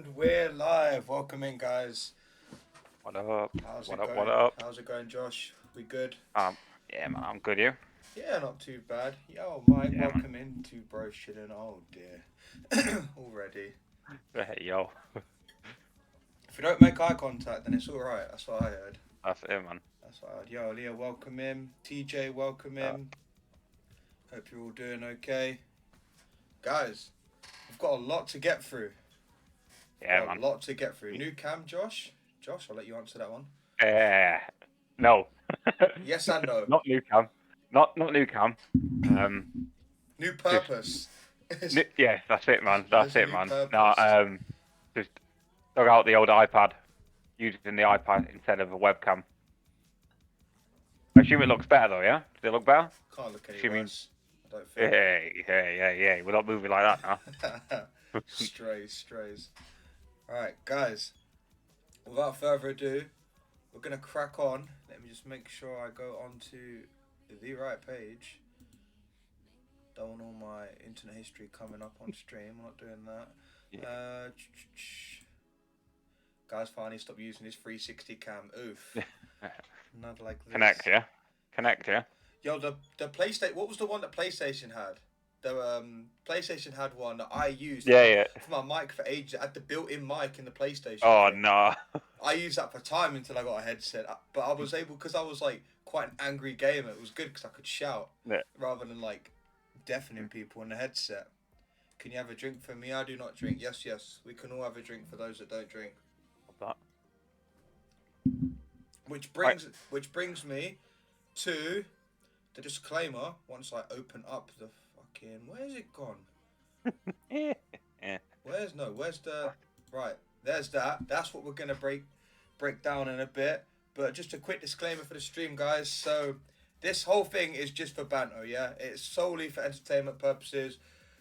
And we're live. Welcome in, guys. What up? How's What it up? What going? up? How's it going, Josh? We good? Yeah, man, I'm good. You? Yeah, not too bad. Yo, Mike, Yeah, man. welcome in to Bro Shitting. Oh dear. Already. Hey, yo, If you don't make eye contact, then it's alright. That's what I heard. that's it, man. That's what I heard. Yo, Leah, welcome in. TJ, welcome Uh, in. Hope you're all doing okay. Guys, we've got a lot to get through. yeah, Got a man. lot to get through. New cam, Josh? Josh, I'll let you answer that one. Uh, no, Yes and no. not new cam. Not new cam. Um, New just purpose. yeah, that's it, man. That's There's a it, new man. No, purpose. just dug out the old iPad, using the iPad instead of a webcam. I assume it looks better though, yeah? Does it look better? Can't look any Assuming. worse, I don't think. Yeah. We're not moving like that now. Strays. Alright, guys, without further ado, we're going to crack on. Let me just make sure I go onto the right page. Don't want all my internet history coming up on stream. I'm not doing that. Yeah. Guys finally stopped using his 360 cam. Oof. Not like this. Connect, yeah. Yo, the PlayStation. What was the one that PlayStation had? The PlayStation had one that I used Yeah. for my mic for ages. It had the built-in mic in the PlayStation Oh thing. no. I used that for time until I got a headset. But I was able, because I was like quite an angry gamer. It was good because I could shout Yeah. rather than like deafening people in the headset. Can you have a drink for me? I do not drink. Yes. We can all have a drink for those that don't drink. That. Which brings me to the disclaimer. Once I open up the fucking, where's it gone? Yeah. Where's the right? There's that. That's what we're gonna break down in a bit. But just a quick disclaimer for the stream, guys. So this whole thing is just for banter. Yeah, it's solely for entertainment purposes.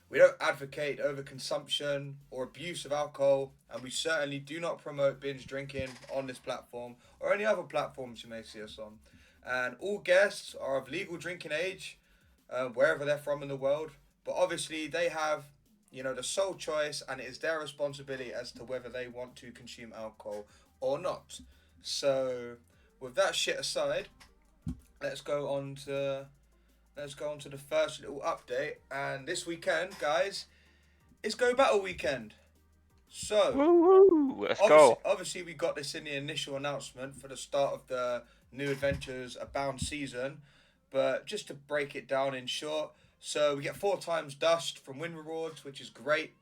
We don't advocate overconsumption or abuse of alcohol, and we certainly do not promote binge drinking on this platform or any other platforms you may see us on. And all guests are of legal drinking age, wherever they're from in the world. But obviously, they have, the sole choice, and it is their responsibility as to whether they want to consume alcohol or not. So, with that shit aside, let's go on to the first little update. And this weekend, guys, is Go Battle weekend. So, Woo! Let's obviously, go. obviously, we got this in the initial announcement for the start of the New Adventures Abound season. But just to break it down in short, so we get 4 times dust from win rewards, which is great.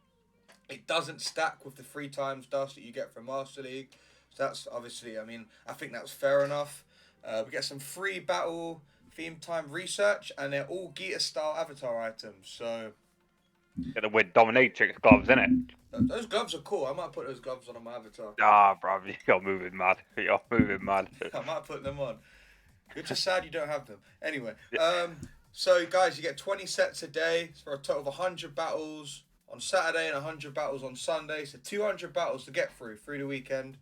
It doesn't stack with the 3 times dust that you get from Master League. So that's obviously, I think that's fair enough. We get some free battle theme time research, and they're all Geeta style avatar items. So Get the weird dominatrix gloves, innit? those gloves are cool. I might put those gloves on my avatar. Ah, bruv, you're moving mad. You're moving mad. I might put them on. You're just sad you don't have them. Anyway, Yeah. so guys, you get 20 sets a day for a total of 100 battles on Saturday and 100 battles on Sunday. So 200 battles to get through the weekend,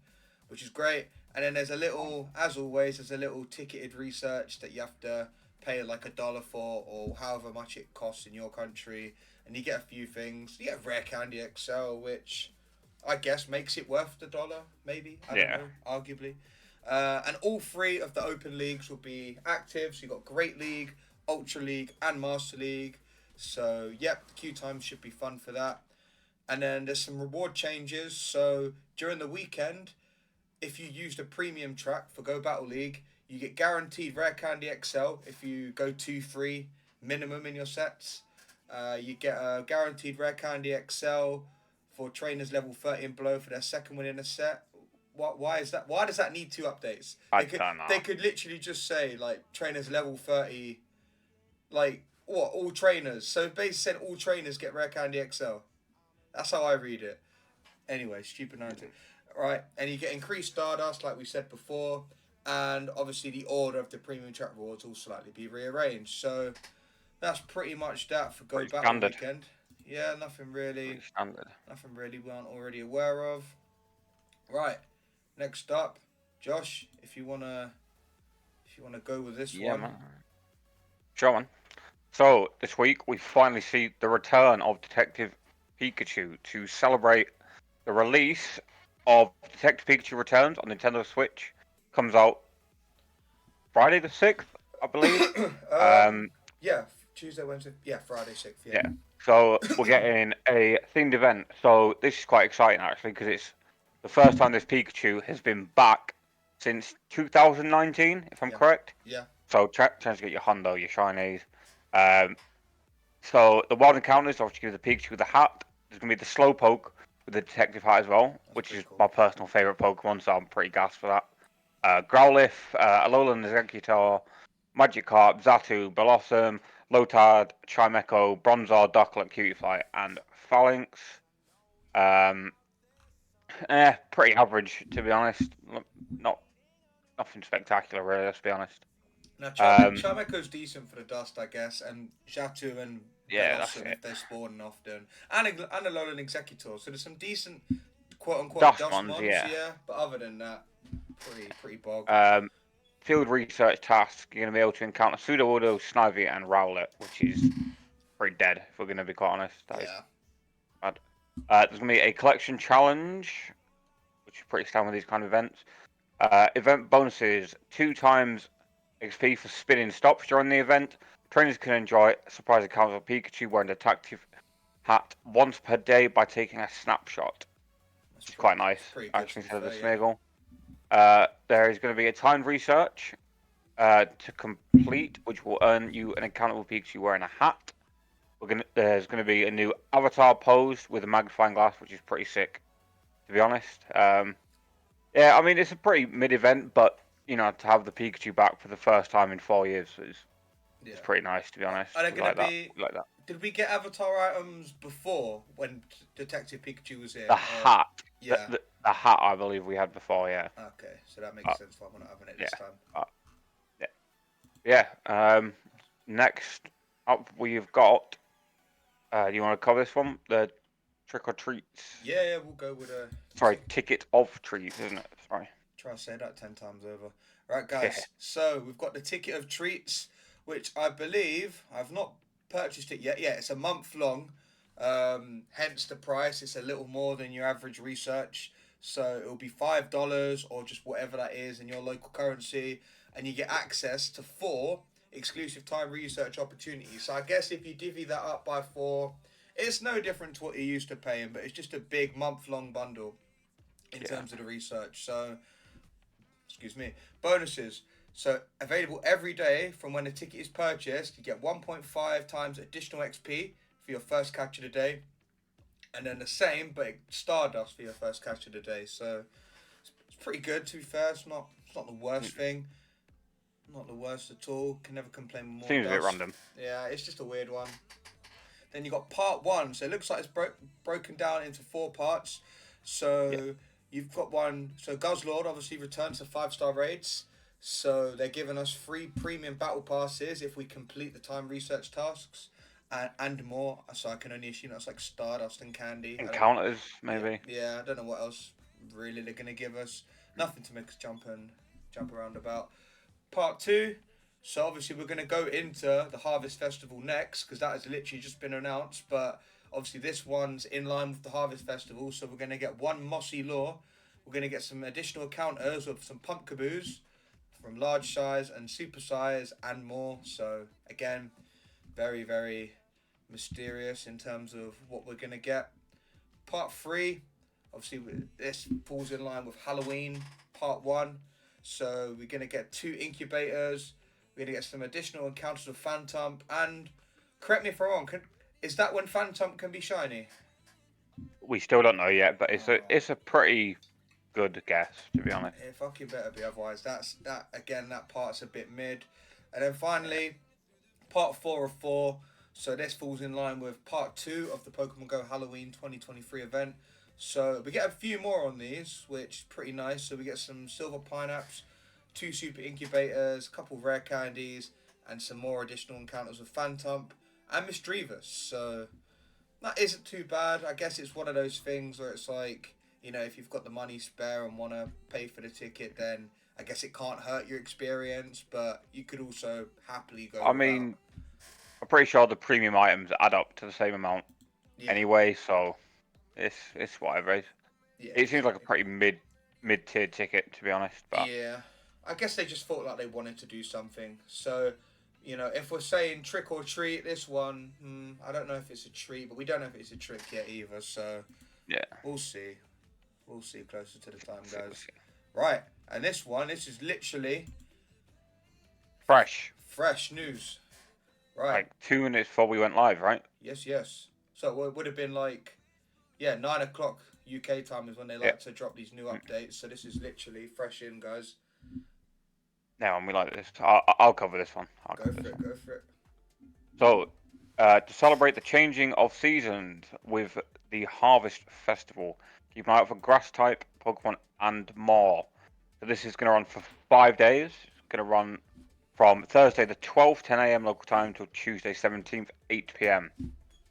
which is great. And then there's a little, as always, there's a little ticketed research that you have to pay like $1 for, or however much it costs in your country. And you get a few things. You get Rare Candy XL, which I guess makes it worth the $1, maybe. I don't know, arguably. And all 3 of the open leagues will be active. So you've got Great League, Ultra League, and Master League. So, yep, the queue time should be fun for that. And then there's some reward changes. So, during the weekend, if you used a premium track for Go Battle League, you get guaranteed Rare Candy XL if you go 2-3 minimum in your sets. You get a guaranteed Rare Candy XL for trainers level 30 and below for their second win in a set. Why is that? Why does that need 2 updates? I don't know. They could literally just say like trainers level 30, like what, all trainers. So basically said all trainers get Rare Candy XL. That's how I read it. Anyway, stupid narrative. Right, and you get increased Stardust like we said before, and obviously the order of the premium track rewards will slightly be rearranged. So that's pretty much that for Go Pretty Battle standard. weekend. Yeah, nothing really we aren't already aware of. Right. Next up, Josh, if you wanna go with this one. Man. Sure, man. So this week we finally see the return of Detective Pikachu to celebrate the release of Detective Pikachu Returns on Nintendo Switch comes out Friday the 6th, I believe. Yeah, Tuesday, Wednesday. Yeah, Friday 6th. Yeah. Yeah. So we're getting a themed event. So this is quite exciting actually because it's the first time this Pikachu has been back since 2019, if I'm Yeah. correct. Yeah. So chance to get your Hundo, your Shinies. Um, so the wild encounters obviously the Pikachu with the hat. There's gonna be the Slowpoke with the detective hat as well, That's which pretty is cool. my personal favorite Pokemon. So I'm pretty gassed for that. Growlithe, Alolan Exeggutor, Magikarp, Xatu, Blossom, Lotard, Chimecho, Bronzor, Ducklet, Cutiefly, and Phalanx. Um, pretty average to be honest. Not nothing spectacular really. Let's be honest. Now, Um, Charmeco's decent for the dust, I guess, and Xatu and yeah, that's Blossom it. if they spawn often, and a Alolan Exeggutor. So there's some decent quote unquote Dust dust ones, mons, yeah. yeah. But other than that, pretty bog. Field research task. You're gonna be able to encounter Sudowoodo, Snivy, and Rowlet, which is pretty dead. If we're gonna be quite honest, that is Yeah. bad. There's gonna be a collection challenge, which is pretty standard with these kind of events. Event bonuses: 2 times XP for spinning stops during the event. Trainers can enjoy surprise encounters of Pikachu wearing the detective hat once per day by taking a snapshot, That's which is quite it's nice, pretty good to actually, be instead of the fair, yeah. Smeargle. There is going to be a timed research to complete, which will earn you an encounter with Pikachu wearing a hat. There's going to be a new avatar pose with a magnifying glass, which is pretty sick, to be honest. Yeah, I mean, it's a pretty mid-event, but, you know, to have the Pikachu back for the first time in 4 years is Yeah. pretty nice, to be honest. Are they We gonna like that. be? We like that. Did we get avatar items before when Detective Pikachu was The here? Or hat. yeah. The hat, I believe we had before, yeah. Okay, so that makes Uh, sense why we're not having it yeah. this time. Yeah. Yeah. Next up, we've got. Do you want to cover this one? The trick or treats. Yeah, we'll go with a Sorry, ticket of treats, isn't it? Sorry. try to say that 10 times over. Right, Yeah. guys. So we've got the ticket of treats, which I believe I've not purchased it yet. Yeah, it's a month long. Hence the price. It's a little more than your average research. So it'll be $5 or just whatever that is in your local currency, and you get access to 4 exclusive time research opportunities. So I guess if you divvy that up by 4, it's no different to what you're used to paying, but it's just a big month long bundle in Yeah. terms of the research. So excuse me, bonuses. So available every day from when a ticket is purchased. You get 1.5 times additional XP for your first catch of the day, and then the same but Stardust for your first catch of the day. So it's pretty good to be fair. It's not the worst thing. Not the worst at all. Can never complain with more Seems a bit dust. random. Yeah, it's just a weird one. Then you got part 1. So it looks like it's broken down into 4 parts. So Yeah. you've got one. So Guzzlord obviously returns to 5-star raids. So they're giving us free premium battle passes if we complete the time research tasks, and more. So I can only assume that's like Stardust and Candy. Encounters, Yeah, maybe. yeah. I don't know what else really they're gonna give us. Nothing to make us jump around about. Part 2. So obviously we're gonna go into the Harvest Festival next because that has literally just been announced. But obviously this one's in line with the Harvest Festival, so we're gonna get one Mossy Lure. We're gonna get some additional encounters of some Pumpkaboos from large size and super size and more. So again, very very mysterious in terms of what we're gonna get. Part 3, obviously this falls in line with Halloween Part 1. So we're gonna get 2 incubators. We're gonna get some additional encounters of Phantom, and correct me if I'm wrong. Is that when Phantom can be shiny? We still don't know yet, but Oh, it's a pretty good guess, to be honest. it fucking better be otherwise. That again. That part's a bit mid, and then finally, part 4 of 4. So this falls in line with part 2 of the Pokemon Go Halloween 2023 event. So we get a few more on these, which is pretty nice. So we get some silver pineapples, 2 super incubators, a couple rare candies, and some more additional encounters with Phantump and Misdreavus. So that isn't too bad. I guess it's one of those things where it's like, if you've got the money spare and want to pay for the ticket, then I guess it can't hurt your experience, but you could also happily go I without. mean, I'm pretty sure the premium items add up to the same amount Yeah. anyway, so it's whatever. Yeah. It seems like a pretty mid-tier ticket, to be honest. But Yeah. I guess they just thought like they wanted to do something. So, if we're saying trick or treat, this one, I don't know if it's a treat, but we don't know if it's a trick yet either. So, yeah, we'll see. We'll see closer to the time, we'll see, we'll guys. see. Right. And this is literally Fresh, fresh news. Right. like 2 minutes before we went live, right? Yes, yes. So it would have been like, 9 o'clock UK time is when they Yeah. like to drop these new updates. So this is literally fresh in, guys. Now, and we like this. I'll cover this one. I'll Go cover for this it, one. go for it. So, to celebrate the changing of seasons with the Harvest Festival, keep an eye out for grass type, Pokemon, and more. So this is going to run for 5 days. It's going to run from Thursday the 12th, 10 a.m. local time, till Tuesday 17th, 8 p.m.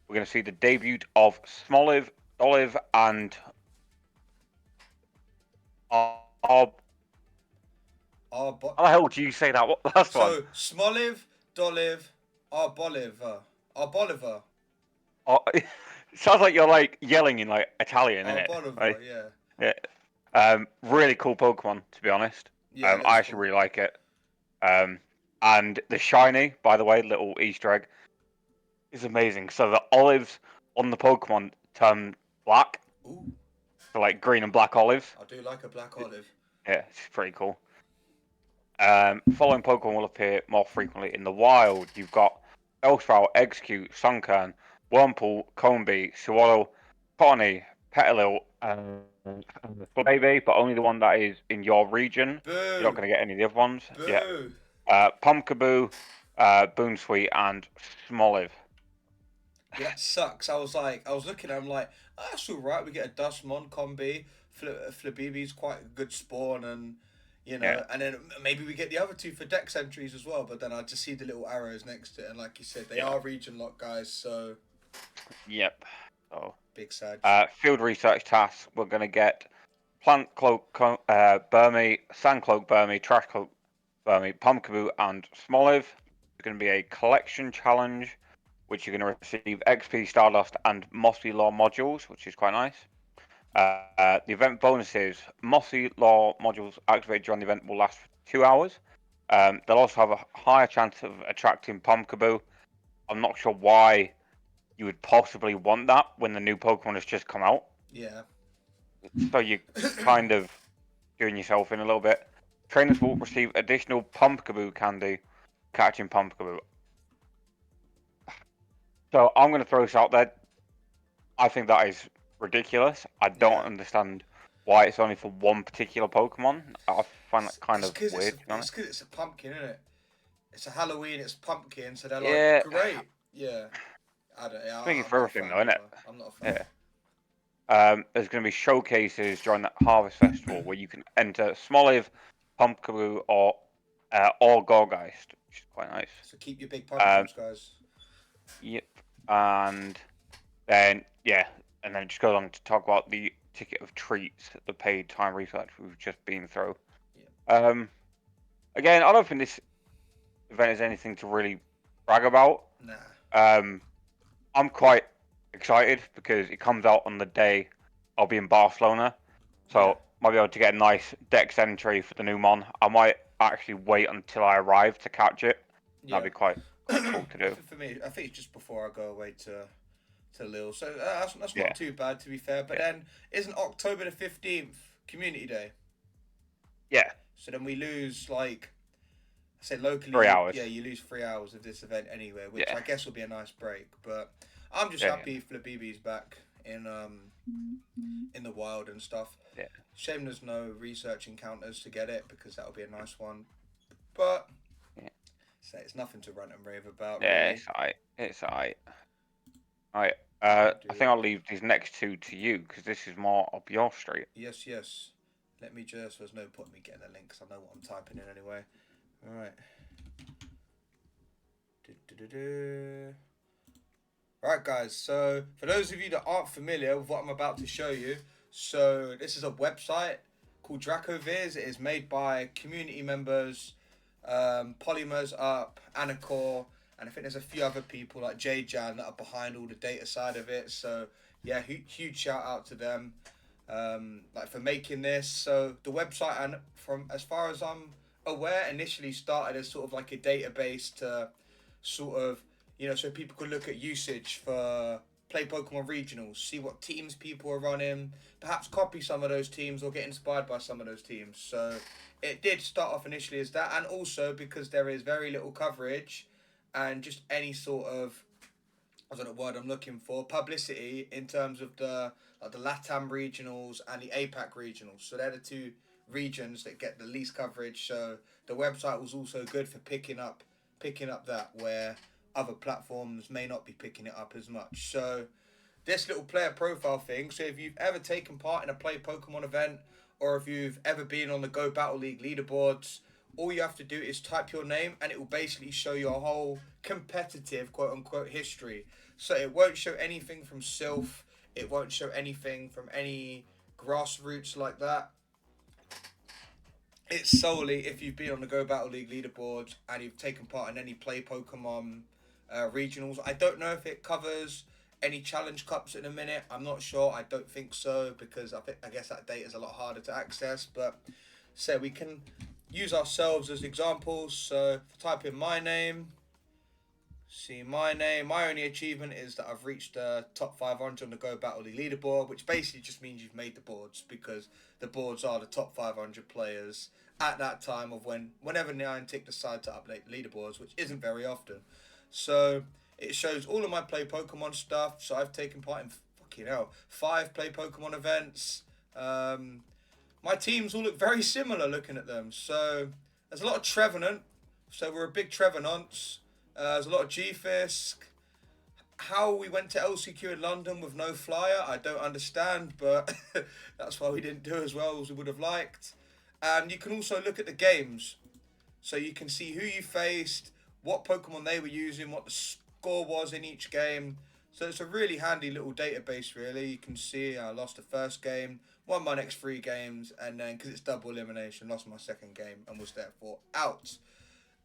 We're going to see the debut of Smoliv, Olive, and Arb. How the hell do you say that? What the last one? So Smoliv, Doliv, Arboliver, Arboliver, Sounds like you're like yelling in like Italian, innit? Arboliver. Right? Yeah. Yeah. Really cool Pokemon, to be honest. Yeah, it I looks actually cool. really like it. And the shiny, by the way, little Easter egg, is amazing. So the olives on the Pokemon turn black. Ooh. So like green and black olive. I do like a black olive. Yeah, it's pretty cool. Following Pokemon will appear more frequently in the wild. You've got Bellsprout, Execute, Sunkern, Wurmple, Combee, Swallow, Cottony, Petalil, and Baby, but only the one that is in your region. Boo. You're not going to get any of the other ones. Boo. Yeah. Pumpkaboo, Boonsweet, and Smoliv. Yeah, that sucks. I was looking at him like, oh, that's alright. We get a Dustmon combi. Flabibi's quite a good spawn, and Yeah. and then maybe we get the other two for dex entries as well. But then I just see the little arrows next to it, and like you said, they are region lock guys. So Yep. So, big sad. field research tasks. We're going to get Plant Cloak Burmy, Sand Cloak Burmy, Trash Cloak Burmy, Pumpkaboo, and Smoliv. It's going to be a collection challenge, which you're going to receive XP, Stardust, and Mossy Law modules, which is quite nice. The event bonuses: Mossy Law modules activated during the event will last for 2 hours. They'll also have a higher chance of attracting Pumpkaboo. I'm not sure why you would possibly want that when the new Pokemon has just come out. Yeah. So you're kind of doing yourself in a little bit. Trainers will receive additional Pumpkaboo candy, catching Pumpkaboo. So I'm going to throw this out there. I think that is ridiculous. I don't understand why it's only for one particular Pokemon. I find that kind of weird, to be honest. It's because it's a pumpkin, isn't it? It's a Halloween. It's pumpkin, so they're Yeah. like great. Yeah. I don't. Yeah, Thinking I'm for not a everything, fan though, isn't it? either. I'm not a fan. Yeah. There's going to be showcases during that Harvest Festival where you can enter Smoliv, Pumpkaboo, or Gorgeist, which is quite nice. So keep your big pumpkins, guys. Yep. And then, and then it just goes on to talk about the ticket of treats, the paid time research we've just been through. Yeah. Again, I don't think this event is anything to really brag about. Nah. I'm quite excited because it comes out on the day I'll be in Barcelona. So might be able to get a nice dex entry for the new Mon. I might actually wait until I arrive to catch it. Yeah. That'd be quite cool to do. For me, I think it's just before I go away to Lille. So that's not too bad, to be fair. But then, isn't October the 15th Community Day? Yeah. So then we lose, like, I say locally. 3 hours. Yeah, you lose 3 hours of this event anyway, which I guess will be a nice break. But I'm just happy Flabibi's back in the wild and stuff. Yeah. Shame there's no research encounters to get it, because that would be a nice one. But so it's nothing to rant and rave about. Yeah, really. it's alright. Alright. I think I'll leave these next two to you because this is more up your street. Yes. Let me just. There's no point in me getting the link because I know what I'm typing in anyway. All right. Right, guys. So for those of you that aren't familiar with what I'm about to show you, so this is a website called Dracoviz. It is made by community members, Polymers Up, Anacor, and I think there's a few other people like Jan that are behind all the data side of it. So yeah, huge shout out to them. like for making this. So the website, and from as far as I'm aware, initially started as sort of like a database to sort of, so people could look at usage for play Pokemon regionals, see what teams people are running, perhaps copy some of those teams or get inspired by some of those teams. So it did start off initially as that, and also because there is very little coverage and just any sort of, I don't know what word I'm looking for, publicity in terms of the LATAM regionals and the APAC regionals. So they're the two regions that get the least coverage. So the website was also good for picking up that where other platforms may not be picking it up as much. So this little player profile thing. So if you've ever taken part in a Play Pokemon event, or if you've ever been on the Go Battle League leaderboards, all you have to do is type your name and it will basically show your whole competitive quote unquote history. So it won't show anything from Sylph, it won't show anything from any grassroots like that. It's solely if you've been on the Go Battle League leaderboard and you've taken part in any Play Pokemon regionals. I don't know if it covers any challenge cups in a minute. I'm not sure. I don't think so because I guess that data is a lot harder to access. But so we can use ourselves as examples. So if I type in my name, see my name. My only achievement is that I've reached the top 500 on the Go Battle League leaderboard, which basically just means you've made the boards because the boards are the top 500 players at that time of whenever Niantic decide to update the leaderboards, which isn't very often. So it shows all of my Play Pokemon stuff. So I've taken part in 5 Play Pokemon events. My teams all look very similar looking at them. So there's a lot of Trevenant. So we're a big Trevenants. There's a lot of G-Fisk. How we went to LCQ in London with no flyer, I don't understand, but that's why we didn't do as well as we would have liked. And you can also look at the games. So you can see who you faced, what Pokemon they were using, what the score was in each game. So it's a really handy little database, really. You can see I lost the first game, won my next 3 games, and then, because it's double elimination, lost my second game and was therefore out.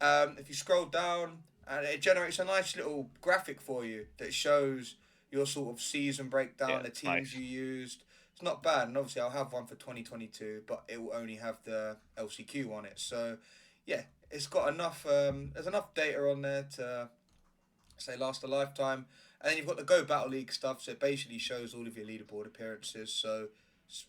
If you scroll down, and it generates a nice little graphic for you that shows your sort of season breakdown, the teams you used. It's not bad, and obviously I'll have one for 2022, but it will only have the LCQ on it. So, yeah, it's got enough. There's enough data on there to say last a lifetime. And then you've got the Go Battle League stuff, so it basically shows all of your leaderboard appearances. So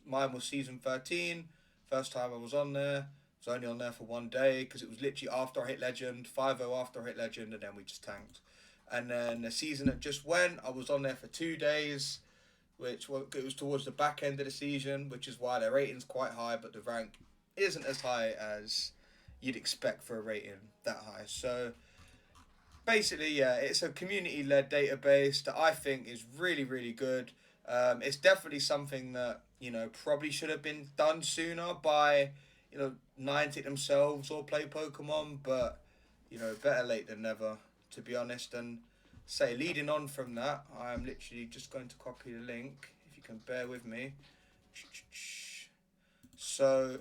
mine was season 13, first time I was on there. I was only on there for 1 day because it was literally after I hit Legend, 5-0 after I hit Legend, and then we just tanked. And then the season that just went, I was on there for 2 days, which it was towards the back end of the season, which is why their rating's quite high, but the rank isn't as high as you'd expect for a rating that high. So basically, yeah, it's a community-led database that I think is really, really good. It's definitely something that, probably should have been done sooner by, Niantic themselves or Play Pokemon, but, better late than never, to be honest. And say, leading on from that, I'm literally just going to copy the link, if you can bear with me. So,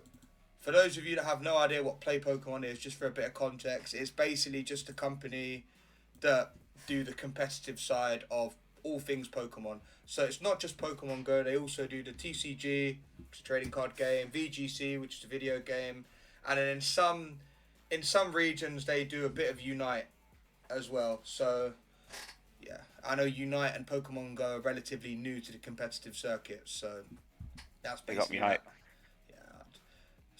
for those of you that have no idea what Play Pokemon is, just for a bit of context, it's basically just a company that do the competitive side of all things Pokemon. So it's not just Pokemon Go, they also do the TCG, which is a trading card game, VGC, which is a video game, and then in some regions they do a bit of Unite as well. So yeah, I know Unite and Pokemon Go are relatively new to the competitive circuit, so that's basically that.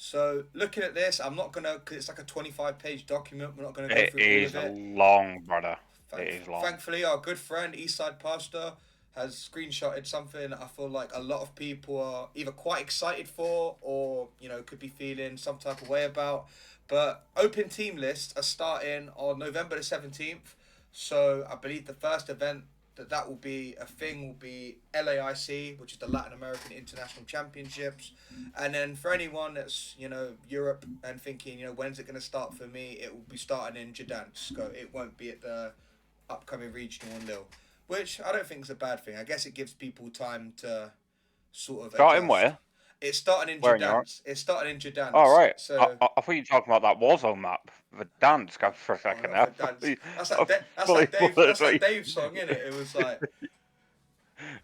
So looking at this, I'm not gonna, because it's like a 25-page document. We're not gonna go through all of it. It is long, brother. It is long. Thankfully, our good friend Eastside Pastor has screenshotted something I feel like a lot of people are either quite excited for or could be feeling some type of way about. But open team lists are starting on November the 17th. So I believe the first event that will be a thing will be LAIC, which is the Latin American International Championships. And then for anyone that's Europe and thinking when's it going to start for me, it will be starting in Gdansk. It won't be at the upcoming regional in Lille, which I don't think is a bad thing. I guess it gives people time to sort of starting where? It's starting in Gdansk. It's starting in Gdansk. Oh, right. So I thought you were talking about that Warzone map, Verdansk, for a second. That's that Dave song, isn't it? It was like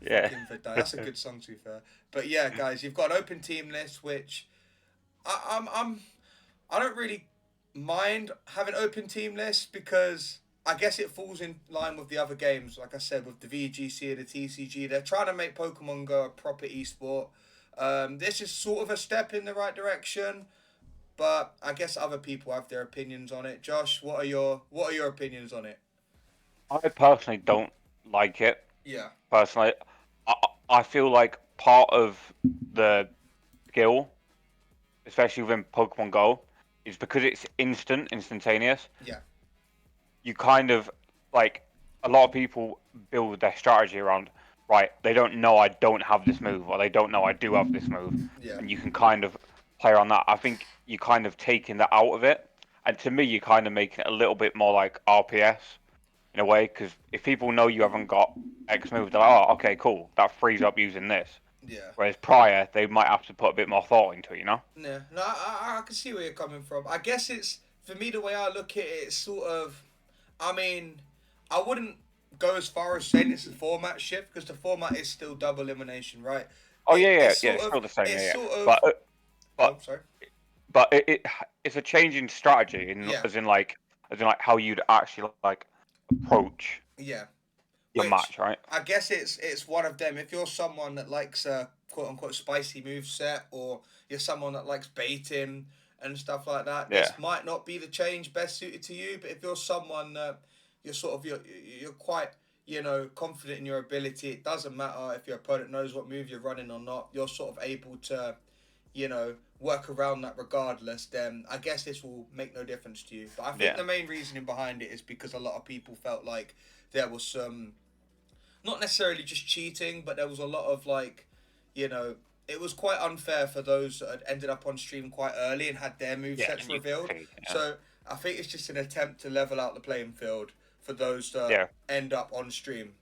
Yeah. Fucking Verdun. That's a good song to be fair. But yeah, guys, you've got an open team list, which I don't really mind having open team lists because I guess it falls in line with the other games. Like I said, with the VGC and the TCG, they're trying to make Pokemon Go a proper esport. This is sort of a step in the right direction, but I guess other people have their opinions on it. Josh, what are your opinions on it? I personally don't like it. Yeah, Personally, I, I feel like part of the skill, especially within Pokemon Go, is because it's instantaneous. yeah, You kind of like a lot of people build their strategy around, right, they don't know I don't have this move, or they don't know I do have this move, yeah, and you can kind of play around that. I think you kind of taking that out of it, and to me, you kind of making it a little bit more like RPS in a way, because if people know you haven't got X move, they're like, oh, okay, cool, that frees up using this. yeah. Whereas prior, they might have to put a bit more thought into it, you know? Yeah, no, I can see where you're coming from. I guess it's for me the way I look at it. It's sort of, I mean, I wouldn't go as far as saying it's a format shift because the format is still double elimination, right? Oh yeah, yeah, It's yeah, sort it's of, still the same, it's yeah, yeah. sort of. But Oh, but sorry. but it's a change in strategy, in Yeah, as in like how you'd actually like approach yeah. your Which match, right? I guess it's one of them. If you're someone that likes a quote unquote spicy move set, or you're someone that likes baiting and stuff like that, Yeah, this might not be the change best suited to you. But if you're someone that you're sort of you're quite confident in your ability, it doesn't matter if your opponent knows what move you're running or not. You're sort of able to work around that regardless. Then I guess this will make no difference to you. But I think yeah, the main reasoning behind it is because a lot of people felt like there was some not necessarily just cheating, but there was a lot of like, you know, it was quite unfair for those that had ended up on stream quite early and had their move yeah, sets revealed. yeah, So I think it's just an attempt to level out the playing field for those that yeah, end up on stream.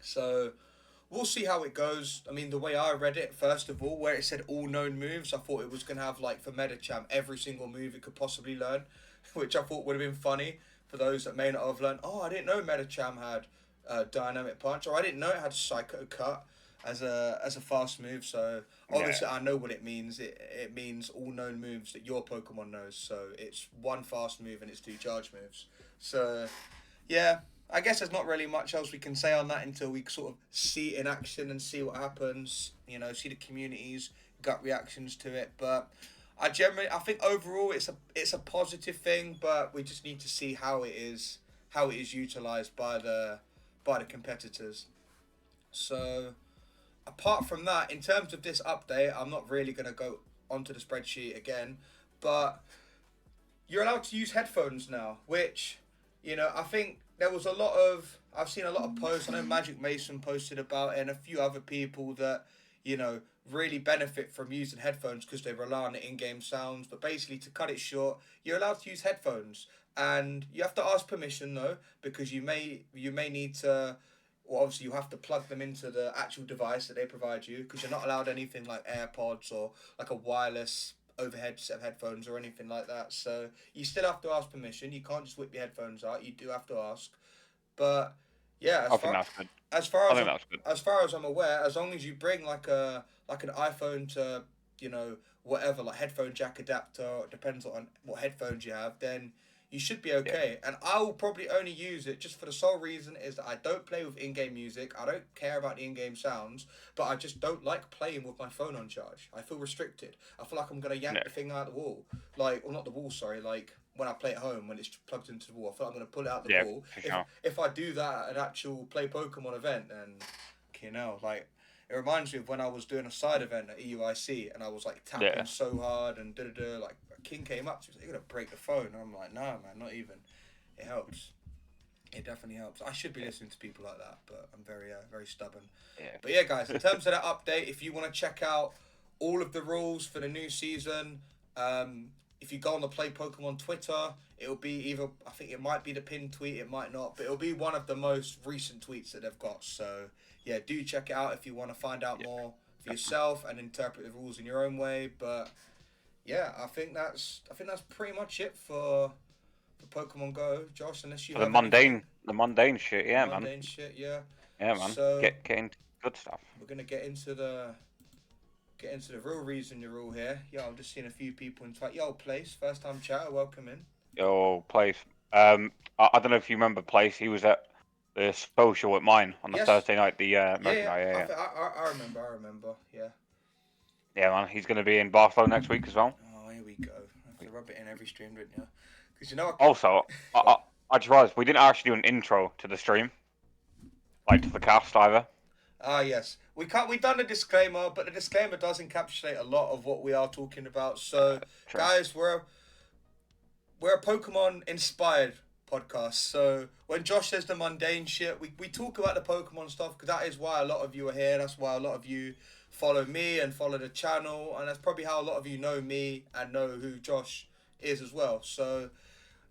So we'll see how it goes. I mean, the way I read it, first of all, where it said all known moves, I thought it was going to have, like, for Medicham, every single move it could possibly learn, which I thought would have been funny for those that may not have learned. Oh, I didn't know Medicham had Dynamic Punch, or I didn't know it had Psycho Cut as a fast move. So yeah. obviously I know what it means. It means all known moves that your Pokemon knows. So it's one fast move and it's two charge moves. So yeah, I guess there's not really much else we can say on that until we sort of see it in action and see what happens. See the community's gut reactions to it. But I think overall it's a positive thing, but we just need to see how it is utilized by the competitors. So apart from that, in terms of this update, I'm not really gonna go onto the spreadsheet again, but you're allowed to use headphones now, which, I think there was a lot of, I've seen a lot of posts. I know Magic Mason posted about it and a few other people that, really benefit from using headphones because they rely on the in-game sounds. But basically, to cut it short, you're allowed to use headphones, and you have to ask permission though, because you may need to. Well, obviously, you have to plug them into the actual device that they provide you because you're not allowed anything like AirPods or like a wireless overhead set of headphones or anything like that. So you still have to ask permission. You can't just whip your headphones out. You do have to ask. But yeah, I think that's good. as far I as think that's good. I'm aware, as long as you bring like an iPhone to whatever, like headphone jack adapter, depends on what headphones you have, then you should be Yeah, okay. And I will probably only use it just for the sole reason is that I don't play with in-game music. I don't care about the in-game sounds, but I just don't like playing with my phone on charge. I feel restricted. I feel like I'm gonna yank yeah, the thing out of the wall, like, or not the wall, sorry, like when I play at home when it's plugged into the wall. I feel like I'm gonna pull it out the yeah, wall. for If sure. if I do that at an actual play Pokemon event, then like it reminds me of when I was doing a side event at EUIC and I was like tapping Yeah, so hard and da da da. Like a king came up to me, you're gonna break the phone. And I'm like, nah, man, not even. It helps. It definitely helps. I should be yeah, listening to people like that, but I'm very stubborn. But yeah, guys, in yeah. terms of that update, if you want to check out all of the rules for the new season, if you go on the Play Pokemon Twitter, it'll be either, I think it might be the pinned tweet, it might not, but it'll be one of the most recent tweets that they've got. So yeah, do check it out if you want to find out Yeah. more for yourself and interpret the rules in your own way. But yeah, I think that's pretty much it for Pokemon Go, Josh. Unless you For the have anything mundane shit, yeah, man. mundane shit, yeah. Yeah, man. So Get into good stuff. we're gonna get into the real reason you're all here. Yo, I'm just seeing a few people in chat. Yo, Place, first time chatter, welcome in. Yo, Place. I don't know if you remember Place. He was at the social at mine on the Yes. Thursday night. The Yeah, American night. Yeah, I remember. Yeah. yeah, man. He's going to be in Barcelona next week as well. Oh, here we go. I have to rub it in every stream, didn't you? Because you know. Also, I just realized we didn't actually do an intro to the stream, like to the cast either. Ah, yes. We've done a disclaimer, but the disclaimer does encapsulate a lot of what we are talking about. So, guys, we're a Pokemon inspired podcast. So when Josh says the mundane shit, we talk about the Pokemon stuff because that is why a lot of you are here. That's why a lot of you follow me and follow the channel, and that's probably how a lot of you know me and know who Josh is as well. So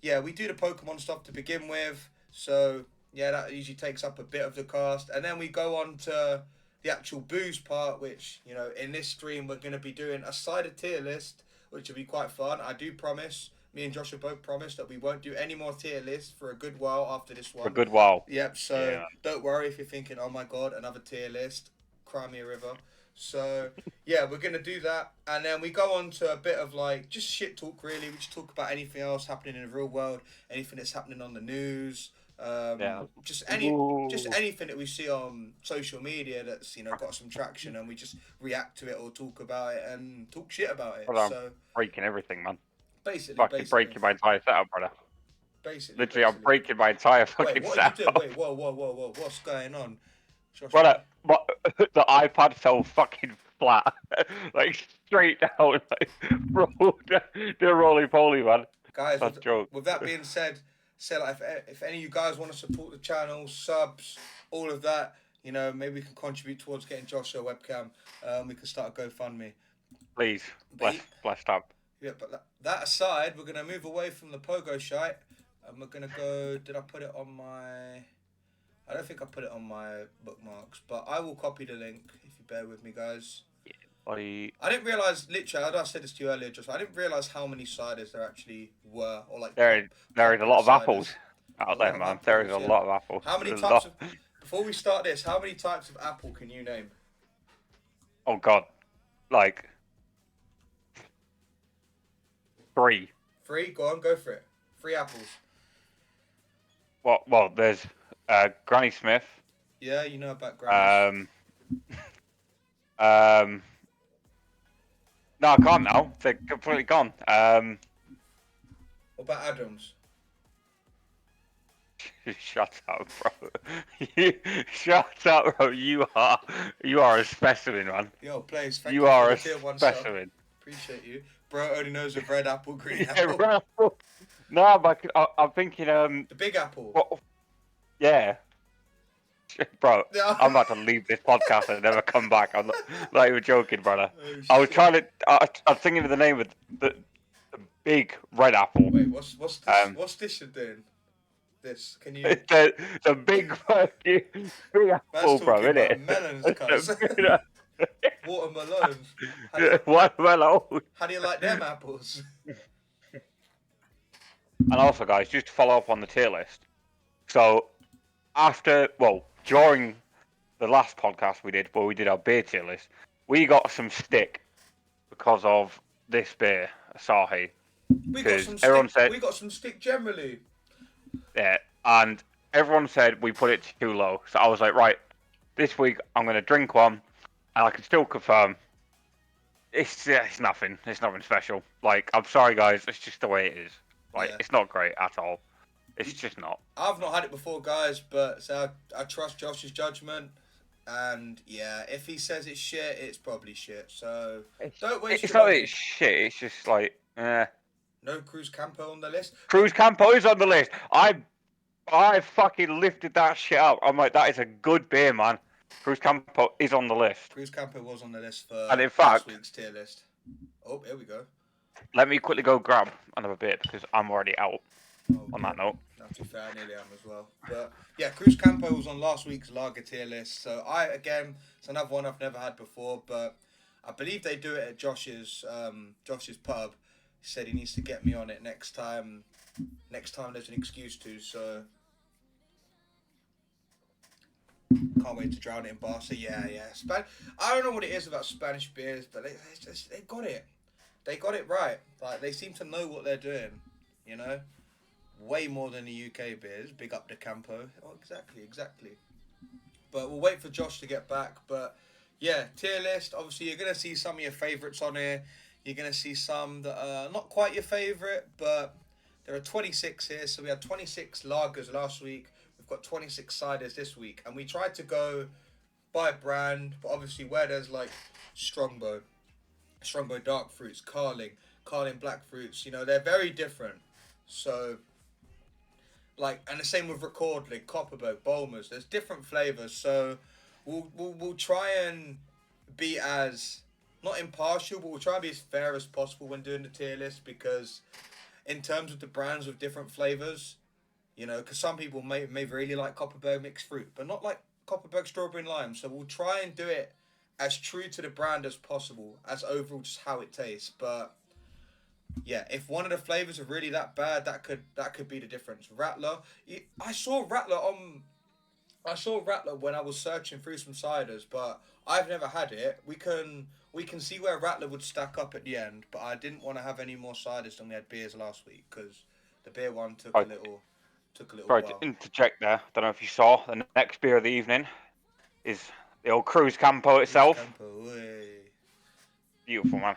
yeah, we do the Pokemon stuff to begin with. So yeah, that usually takes up a bit of the cast, and then we go on to the actual booze part, which, you know, in this stream we're going to be doing a Cider tier list, which will be quite fun. I do promise. Me and Josh have both promised that we won't do any more tier lists for a good while after this one. For a good while. Yep, so don't worry if you're thinking, oh my god, another tier list. Cry me a river. So, yeah, we're going to do that. And then we go on to a bit of like just shit talk, really. We just talk about anything else happening in the real world, anything that's happening on the news. Just anything that we see on social media that's, you know, got some traction, and we just react to it or talk about it and talk shit about it. Well, so breaking everything, man. Basically, breaking my entire setup, brother. Basically, I'm breaking my entire fucking what setup. Are you doing? Wait, whoa, what's going on? Brother, the iPad fell fucking flat, like straight down, like they're roly poly, man. Guys, with that being said, like, if any of you guys want to support the channel, subs, all of that, you know, maybe we can contribute towards getting Josh a webcam. We can start a GoFundMe. Please, bless up. Yeah, but that aside, we're gonna move away from the pogo shite, and we're gonna go. Did I put it on my? I don't think I put it on my bookmarks, but I will copy the link if you bear with me, guys. Yeah, I didn't realise, literally, I said this to you earlier, I didn't realise how many ciders there actually were, or like there is a lot of apples out there, man. There is a lot of apples. How many types of? Before we start this, how many types of apple can you name? Oh God, like 3. 3? Go on, go for it. 3 apples. Well, there's Granny Smith. Yeah, you know about Granny. No, I can't now. They're completely gone. What about Adams? Shut up, bro. Shut up, bro. You are a specimen, man. Yo, Blaze, thank you are for the tier 1 specimen. Appreciate you. Bro only knows of red apple, green apple. No, but I'm thinking the big apple. What? Yeah. Bro, I'm about to leave this podcast and never come back. I'm not even joking, brother. Oh, I was trying to. I'm thinking of the name of the big red apple. Wait, what's this? What's this you're doing? This, can you? The big fucking big apple, bro, isn't it? Melons, cuz. Watermelons. Watermelon. How do you like them apples? And also, guys, just to follow up on the tier list. So, during the last podcast we did, where we did our beer tier list, we got some stick because of this beer, Asahi. We got some stick generally. Yeah, and everyone said we put it too low. So I was like, right, this week I'm going to drink one, and I can still confirm it's nothing. It's nothing special. Like, I'm sorry, guys, it's just the way it is. Like, It's not great at all. It's just not. I've not had it before, guys, but I trust Josh's judgment. And yeah, if he says it's shit, it's probably shit. So don't waste. It's not that it's shit. It's just like, No Cruz Campo on the list. Cruz Campo is on the list. I fucking lifted that shit up. I'm like, that is a good beer, man. Cruz Campo is on the list. Cruz Campo was on the list for and in fact, last week's tier list. Oh, here we go. Let me quickly go grab another beer because I'm already out. On that note. Not too fair, I nearly am as well. But yeah, Cruz Campo was on last week's lager tier list. So it's another one I've never had before, but I believe they do it at Josh's pub. He said he needs to get me on it next time there's an excuse to. So Can't wait to drown it in Barca. Yeah. I don't know what it is about Spanish beers, but they got it. They got it right. Like, they seem to know what they're doing. You know, way more than the UK beers. Big up the Campo. Oh, exactly. But we'll wait for Josh to get back. But yeah, tier list. Obviously, you're gonna see some of your favourites on here. You're gonna see some that are not quite your favourite, but there are 26 here. So we had 26 lagers last week. We've got 26 ciders this week, and we tried to go by brand, but obviously where there's like Strongbow dark fruits, Carling black fruits. You know, they're very different. So, like, and the same with Recordling, Copperberg, Bulmers. There's different flavors. So, we'll try and be as not impartial, but we'll try and be as fair as possible when doing the tier list, because in terms of the brands with different flavors, you know, because some people may really like Copperberg mixed fruit, but not like Copperberg strawberry and lime. So we'll try and do it as true to the brand as possible, as overall just how it tastes. But yeah, if one of the flavors are really that bad, that could be the difference. Rattler, I saw Rattler when I was searching through some ciders, but I've never had it. We can see where Rattler would stack up at the end, but I didn't want to have any more ciders than we had beers last week, because the beer one took a little Sorry to while. interject there. Don't know if you saw. The next beer of the evening is the old Cruz Campo Cruz itself. Campo, hey. Beautiful, man.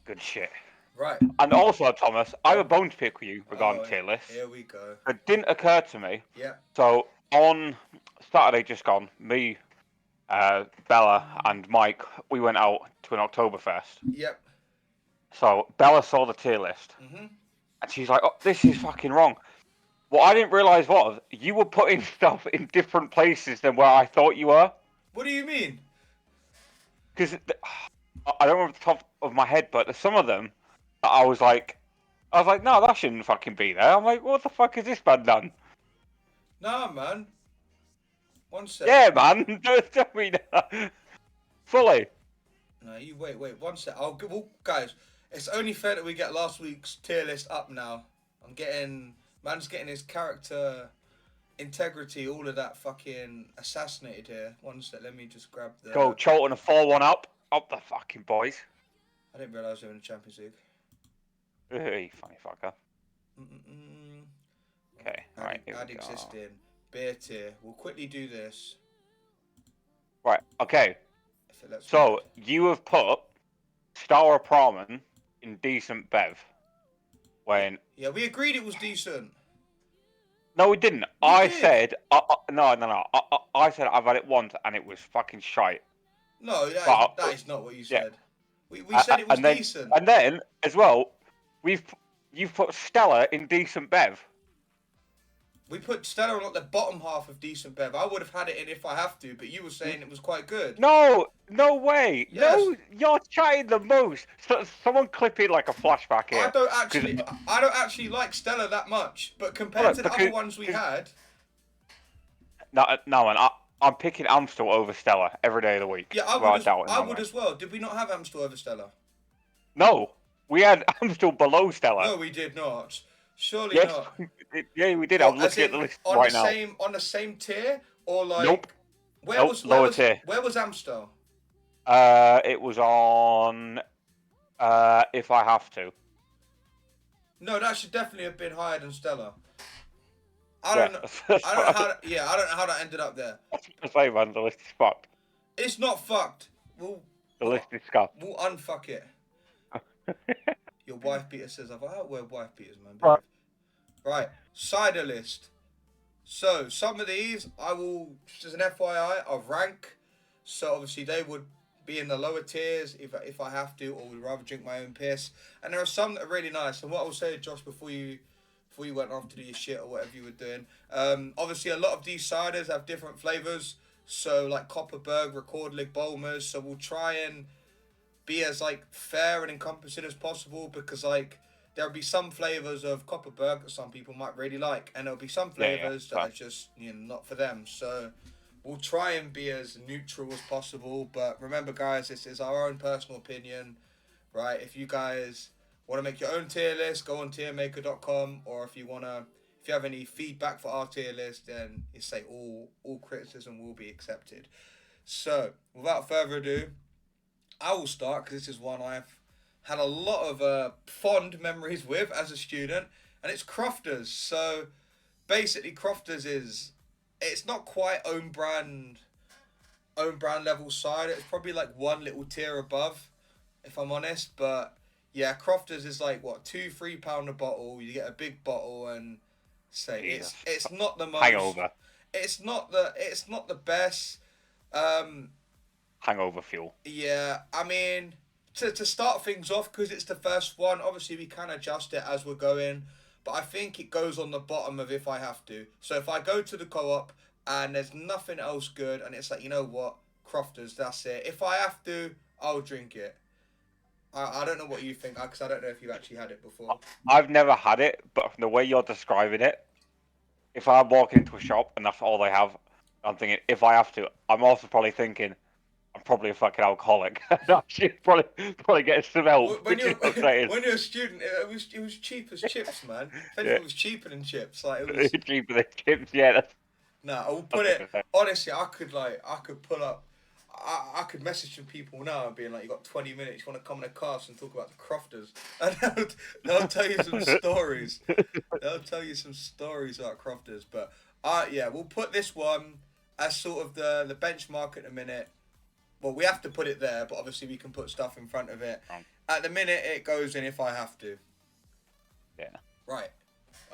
Good shit. Right. And also, Thomas, I have a bone to pick with you regarding Oh, tier lists. here we go. It didn't occur to me. Yeah. So on Saturday just gone, me, Bella, and Mike, we went out to an Oktoberfest. Yep. So Bella saw the tier list, Mhm. and she's like, "Oh, this is fucking wrong." What I didn't realize was you were putting stuff in different places than where I thought you were. What do you mean? Because I don't remember the top of my head, but some of them, I was like, no, that shouldn't fucking be there. I'm like, what the fuck is this man done? Nah, man. One sec. Yeah, man. Don't tell me that. Fully. No, you wait. 1 sec. Well, guys, it's only fair that we get last week's tier list up now. Man's getting his character integrity, all of that fucking assassinated here. 1 sec. Let me just grab the. Go Charlton a 4-1 up. Up the fucking boys. I didn't realise they were in the Champions League. Hey, funny fucker. Okay, right. Add existing beer tier. We'll quickly do this. Right. Okay. So you have put Star Pramen in decent bev. When yeah, we agreed it was decent. no, we didn't. We did. Said no. I said I've had it once and it was fucking shite. No, that is not what you said. We said it was decent. And then as well, you've put Stella in decent bev. We put Stella on the bottom half of decent bev. I would have had it in if I have to, but you were saying it was quite good. No way. Yes. No, you're chatting the most. Someone clip in like a flashback here. I don't actually like Stella that much, but compared to the other ones we had. No, man. I'm picking Amstel over Stella every day of the week. Yeah, I would as well. Did we not have Amstel over Stella? No, we had Amstel below Stella. No, we did not. Surely yes, not. Yeah, we did. I'm looking at the list right now. On the same tier, or like? Nope. Lower tier. Where was Amstel? It was on. If I have to. No, that should definitely have been higher than Stella. I don't know how that ended up there. I was gonna say, man, the list is fucked. It's not fucked. The list is scuffed. We'll unfuck it. Your wife beater says I've outwear wife beaters, man. Right. Cider list. So some of these I will, just as an FYI, I'll rank. So obviously they would be in the lower tiers if I have to, or would rather drink my own piss. And there are some that are really nice. And what I will say, Josh, before you went off to do your shit or whatever you were doing, obviously a lot of these ciders have different flavors. So like Copperberg, Recordling, Bulmers. So we'll try and be as like fair and encompassing as possible, because like there'll be some flavors of Copperberg that some people might really like, and there'll be some flavors that are just not for them. So we'll try and be as neutral as possible. But remember, guys, this is our own personal opinion, right? If you guys want to make your own tier list, go on tiermaker.com, or if you want to If you have any feedback for our tier list, then you say all criticism will be accepted. So, without further ado, I will start because this is one I've had a lot of fond memories with as a student, and it's Crofters. So, basically, Crofters is it's not quite own brand level cider. It's probably like one little tier above, if I'm honest. But yeah, Crofters is like what £2-3 a bottle. You get a big bottle, and say Jesus. it's not the most. Hangover. It's not the best. Um, Hangover fuel. yeah, I mean, to start things off, because it's the first one, obviously we can adjust it as we're going, but I think it goes on the bottom of if I have to. So if I go to the co-op and there's nothing else good, and it's like, you know what, Crofters, that's it. If I have to, I'll drink it. I don't know what you think, because I don't know if you've actually had it before. I've never had it, but from the way you're describing it, if I walk into a shop and that's all they have, I'm thinking, if I have to, I'm also probably thinking, I'm probably a fucking alcoholic. I should probably get some help. When You you're know what I'm saying? when you're a student, it was cheap as chips, man. If anything, Yeah. it was cheaper than chips. Like it was. Cheaper than chips, yeah. That's Nah, I will put it honestly. I could pull up. I could message some people now and being like, "You got 20 minutes. You want to come in a cast and talk about the Crofters?" And they'll tell you some stories. They'll tell you some stories about Crofters. But yeah, we'll put this one as sort of the benchmark at the minute. Well, we have to put it there, but obviously we can put stuff in front of it. At the minute, it goes in if I have to. Yeah. Right.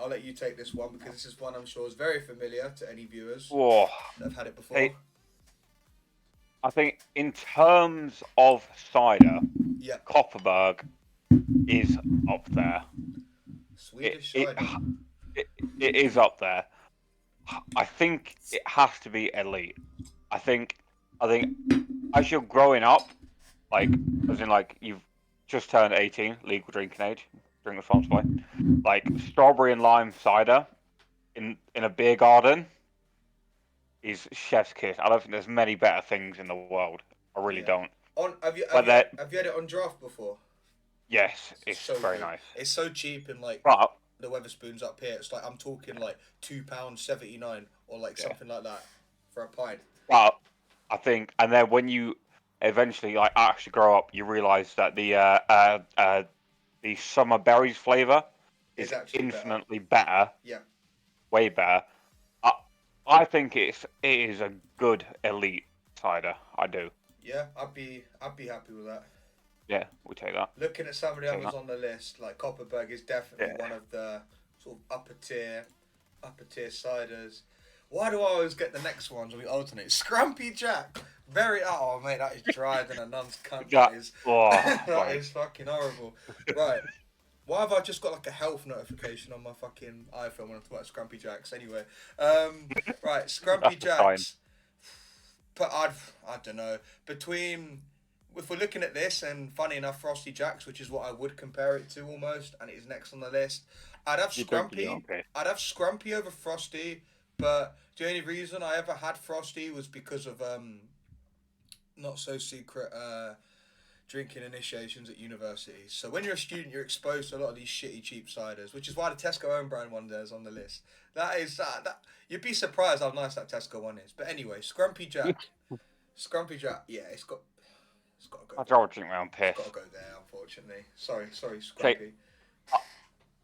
I'll let you take this one because this is one I'm sure is very familiar to any viewers Whoa. that have had it before. Hey, I think in terms of cider, Yeah. Kopparberg is up there. Swedish It, cider. it is up there. I think it has to be elite. I think as you're growing up, like as in like you've just turned 18, legal drinking age, drink responsibly. Like strawberry and lime cider in a beer garden is chef's kiss. I don't think there's many better things in the world. I really don't. Have you But have you had it on draft before? yes, it's So very good. nice. It's so cheap in like But the Weatherspoons up here. It's like I'm talking like £2.79 or like something like that for a pint. but I think, and then when you eventually like actually grow up, you realise that the summer berries flavour It's is actually infinitely better. Yeah. Way better. I I think it is a good elite cider. I do. Yeah, I'd be happy with that. Yeah, we take that. Looking at some of the Take others that. on the list, like Kopparberg is definitely Yeah. one of the sort of upper tier ciders. Why do I always get the next ones when we alternate? Scrumpy Jack. Very mate, that is drier than a nun's cunt. That is that is fucking horrible. Right. Why have I just got like a health notification on my fucking iPhone when I talk about Scrumpy Jacks? Anyway, right, Scrumpy Jacks. But I don't know. Between if we're looking at this and funny enough, Frosty Jacks, which is what I would compare it to almost, and it is next on the list. I'd have Scrumpy. I'd have Scrumpy over Frosty, but the only reason I ever had Frosty was because of not so secret drinking initiations at university. So when you're a student, you're exposed to a lot of these shitty cheap ciders, which is why the Tesco own brand one there is on the list. That is that you'd be surprised how nice that Tesco one is. But anyway, Scrumpy Jack, yeah, it's got to go. I'd rather drink my own piss. It's got to go there, unfortunately. Sorry, Scrumpy.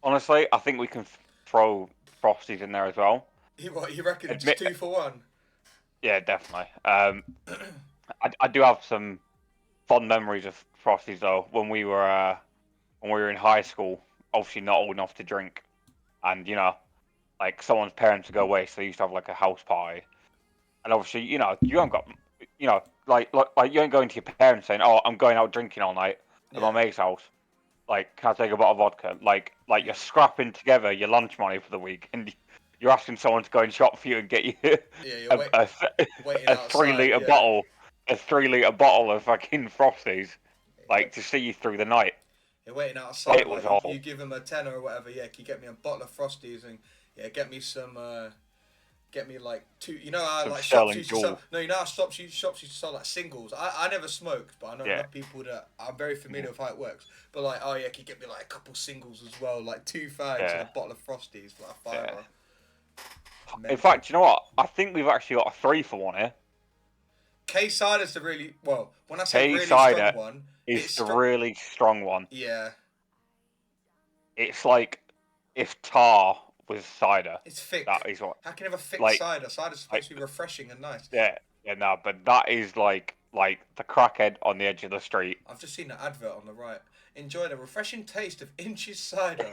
Honestly, I think we can throw Frosties in there as well. You reckon it's 2 for 1? Yeah, definitely. I do have some fond memories of Frosties though. When we were in high school, obviously not old enough to drink, and you know, like someone's parents would go away, so they used to have like a house party, and obviously you haven't got, like you ain't going to your parents saying, "Oh, I'm going out drinking all night at my mate's house." Like, can I take a bottle of vodka? Like you're scrapping together your lunch money for the week, and you're asking someone to go and shop for you and get you a 3-litre bottle, a 3-litre bottle of fucking Frosties, like to see you through the night. You're waiting outside. It was you give them a tenner or whatever. Yeah, can you get me a bottle of Frosties and get me some get me like two. You know how Some like shops Sterling used to sell. Jewel. No, you know how shops used to sell like singles. I never smoked, but I know Yeah. enough people that I'm very familiar with how it works. But like, oh yeah, can you get me like a couple singles as well, like 2 fags and a bottle of Frosties for like a Yeah. fiver. In fact, you know what? I think we've actually got a 3 for 1 here. Cider's the really well. When I say really strong Cider one, is the really strong one. Yeah. It's like if tar was cider. It's thick. That is what. How can you have a thick like, cider? Cider's supposed to be refreshing and nice. Yeah, no, but that is like the crackhead on the edge of the street. I've just seen the advert on the right. Enjoy the refreshing taste of Inch's cider.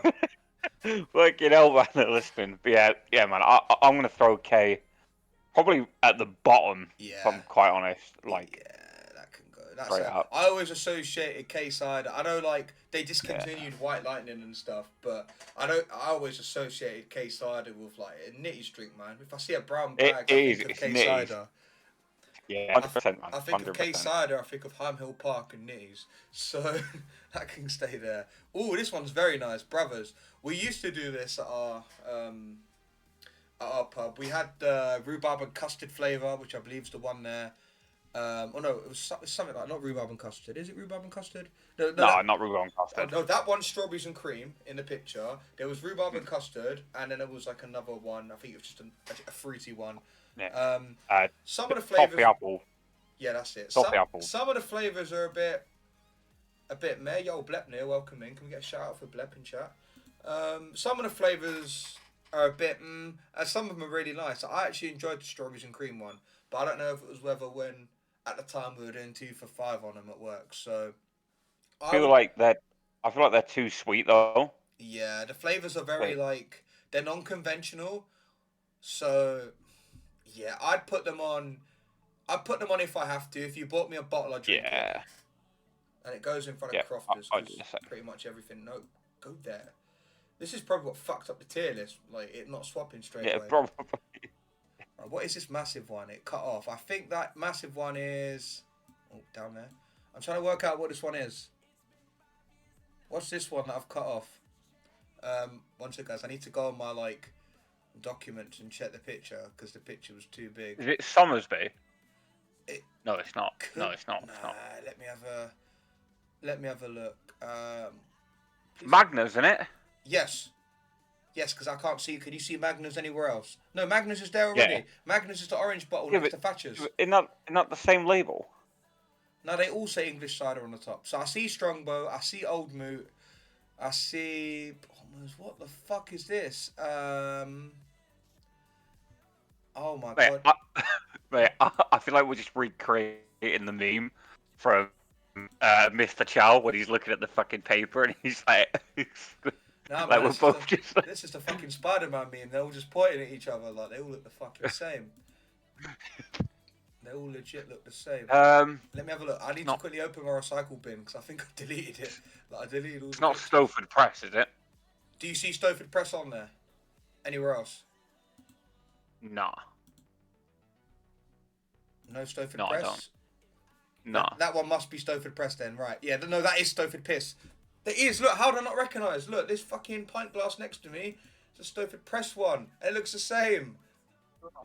Like, you know, man, they're listening. But yeah, man. I'm gonna throw K probably at the bottom. Yeah. If I'm quite honest, like. Yeah, that can go. That's Straight up. I always associated K cider. I know, like they discontinued White Lightning and stuff, but I always associated K cider with like a nitty's drink, man. If I see a brown bag, I think of K cider. Yeah, 100%, man. I think 100%. of K cider. I think of Heim Hill Park and nitties. So that can stay there. Oh, this one's very nice, brothers. We used to do this at our pub. We had rhubarb and custard flavour, which I believe is the one there. Oh no, it was something like not rhubarb and custard. Is it rhubarb and custard? No, not rhubarb and custard. No, that one's strawberries and cream in the picture. There was rhubarb and custard, and then there was like another one. I think it was just a fruity one. Yeah. Some of the flavors. Toffee apple. Yeah, that's it. Toffee apple. Some of the flavors are a bit meh. Yo, Blepnir, welcome in. Can we get a shout out for Blep in chat? Some of the flavors are a bit and some of them are really nice. I actually enjoyed the strawberries and cream one, but I don't know if it was whether when at the time we were doing 2 for 5 on them at work. So I feel like they're too sweet though. Yeah, the flavors are very like they're non-conventional. So yeah, I'd put them on if I have to. If you bought me a bottle, I'd drink it. And it goes in front of Crofters because pretty much everything. No, go there. This is probably what fucked up the tier list, like it not swapping straight away. Yeah, probably. Right, what is this massive one? It cut off. I think that massive one is down there. I'm trying to work out what this one is. What's this one that I've cut off? One second, guys. I need to go on my documents and check the picture because the picture was too big. Is it Somersby? No, it's not. No, it's not. It's not. Let me have a look. Magnus, isn't it? Yes. Yes, because I can't see. Can you see Magnus anywhere else? No, Magnus is there already. Yeah. Magnus is the orange bottle next to Thatcher's. Isn't that the same label? No, they all say English cider on the top. So I see Strongbow, I see Old Moot, I see... What the fuck is this? Oh my god. I feel like we're just recreating the meme from Mr. Chow when he's looking at the fucking paper and he's like... Nah, man, this is the fucking Spider-Man meme. They're all just pointing at each other like they all look the fucking same. They all legit look the same. Let me have a look. I need to quickly open my recycle bin because I think I deleted it. I deleted all. It's not Stowford Press, is it? Do you see Stowford Press on there? Anywhere else? Nah. No Stowford Press? I don't. No. That one must be Stowford Press then, right? Yeah, no, that is Stowford Piss. There is. Look, how do I not recognise? Look, this fucking pint glass next to me. It's a Stowford Press one. It looks the same.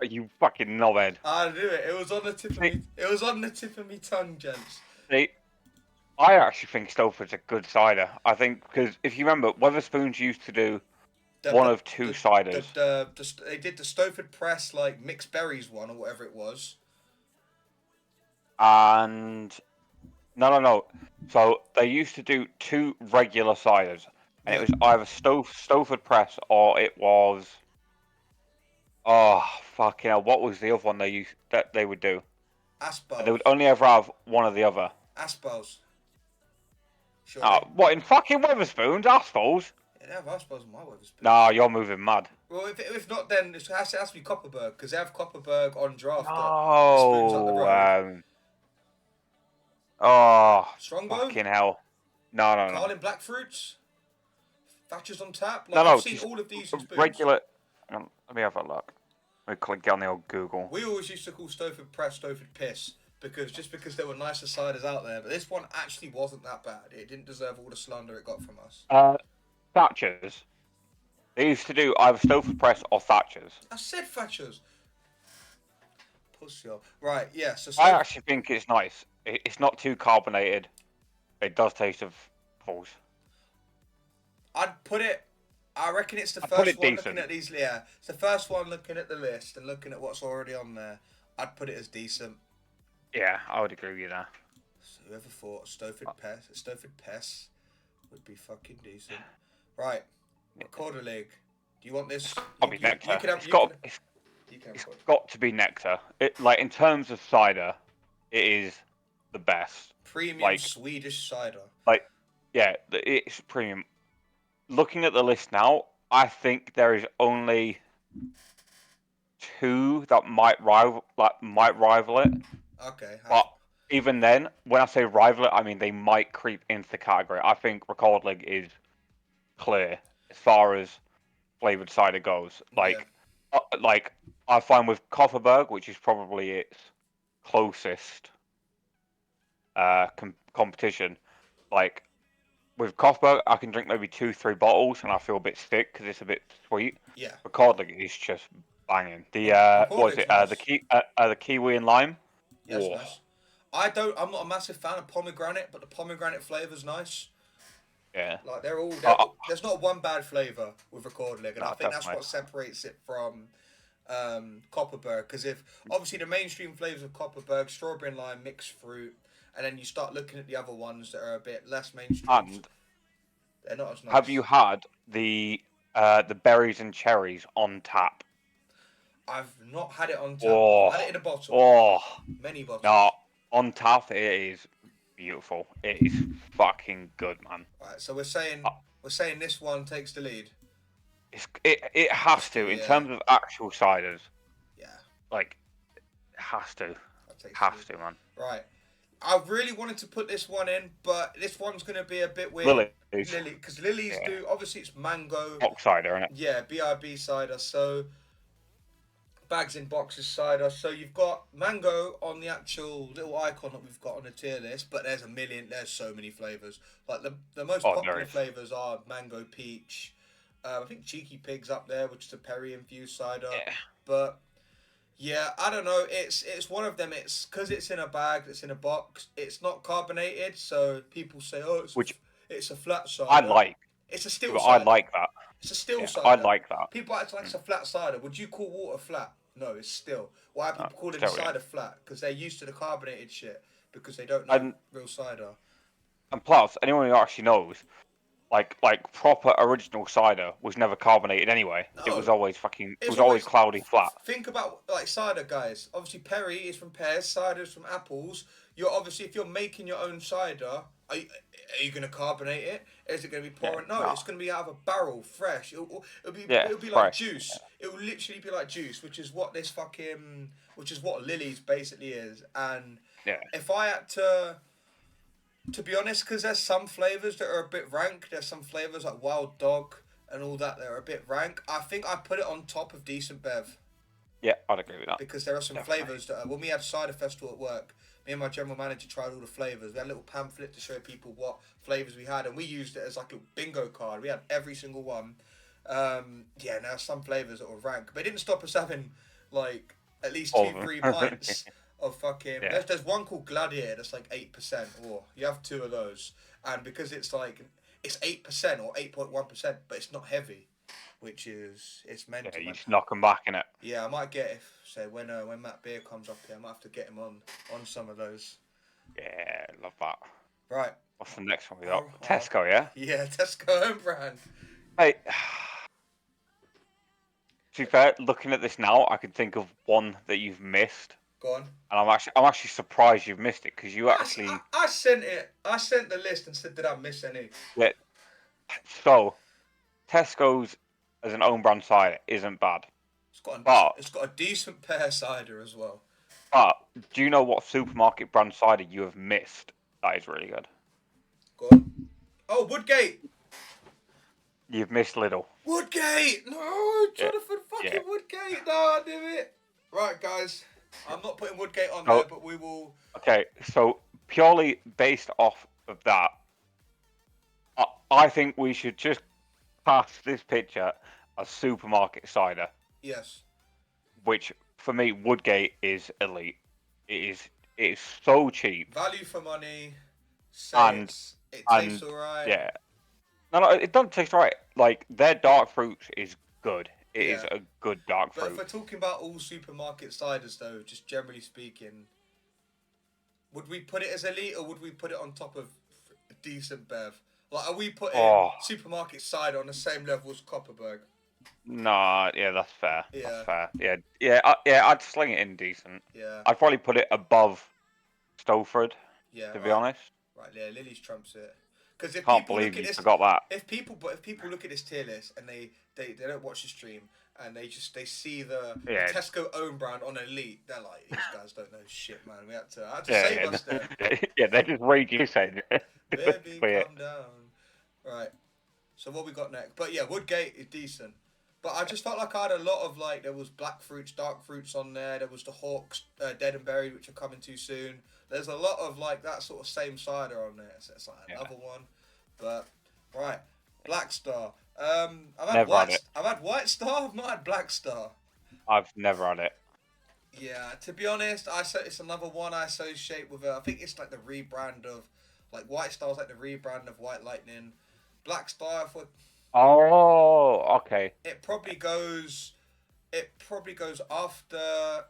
You fucking knobhead. I knew it. It was on the tip of me. It was on the tip of me tongue, gents. See, I actually think Stowford's a good cider. I think because if you remember, Wetherspoons used to do one of two ciders. They did the Stowford Press mixed berries one or whatever it was. And no. So they used to do 2 regular ciders, and it was either Stowford Press or it was. Oh fucking hell! What was the other one they would do? Aspos. And they would only ever have one or the other. Aspos. Sure. What in fucking Wetherspoons? Aspos? Yeah, they have Aspos in my Wetherspoons. Nah, you're moving mad. Well, if not, then it has to be Copperberg because they have Copperberg on draft. Oh. Spoons up the road. Strongbow? Fucking hell. No. Carlin Black Fruits? Thatcher's on tap? I've seen all of these spoons. Regular... Let me have a look. Let me click on the old Google. We always used to call Stowford Press Stowford Piss because there were nicer ciders out there, but this one actually wasn't that bad. It didn't deserve all the slander it got from us. Thatcher's. They used to do either Stowford Press or Thatcher's. I said Thatcher's. pussy hole. Right, yeah. So I actually think it's nice. It's not too carbonated. It does taste of pulse. I'd put it. I reckon it's the I'd put first it one decent. looking at these. Yeah, it's the first one looking at the list and looking at what's already on there. I'd put it as decent. Yeah, I would agree with you there. So whoever thought Stofid Pest would be fucking decent. Right, Recorder League. Do you want this? It's got to be nectar. You can have. It's You can. got. You can It's have got to be nectar. It like in terms of cider, it is the best. premium Swedish cider. Like, yeah, it's premium. Looking at the list now, I think there is only 2 that might rival it. Okay. But even then, when I say rival it, I mean they might creep into the category. I think Record League is clear as far as flavored cider goes. Like I find with Kopparberg, which is probably its closest competition, like with Kopparberg, I can drink maybe 2-3 bottles and I feel a bit sick because it's a bit sweet. Yeah. Record League is just banging. The what is it? Nice. The kiwi and lime. Yes, nice. I'm not a massive fan of pomegranate, but the pomegranate flavor's nice. Yeah. Like there's not one bad flavor with Record League, and I think that's what separates it from Kopparberg. Because if obviously the mainstream flavors of Kopparberg, strawberry and lime, mixed fruit, and then you start looking at the other ones that are a bit less mainstream, And they're not as nice. have you had the berries and cherries on tap? I've not had it on tap. I've had it in a bottle. Oh, Many bottles. no, on tap it is beautiful. It is fucking good, man. Right, so we're saying this one takes the lead. It has to in terms of actual ciders. Yeah. Like, it has to. Has to, man. Right. I really wanted to put this one in, but this one's going to be a bit weird. Lily, because Lily's do obviously it's mango. Box cider, isn't it? Yeah, BIB cider. So bags in boxes cider. So you've got mango on the actual little icon that we've got on the tier list, but there's so many flavors. Like the most popular flavors are mango, peach. I think Cheeky Pig's up there, which is a Perry infused cider. Yeah. But yeah, I don't know. It's one of them. It's because it's in a bag. It's in a box. It's not carbonated, so people say, "Oh, it's a flat cider." I like. It's a still cider. cider. I like that. It's a still cider. I like that. People act like it's a flat cider. Would you call water flat? No, it's still. Why are people calling cider flat? Because they're used to the carbonated shit. Because they don't know real cider. And plus, anyone who actually knows, like proper original cider was never carbonated anyway. No. It was always always cloudy flat. Think about like cider, guys. Obviously, Perry is from pears, cider is from apples. You're obviously, if you're making your own cider, are you going to carbonate it? Is it going to be pouring? No, it's going to be out of a barrel, fresh. It'll be like juice. Yeah. It will literally be like juice, which is what Lily's basically is. And if I had to be honest, because there's some flavours that are a bit rank. There's some flavours like Wild Dog and all that are a bit rank. I think I put it on top of Decent Bev. Yeah, I'd agree with that. Because there are some flavours that when we had Cider Festival at work, me and my general manager tried all the flavours. We had a little pamphlet to show people what flavours we had, and we used it as like a bingo card. We had every single one. Now some flavours that were rank. But it didn't stop us having like at least 2-3 pints. Of fucking there's one called Gladiator that's like 8%, or you have 2 of those, and because it's 8% or 8.1%, but it's not heavy, which is it's meant to. You just knock them back in it. Yeah, I might get when Matt Beer comes up here, I might have to get him on some of those. Yeah, love that. Right. What's the next one we got? Tesco, yeah. Yeah, Tesco home brand. Hey. To be fair, looking at this now, I could think of one that you've missed. Go on. And I'm actually surprised you've missed it because I sent it. I sent the list and said, did I miss any? Yeah. So, Tesco's as an own brand cider isn't bad. It's got a decent pear cider as well. But do you know what supermarket brand cider you have missed? That is really good. Go on. Oh, Woodgate. You've missed Lidl. Woodgate. No, Jonathan fucking Woodgate. No, I knew it. Right, guys. I'm not putting Woodgate on there, but we will... Okay, so purely based off of that, I think we should just pass this picture as supermarket cider. Yes. Which for me, Woodgate is elite. It is so cheap, Value for money. and It tastes and alright. yeah, no, it doesn't taste right. Like their dark fruits is good. It is Yeah. a good dark But if fruit. we're talking about all supermarket ciders, though, just generally speaking, would we put it as elite or would we put it on top of a decent bev? Like, are we putting Oh supermarket cider on the same level as Copperberg? no, yeah, that's fair. That's Yeah, fair. Yeah. I'd sling it in decent. yeah, I'd probably put it above Stowford, yeah. to be Right, honest. right. Yeah, Lily's trumps it. Because if Can't people believe look at you this, forgot that. if people look at this tier list and they don't watch the stream and they see the Yeah, Tesco own brand on elite, they're like, these guys don't know shit, man. I had to save yeah, us there. yeah. They're just raging saying it. Baby, But yeah, calm down. Right. So what we got next? But yeah, Woodgate is decent. But I just felt like I had a lot of like there was black fruits, dark fruits on there. There was the Hawks, dead and buried, which are coming too soon. There's a lot of like that sort of same cider on there. So it's like yeah. another one. But right, Black Star. Never had it. I've had White Star. I've not had Black Star. I've never had it. Yeah, to be honest, it's another one I associate with. I think it's like the rebrand of, like White Star's like the rebrand of White Lightning. Black Star, I thought Oh, okay. it probably goes. It probably goes after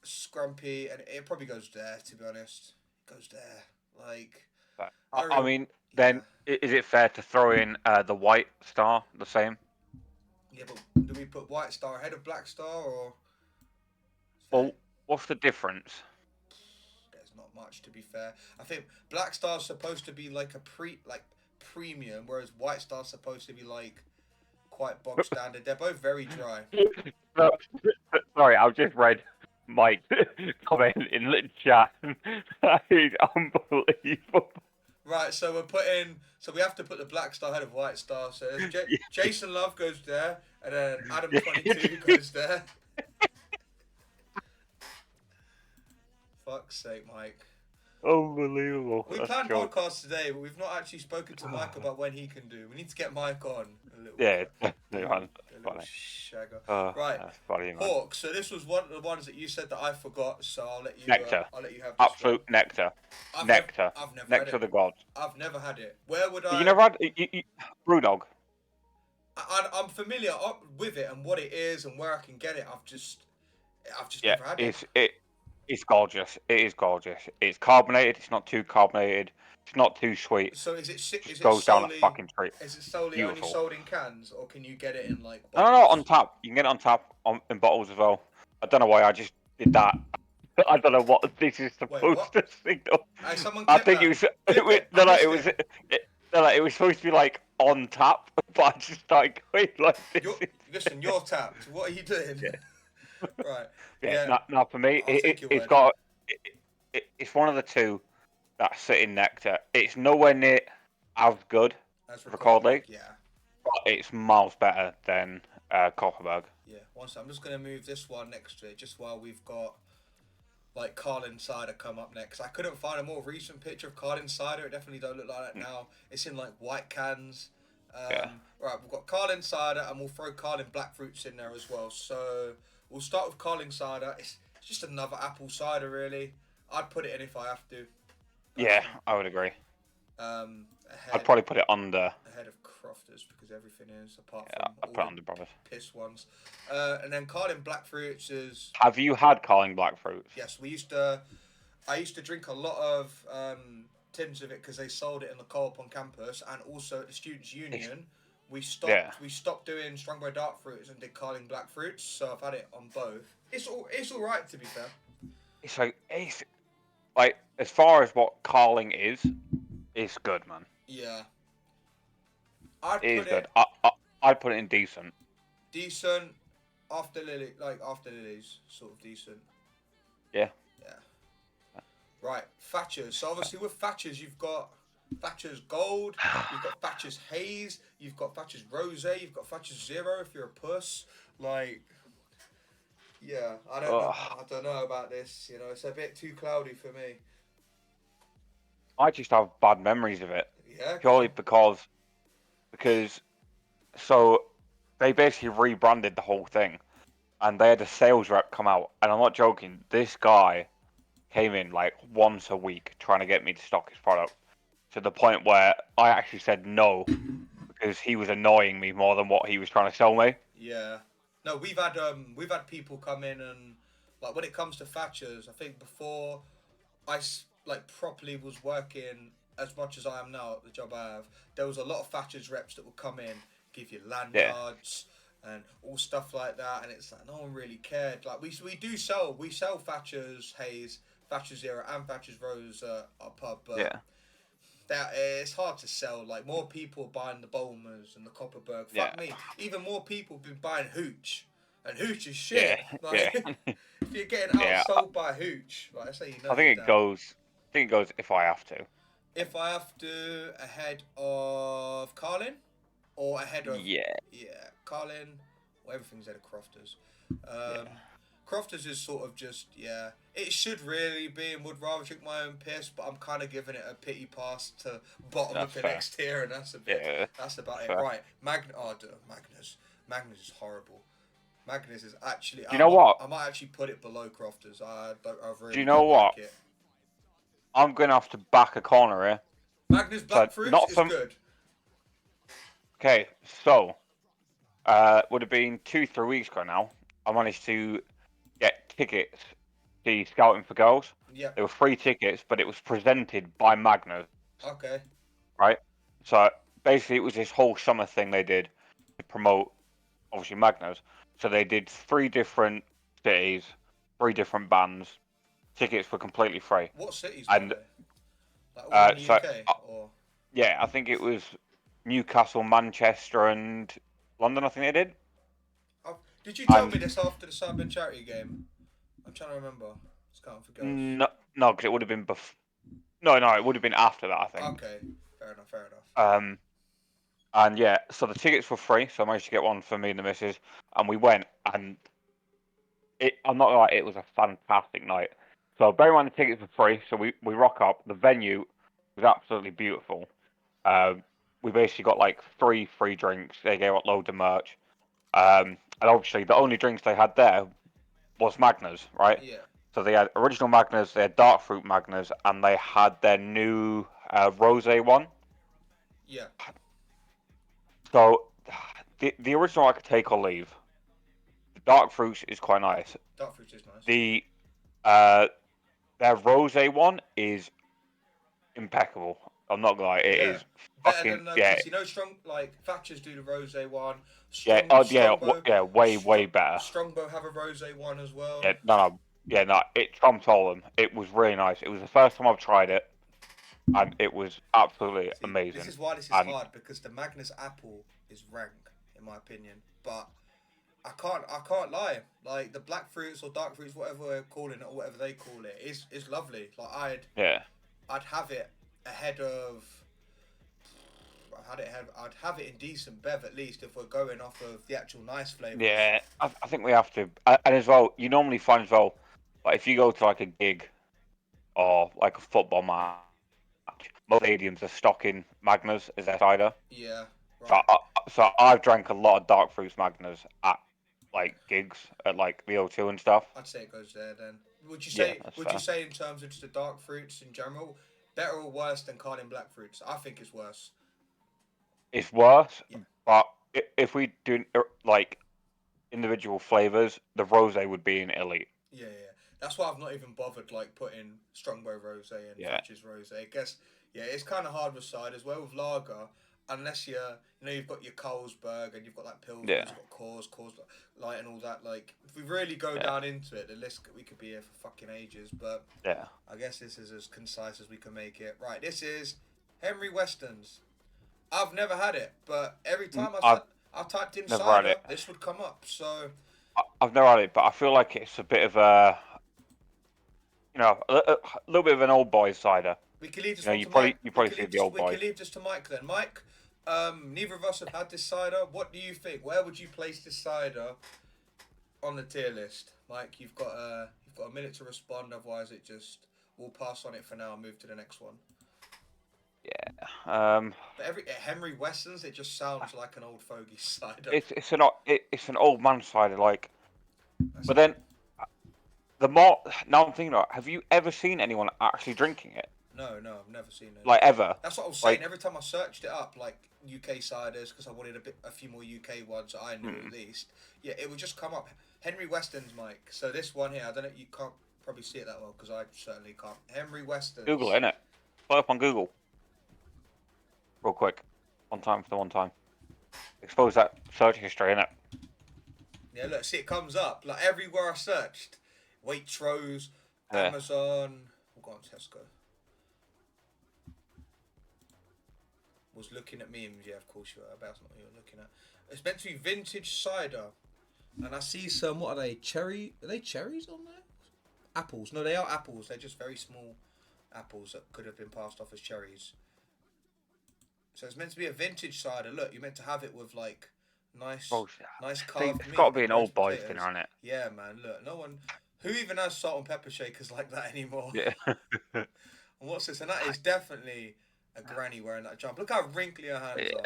Scrumpy, and it probably goes there. To be honest, it goes there. Like I mean, yeah, then is it fair to throw in the White Star the same? yeah. But do we put White Star ahead of Black Star or? Well, what's the difference? There's not much to be fair. I think Black Star's supposed to be like premium, whereas White Star's supposed to be like quite bog standard. They're both very dry. No, sorry, I've just read Mike's comment in the chat. That is unbelievable. Right, so we have to put the Black Star ahead of White Star. So Jason Love goes there, and then Adam 22 goes there. Fuck's sake, Mike. Unbelievable. We That's planned cool. podcasts today, but we've not actually spoken to Mike about when he can do. We need to get Mike on. Yeah, A man. little Funny. shagger. Oh, Right, that's funny, man. Hawk. So this was one of the ones that you said that I forgot. So I'll let you. Nectar. I'll let you have this Absolute one. nectar. I've Nectar. never had Nectar of it. the gods. I've never had it. Where would You I? never had Brewdog? I'm familiar with it and what it is and where I can get it. I've just Yeah, never had it. it's gorgeous. It is gorgeous. It's carbonated. It's not too carbonated. It's not too sweet. So is Just it goes down a solely fucking treat. only Beautiful. sold in cans or can you get it in like No, bottles? on tap. You can get it on tap in bottles as well. I don't know why I just did that. I don't know what this is supposed what? to signal. Someone I clip think that. it was. Clip it. I No, missed it was. it. No, it was supposed to be like on tap, but I just started going like this. Listen, you're tapped. What are you doing? Yeah. Right. Yeah. Yeah. No, for me, I'll take your it's word. got. It's one of the two that sit in nectar. It's nowhere near as good That's as recording. Recordly, Yeah. but it's miles better than Copperberg. Yeah. I'm just gonna move this one next to it just while we've got like Carlin Cider come up next. I couldn't find a more recent picture of Carlin Cider. It definitely don't look like that now. It's in like white cans. Yeah. Right, we've got Carlin Cider and we'll throw Carlin Black Fruits in there as well. So we'll start with Carlin Cider. It's just another apple cider really. I'd put it in if I have to. Yeah, I would agree. I'd Ahead probably put it under. ahead of Crofters because everything is apart Yeah, from I'd all put it the under brothers. piss ones. And then Carlin Black Fruits is Have you had Carling Black Fruits? yes. I used to drink a lot of tins of it because they sold it in the co-op on campus and also at the Students' Union. We stopped doing Strongbow Dark Fruits and did Carling Black Fruits, so I've had it on both. It's all right to be fair. It's like as far as what Carling is, it's good, man. Yeah. It is good. I'd put it in decent. Decent after Lily's sort of decent. Yeah. Yeah. Right, Thatchers. So obviously with Thatchers you've got Thatchers Gold, you've got Thatchers Haze, you've got Thatchers Rose, you've got Thatchers Zero if you're a puss. Like, yeah, I don't know about this. You know, it's a bit too cloudy for me. I just have bad memories of it. Yeah. Purely because so they basically rebranded the whole thing. and they had a sales rep come out, and I'm not joking. This guy came in like once a week trying to get me to stock his product, to the point where I actually said no because he was annoying me more than what he was trying to sell me. Yeah. No, we've had people come in and like when it comes to Thatchers, I think before like properly was working as much as I am now at the job I have, there was a lot of Thatchers reps that would come in, give you Yeah, lanyards and all stuff like that, and it's like no one really cared. Like we sell Thatchers Haze, Thatchers Zero, and Thatchers Rose at our pub, but yeah, that it's hard to sell. Like more people are buying the Bolmers and the Copperberg. yeah, Fuck me, even more people have been buying Hooch, and Hooch is yeah, shit. yeah, Like if you're getting yeah. outsold by Hooch, like I say, you know I you're think it down. goes. I think it goes if I have to. If I have to ahead of Carlin or ahead of Yeah, Carlin, well everything's ahead of Crofters. yeah. Crofters is sort of just it should really be and would rather drink my own piss, but I'm kind of giving it a pity pass to bottom That's of the fair. next tier, and Yeah, that's about that's it. fair. Right, Magnus is horrible. Magnus is actually Do you know what? I might actually put it below Crofters. I Do you really know don't what? like it. I'm gonna have to back a corner here. Magnus So Black Fruits not is from. good. Okay, so would have been 2, 3 weeks ago now. I managed to get tickets to the Scouting for Girls. Yep. They were free tickets, but it was presented by Magnus, Okay. right? So basically, it was this whole summer thing they did to promote, obviously, Magnus. So they did 3 different cities, 3 different bands. Tickets were completely free. What cities were And they? Like all in the so, UK or? yeah, I think it was Newcastle, Manchester, and London, I think they did. Oh, did you tell And me this after the Cyber charity game? I'm trying to remember. Scouting for girls. no, no, because it would have been no, it would have been after that, I think. Okay. Fair enough. Fair enough. Um, and yeah, so the tickets were free, so I managed to get one for me and the missus, and we went, and I'm not gonna lie, it was a fantastic night. So bear in mind the tickets were free, so we rock up. The venue was absolutely beautiful. Um, we basically got like 3 free drinks. They gave out loads of merch. And obviously the only drinks they had there was Magners, right? Yeah. So they had original Magners, they had dark fruit Magners, and they had their new rosé one. Yeah. So the original I could take or leave. The dark fruit is quite nice. Dark fruit is nice. The uh, their rosé one is impeccable. I'm not gonna lie, it Yeah. is Better fucking than yeah, because strong like Thatchers do the rose one. yeah, yeah, way better. Strongbow have a rose one as well. Yeah, no, yeah, no, it trumped all of them. It was really nice. It was the first time I've tried it, and it was absolutely See, this amazing. is why this is And hard because the Magnus Apple is rank in my opinion, but I can't lie. Like the black fruits or dark fruits, whatever we're calling it or whatever they call it, is lovely. Like yeah, I'd have it ahead of. I'd have it in decent bev at least if we're going off of the actual nice flavors. yeah, I think we have to. And as well, you normally find as well, like if you go to like a gig or like a football match, most stadiums are stocking Magners as their cider. Yeah, So, right. so I've drank a lot of dark fruits Magners at like gigs at like the O2 and stuff. I'd say it goes there then. Would you Yeah, say? that's Would you fair. say in terms of just the dark fruits in general, better or worse than Carlin black fruits? I think it's worse. It's worse, Yeah, but if we do like individual flavors, the rosé would be an elite. yeah. That's why I've not even bothered like putting Strongbow Rose and Yeah, Thatcher's Rose. I guess it's kind of hard with cider as well with lager, unless you've got your Carlsberg and you've got like Pilsner, yeah, you've got Coors Light and all that. Like if we really go yeah, down into it, the list we could be here for fucking ages. But yeah. I guess this is as concise as we can make it. Right, this is Henry Weston's. I've never had it, but every time I've I typed in never had cider, it. this would come up. So I've never had it, but I feel like it's a bit of a, a little bit of an old boy cider. we can leave this You know, one to Mike. you probably see the old We can boys. leave this to Mike then. Mike, neither of us have had this cider. What do you think? Where would you place this cider on the tier list? Mike, you've got a minute to respond. Otherwise, we'll pass on it for now and move to the next one. Yeah. But Henry Weston's, it just sounds like an old fogey cider. It's an old man cider. Like But then, the more now I'm thinking about, have you ever seen anyone actually drinking it? No, I've never seen it. Like ever? That's what I was saying. Like, Every time I searched it up, like UK ciders, because I wanted a few more UK ones that I knew at least. Yeah, it would just come up. Henry Weston's, Mike. So this one here, I don't know. You can't probably see it that well because I certainly can't. Henry Weston's. Google it, innit? Put it up on Google. Real quick. One time for the one time. Expose that search history, innit? Yeah, look, see, it comes up like everywhere I searched. Waitrose, Yeah. Amazon. We'll go on Tesco. Was looking at memes. Yeah, of course you are. That's not what you're looking at. It's meant to be vintage cider, and I see some. What are they? Cherry? Are they cherries on there? Apples? No, they are apples. They're just very small apples that could have been passed off as cherries. So it's meant to be a vintage cider. Look, you're meant to have it with like nice carved meat. It's got to be an old roast boys potatoes. thing, hasn't it? Yeah, man. Look, no one who even has salt and pepper shakers like that anymore. Yeah. And what's this? And that is definitely a granny wearing that jumper. Look how wrinkly her hands are.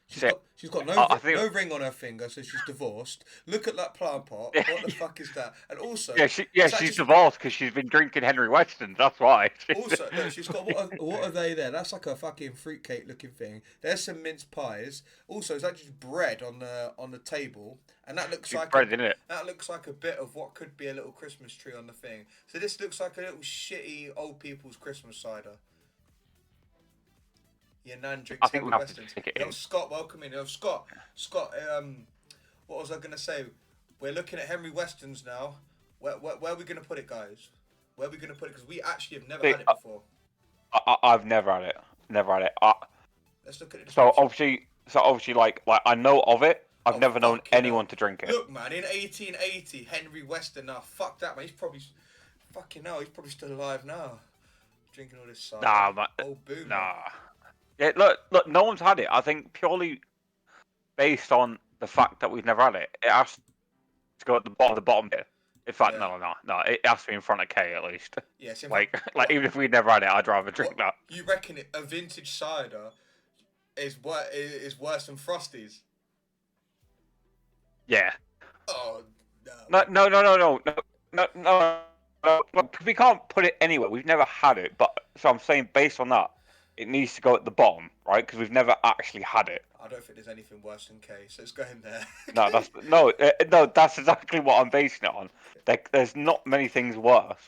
She's got no ring on her finger, so she's divorced. Look at that plant pot. What the fuck is that? And also, she's divorced because she's been drinking Henry Weston. That's why. Also, look, she's got what are they there? That's like a fucking fruitcake looking thing. There's some mince pies. Also, is that just bread on the table? And that looks like bread, isn't it? That looks like a bit of what could be a little Christmas tree on the thing. So this looks like a little shitty old people's Christmas cider. Your nan drinks Henry Weston's. Yo, Scott, welcome in. Yo, Scott, what was I gonna say? We're looking at Henry Weston's now. Where are we gonna put it, guys? Where are we gonna put it? Because we actually have never had it before. I've never had it. Never had it. Let's look at it. So obviously, like I know of it. I've never known anyone to drink it. Look, man, in 1880, Henry Weston. Now, fuck that, man. He's probably He's probably still alive now, drinking all this cider. Nah, man. Old boomer. Nah. Yeah, look. No one's had it. I think purely based on the fact that we've never had it. It has to go at the bottom here. In fact, no. It has to be in front of K at least. Yes. Like even if we'd never had it, I'd rather drink that. You reckon a vintage cider is worse than Frosties? Yeah. Oh no. No. Look, we can't put it anywhere. We've never had it, but so I'm saying based on that, it needs to go at the bottom, right? Because we've never actually had it. I don't think there's anything worse than K, so it's going there. No, that's exactly what I'm basing it on. There's not many things worse.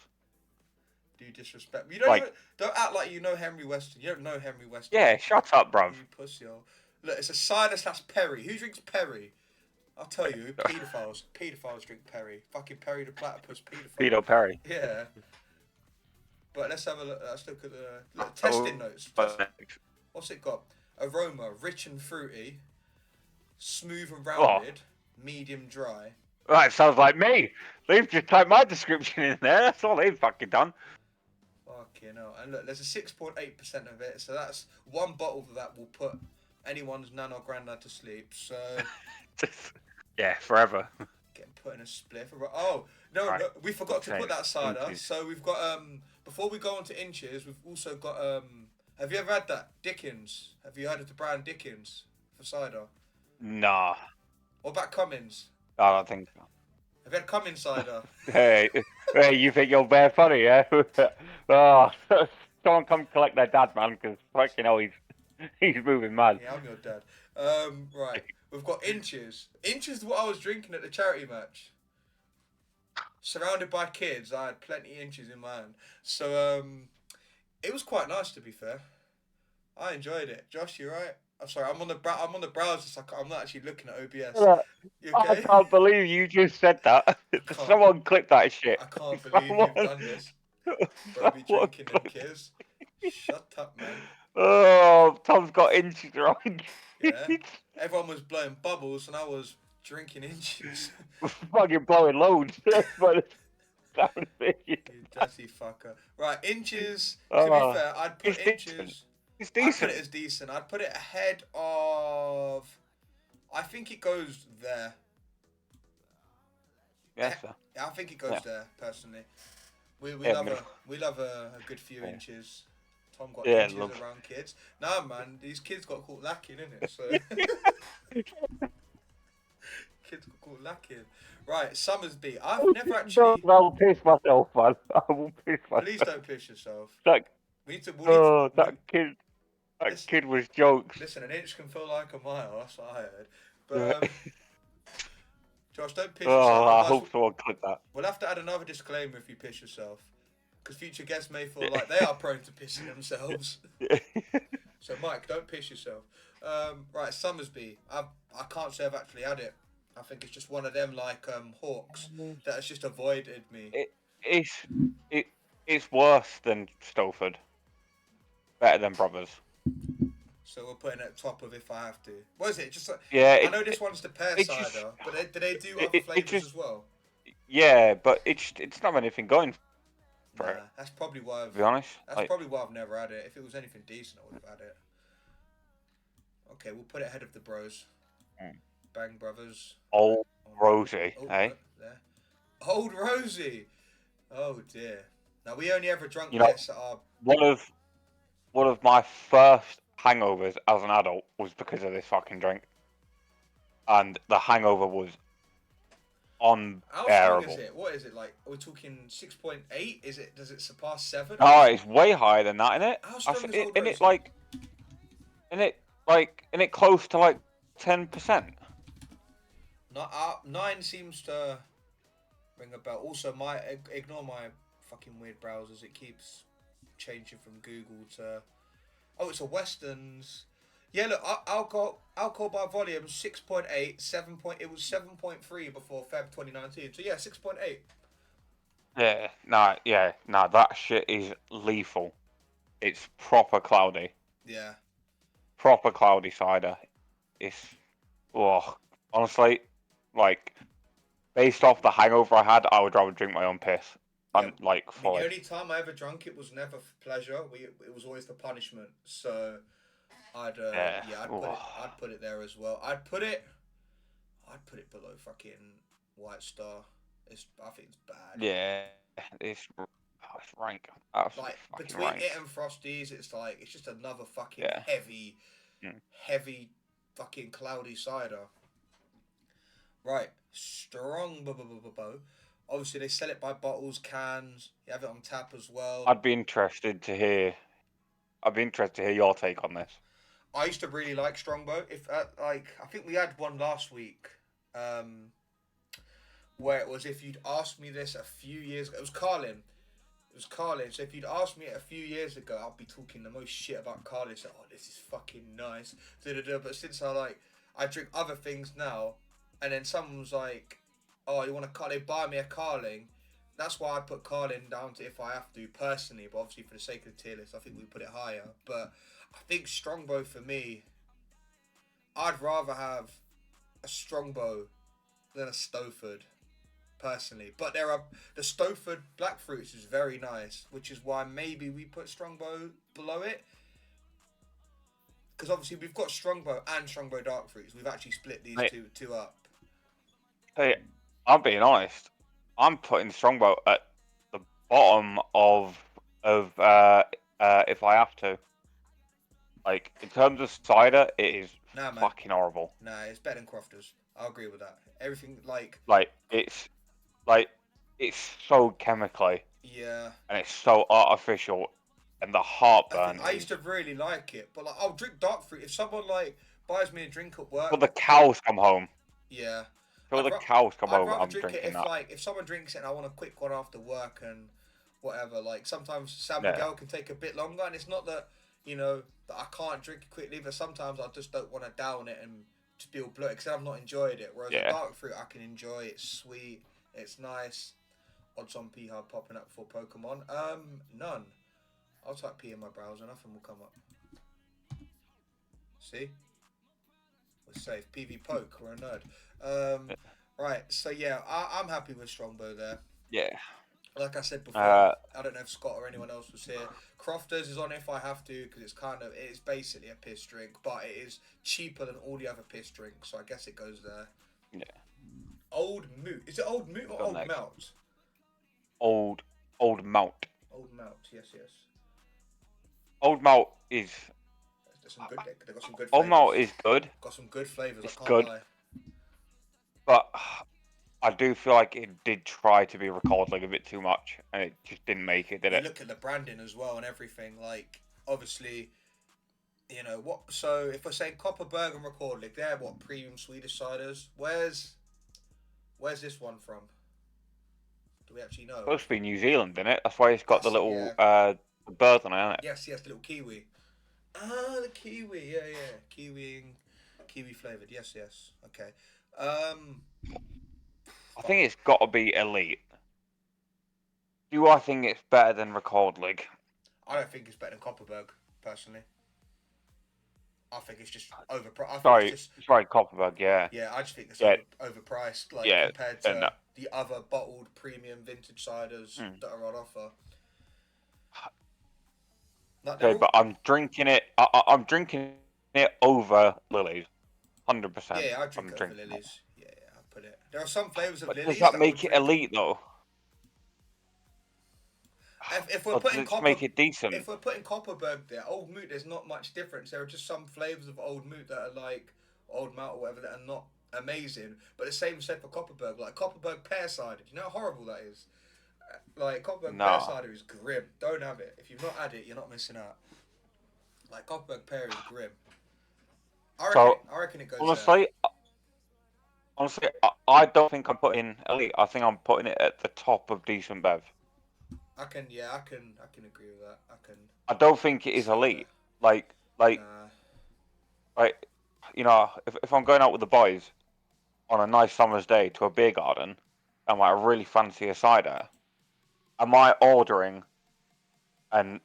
Do you disrespect me? You don't act like you know Henry Weston. You don't know Henry Weston. Yeah, shut up, bruv. You pussy. Look, it's a cider / Perry. Who drinks Perry? I'll tell you, paedophiles. Paedophiles drink Perry. Fucking Perry the platypus, paedophile. Pedo Perry. Yeah. But let's have a look. Let's look at the testing notes. What's it got? Aroma, rich and fruity, smooth and rounded, medium dry. Right, sounds like me. They've just typed my description in there. That's all they've fucking done. Fucking hell. And look, there's a 6.8% of it, so that's one bottle of that will put anyone's nan or granddad to sleep. So yeah, forever. Getting put in a spliff. Oh no, right. No, we forgot to put that cider. So we've got before we go on to inches, we've also got have you ever had that Dickens? Have you heard of the brand Dickens for cider? Nah. What about Cummins? I don't think so. Have you had Cummins cider? Hey, you think you're bare funny, yeah? Oh, someone come collect their dad, man, because fucking hell, he's moving mad. Yeah, I'm your dad. Right, we've got inches. Inches is what I was drinking at the charity match. Surrounded by kids, I had plenty of inches in my hand. So it was quite nice, to be fair. I enjoyed it. Josh, you right? I'm sorry, I'm on the browser, so I'm not actually looking at OBS. You okay? I can't believe you just said that. Someone clip that shit. I can't believe you've done this. Bro, be drinking them kids. Shut up, man. Oh, Tom's got inches wrong. Yeah. Everyone was blowing bubbles and I was drinking inches. Fucking blowing loads. You dirty fucker. Right, inches. To be fair, I'd put inches. Decent. It's decent. I'd put it as decent. I'd put it ahead of. I think it goes there. Yes, sir. Yeah, I think it goes there personally. We love a good few inches. Tom got inches around kids. Nah, man, these kids got caught lacking, innit? So Kids got caught lacking. Right, Summersby. I've never actually. I'll piss myself, man. I will piss Please myself. don't piss yourself. That, We need to. We need to. oh, that Listen, kid was jokes. listen, an inch can feel like a mile. That's what I heard. Yeah. But Josh, don't piss Oh, yourself. I Otherwise, hope someone clip that. we'll have to add another disclaimer if you piss yourself, because future guests may feel like they are prone to pissing themselves. Yeah. So, Mike, don't piss yourself. Right, Summersby. I can't say I've actually had it. I think it's just one of them like hawks that has just avoided me. It's it it's worse than Stolford. Better than Brothers. So we're putting it at top of if I have to. What is it? Just like, Yeah, I know this one's the pear it just cider, but do they do it, other it, it flavors just as well? yeah, but it's not anything going for Nah, it. that's probably why To be honest, I've never had it. If it was anything decent, I would have had it. Okay, we'll put it ahead of the bros. Bang Brothers. Old Rosie, eh? There. Old Rosie. Oh dear. Now we only ever drunk You know, this at our. one of my first hangovers as an adult was because of this fucking drink, and the hangover was How strong is unbearable. it? What is it like? Are we talking 6.8? Is it? Does it surpass 7? No, it's way higher than that, isn't it? How strong is Old In Rosie? it like, in it close to like 10%. Not 9 seems to ring a bell. Also, ignore my fucking weird browsers. It keeps changing from Google to. Oh, it's a Westerns. Yeah, look, alcohol by volume 6.8, 7. It was 7.3 before Feb 2019. So yeah, 6.8. Yeah, that shit is lethal. It's proper cloudy. Yeah. Proper cloudy cider. It's, honestly, like, based off the hangover I had, I would rather drink my own piss. Yeah, Like, I mean, the fully. only time I ever drank it was never for pleasure. It was always for punishment. So I'd I'd put it there as well. I'd put it below fucking White Star. I think it's bad. Yeah, it's rank. Absolutely Like fucking between rank. it and Frosties, it's like it's just another fucking Yeah. heavy fucking cloudy cider. Right, strong Obviously, they sell it by bottles, cans. You have it on tap as well. I'd be interested to hear your take on this. I used to really like Strongbow. If I think we had one last week, where it was if you'd asked me this a few years ago, it was Carlin. So if you'd asked me it a few years ago, I'd be talking the most shit about Carlin. So, oh, this is fucking nice. But since I drink other things now, and then someone was like, oh, you want a Carling? They buy me a Carling. That's why I put Carling down to if I have to personally, but obviously for the sake of the tier list, I think we put it higher. But I think Strongbow for me, I'd rather have a Strongbow than a Stoford, personally. But the Stoford Black Fruits is very nice, which is why maybe we put Strongbow below it. Because obviously we've got Strongbow and Strongbow Dark Fruits. We've actually split these two up. Hey, I'm being honest. I'm putting Strongbow at the bottom of if I have to. Like, in terms of cider, it is fucking horrible. Nah, it's better than Crofters. I'll agree with that. Everything it's so chemically. Yeah. And it's so artificial, and the heartburn. I used to really like it, but like I'll drink dark fruit if someone like buys me a drink at work. Till the cows come home. Yeah. Till the cows come home, rather I'm drink drinking it if someone drinks it and I want a quick one after work and whatever. Like sometimes San Miguel can take a bit longer, and it's not that that I can't drink it quickly, but sometimes I just don't want to down it and just be all bloated because I've not enjoyed it. Whereas a dark fruit I can enjoy. It's sweet. It's nice. Odds on P Hub popping up for Pokemon. None. I'll type P in my browser, nothing will come up. See? We're safe. PV Poke, we're a nerd. Right, so yeah, I'm happy with Strongbow there. Yeah. Like I said before, I don't know if Scott or anyone else was here. Crofters is on if I have to, because it's basically a piss drink, but it is cheaper than all the other piss drinks, so I guess it goes there. Yeah. Old Moot. Is it Old Moot or Old Melt? Old Malt. Old Melt, yes. Old Malt is. They've got some good Old flavors. Malt is good. Got some good flavors. It's I can't good. lie. but I do feel like it did try to be recalled like a bit too much, and it just didn't make it, did You it? look at the branding as well and everything. Like, obviously, you know what? So if we're saying Copperberg and Record League, they're what premium Swedish ciders. Where's this one from? Do we actually know? Supposed to be New Zealand, isn't it? That's why it's got the That's little yeah. bird on it, isn't it? Yes, yes, little kiwi. Ah, the kiwi. Yeah, yeah. Kiwi flavored. Yes, yes. Okay. Um. I Fuck. think it's got to be elite. Do I think it's better than Record League? I don't think it's better than Copperberg, personally. I think it's just overpriced. I think it's Sorry, just sorry, Copperberg. Yeah, yeah. I just think it's yeah, overpriced, like yeah. compared And to the other bottled premium vintage ciders mm. that are on offer. Like they're Okay, all but I'm drinking it. I'm drinking it over Lily's, 100%. yeah. I drink I'm over drinking it. lilies. Yeah, yeah. I put it. There are some flavors of But does lilies that that I would make it drink. elite though? If we're Or does putting it just copper, make it decent? if we're putting Copperberg there, Old Moot, there's not much difference. There are just some flavors of Old Moot that are like Old Malt or whatever that are not amazing. But the same said for Copperberg, like Copperberg pear cider. Do you know how horrible that is? Like Copperberg pear Nah. cider is grim. Don't have it. If you've not had it, you're not missing out. Like Copperberg pear is grim. So I reckon it goes there. honestly, I don't think I'm putting elite. I think I'm putting it at the top of decent bev. Yeah, I can agree with that. I don't think it is See it there. elite. Like, like, Nah. like, you know, if I'm going out with the boys on a nice summer's day to a beer garden, and like I really fancy a cider, am I ordering and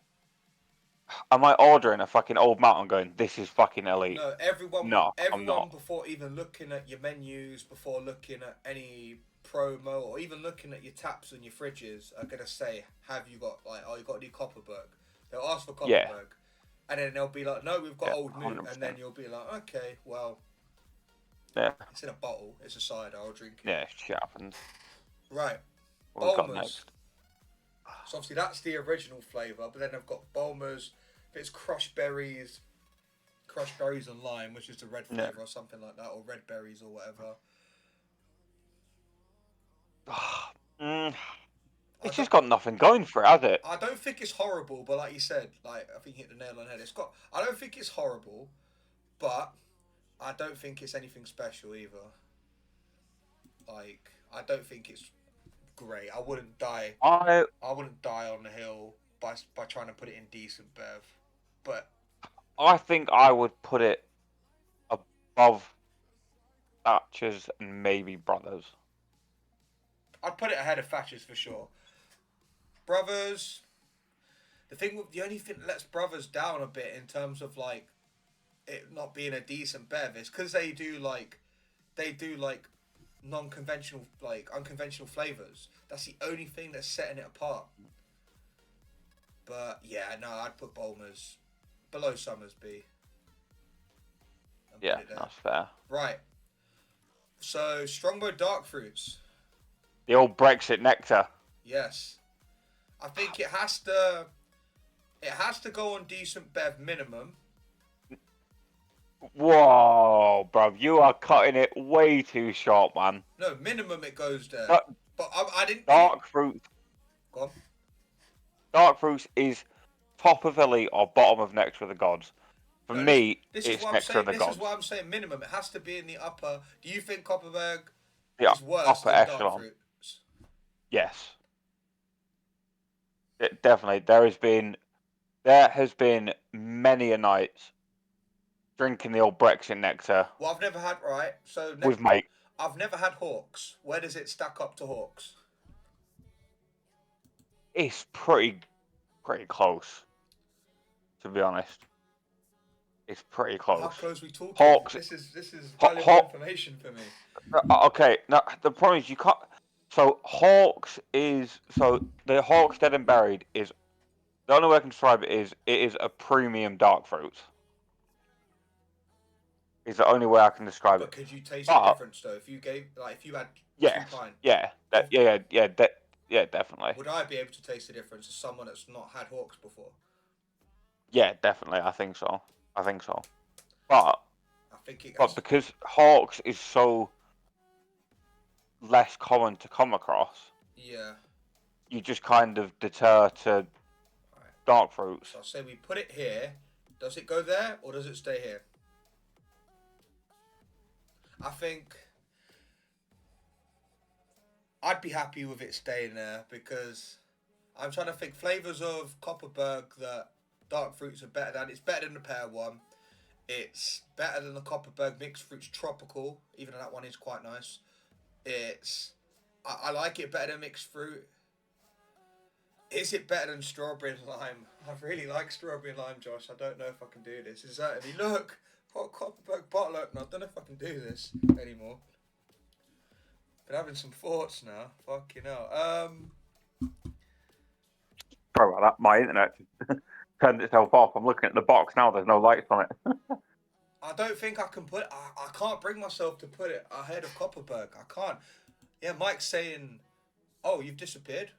am I ordering a fucking Old Mountain going, this is fucking elite? No, No, I'm everyone not. before even looking at your menus, before looking at any promo, or even looking at your taps and your fridges, are gonna say, "Have you got like, oh, you got any Copperberg?" They'll ask for Yeah, Copperberg, and then they'll be like, "No, we've got yeah, Old Moot," and then 100%. you'll be like, "Okay, well, Yeah, it's in a bottle, it's a cider, I'll drink it." yeah, shit happens. Right, What we got Bulmers. next? So obviously that's the original flavour, but then I've got Bulmers. If it's crushed berries and lime, which is the red Yeah. flavour or something like that, or red berries or whatever. Mm, I it's don't, just got nothing going for it, has it? I don't think it's horrible, but like you said, like I think you hit the nail on the head. It's got. I don't think it's horrible, but I don't think it's anything special either. Like I don't think it's great. I wouldn't die. I I wouldn't die on the hill by trying to put it in decent bev, but I think I would put it above Thatcher's and maybe Brothers. I'd put it ahead of Thatcher's for sure. Brothers. The only thing that lets Brothers down a bit in terms of like it not being a decent bev is because they do like non-conventional, like unconventional flavors. That's the only thing that's setting it apart. But yeah, no, I'd put Bulmers below Summersby and put Yeah, it there. that's fair. Right. So Strongbow Dark Fruits. The old Brexit nectar. Yes, I think it has to. It has to go on decent bev minimum. Whoa, bruv, you are cutting it way too short, man. No, minimum it goes there. But But I didn't. dark fruit, Go on. dark fruits is top of elite or bottom of next with the gods. For No, me, this is it's what I'm next with saying. the This is gods. what I'm saying. Minimum. It has to be in the upper. Do you think Copperberg The is worse upper than Dark echelon. Fruits? Yes, definitely. There has been many a night drinking the old Brexit nectar Well, I've never had right. with mate. I've never had Hawks. Where does it stack up to Hawks? It's pretty close, to be honest. It's pretty How close. close we talking? Hawks. This is valuable information for me. Okay, now the problem is you can't. So Hawks is the Hawks Dead and Buried is the only way I can describe it is a premium dark fruit. Is the only way I can describe But it. could you taste the But difference though? If you gave like if you had yes, 2 pint, yeah, give, yeah, definitely, would I be able to taste the difference as someone that's not had Hawks before? yeah, definitely. I think so. I think so. But I think it but has. because Hawks is so less common to come across, Yeah. you just kind of deter to Alright. dark fruits. So I'll say we put it here. Does it go there or does it stay here? I think I'd be happy with it staying there because I'm trying to think flavors of Copperberg that dark fruits are better than. It's better than the pear one. It's better than the Copperberg mixed fruits tropical, even though that one is quite nice. I like it better than mixed fruit. Is it better than strawberry and lime? I really like strawberry and lime, Josh. I don't know if I can do this. It's certainly look, got a Copperberg bottle opener. I don't know if I can do this anymore. Been having some thoughts now. Fucking hell. Sorry about that. My internet turned itself off. I'm looking at the box now. There's no lights on it. I don't think I can put. I can't bring myself to put it ahead of Copperberg. I can't. Yeah, Mike's saying, "Oh, you've disappeared."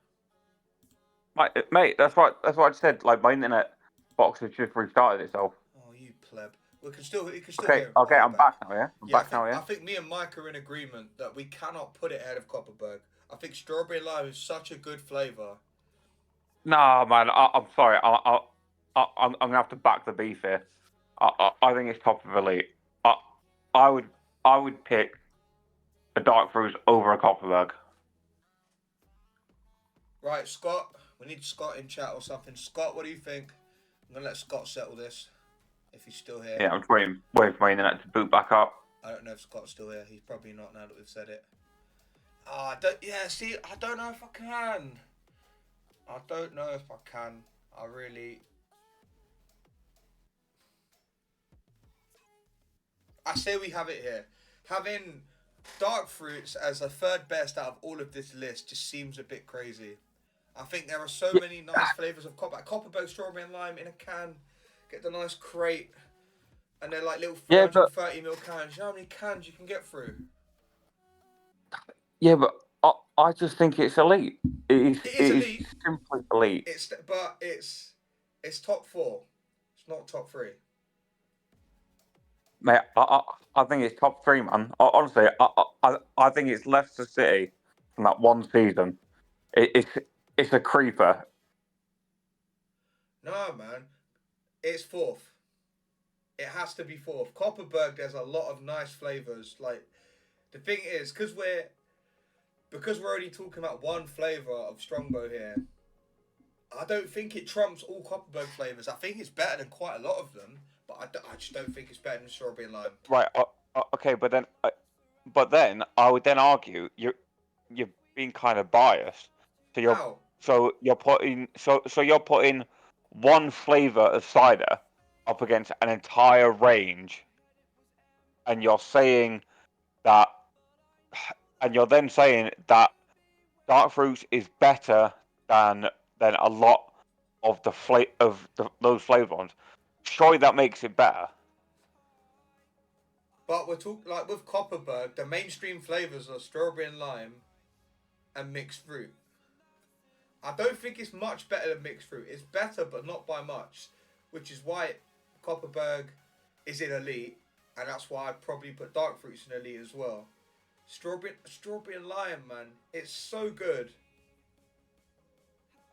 Mate, that's what I said. Like my internet box has just restarted itself. Oh, you pleb. We can still hear him. Okay, Oh, I'm back now. Yeah, I'm back now. I Yeah. think me and Mike are in agreement that we cannot put it ahead of Copperberg. I think strawberry and lime is such a good flavor. Nah, man. I'm sorry. I'm gonna have to back the beef here. I think it's top of elite. I would pick a dark fruit over a Copperberg. Right, Scott. We need Scott in chat or something. Scott, what do you think? I'm gonna let Scott settle this if he's still here. Yeah, I'm waiting for my internet to boot back up. I don't know if Scott's still here. He's probably not now that we've said it. I don't. Yeah, see, I don't know if I can. I don't know if I can. I really. I say we have it here. Having dark fruits as a third best out of all of this list just seems a bit crazy. I think there are so many nice flavors of Copperberg, strawberry and lime in a can. Get the nice crate. And they're like little 430ml cans. You know how many cans you can get through? Yeah, but I just think it's elite. It is elite. Simply elite. It's top 4. It's not top 3. Mate, I think it's top 3, man. Honestly, I think it's Leicester City from that one season. It's a creeper. No, man. It's 4th. It has to be 4th. Copperberg, there's a lot of nice flavors. Like, the thing is, because we're already talking about one flavor of Strongbow here, I don't think it trumps all Copperberg flavors. I think it's better than quite a lot of them, but I just don't think it's better than strawberry and lime. Right. Okay, but then I would then argue you're being kind of biased. So you're putting one flavor of cider up against an entire range, and you're saying that, and you're then saying that dark fruits is better than a lot of those flavor ones. Surely that makes it better. But we're talking like with Copperberg, the mainstream flavors are strawberry and lime, and mixed fruit. I don't think it's much better than mixed fruit. It's better, but not by much, which is why Copperberg is in elite, and that's why I'd probably put dark fruits in elite as well. Strawberry and lime, man, it's so good.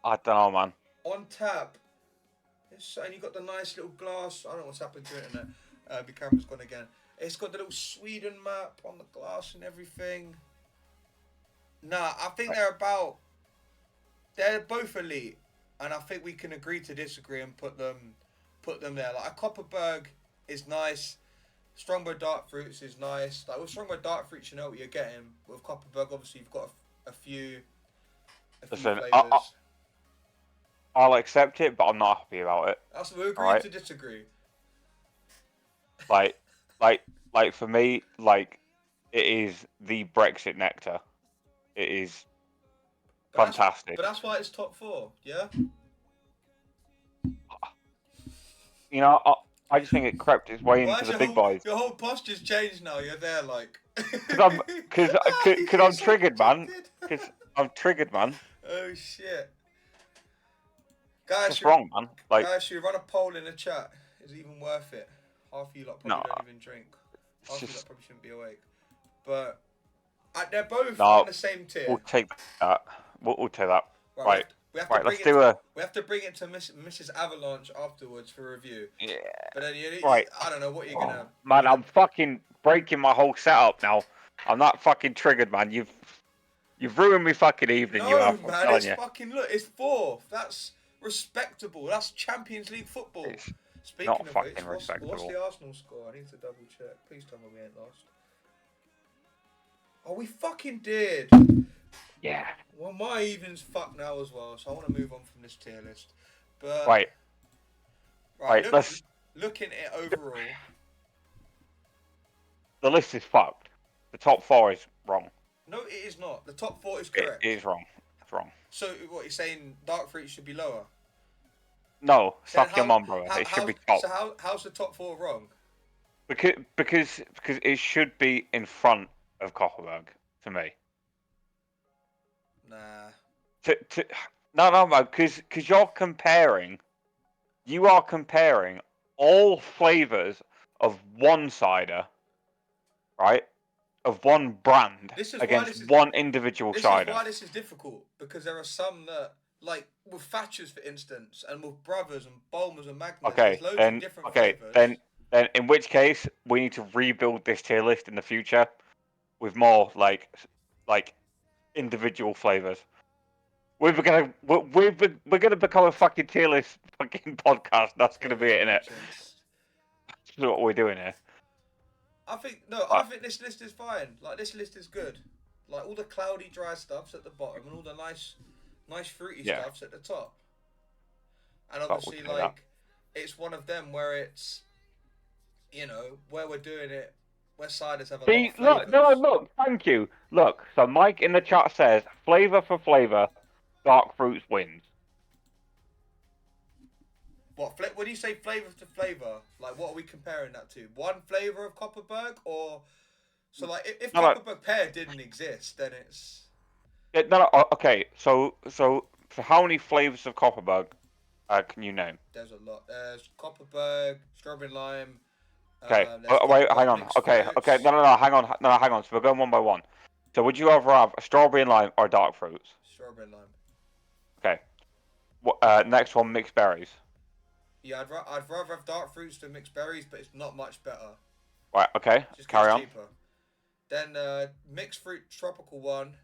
I don't know, man. On tap, and you got the nice little glass. I don't know what's happened to it in there. The camera's gone again. It's got the little Sweden map on the glass and everything. Nah, I think they're both elite, and I think we can agree to disagree and put them there. Like a Copperberg is nice, Strongbow Dark Fruits is nice. Like with Strongbow Dark Fruits, you know what you're getting. With Copperberg, obviously you've got a few flavors. I'll accept it, but I'm not happy about it. That's we agree to disagree. Like for me, like it is the Brexit nectar. It is fantastic. But that's why it's top 4, yeah? You know, I just think it crept its way into the big boys. Your whole posture's changed now. You're there like. Because I'm triggered, man. Because I'm triggered, man. Oh shit. Guys, what's wrong, man? Like, guys, should we run a poll in the chat? Is it even worth it? Half of you lot probably don't even drink. Half of you lot probably shouldn't be awake. But They're both No, in the same we'll tier. take that. We'll take that. Right, Right. we have to Right. bring Let's it. do a. We have to bring it to Mrs. Avalanche afterwards for review. Yeah. But then Right. I don't know what you're gonna. Man, I'm fucking breaking my whole setup now. I'm not fucking triggered, man. You've ruined me fucking evening. You No, have. I'm man, telling it's you. fucking look. It's fourth. That's respectable. That's Champions League football. It's Speaking not of which, fucking what's respectable. the Arsenal score? I need to double check. Please tell me we ain't lost. Oh, we fucking did. Yeah. Well, my evening's fucked now as well, so I want to move on from this tier list. But Right. right, Let's. looking at it overall. The list is fucked. The top 4 is wrong. No, it is not. The top 4 is It correct. is wrong. It's wrong. So what you're saying? Dark fruit should be lower. No, So fuck your mum, brother. It should be top. So how's the top 4 wrong? Because it should be in front of Copperberg to me. Nah. No, man, because you're comparing. You are comparing all flavors of one cider, right? Of one brand against one individual This cider. is why this is difficult, because there are some that, like with Thatcher's, for instance, and with Brothers and Bulmers and Magnus, there's loads of different flavours. Then in which case we need to rebuild this tier list in the future with more like individual flavors. We're gonna become a fucking tier list fucking podcast. That's gonna be it, innit? That's what we're doing here. I think this list is fine. Like, this list is good. Like, all the cloudy, dry stuff's at the bottom, and all the nice fruity stuff's at the top. And obviously, like, it's one of them where it's, you know, where we're doing it, where ciders have a lot of flavours. Look, thank you. Look, so Mike in the chat says, flavor for flavor, dark fruits wins. What? When you say flavour to flavour, like, what are we comparing that to? One flavour of Copperberg, or so like if Copperberg pear didn't exist, then it's. Okay. So how many flavors of Copperberg can you name? There's a lot. There's Copperberg, strawberry and lime. Okay. Wait, hang on. Okay. No, hang on. So we're going one by one. So would you rather have a strawberry and lime or dark fruits? Strawberry and lime. Okay. Next one, mixed berries. Yeah, I'd rather have dark fruits than mixed berries, but it's not much better. Right. Okay. Just carry on. Cheaper. Then mixed fruit tropical one.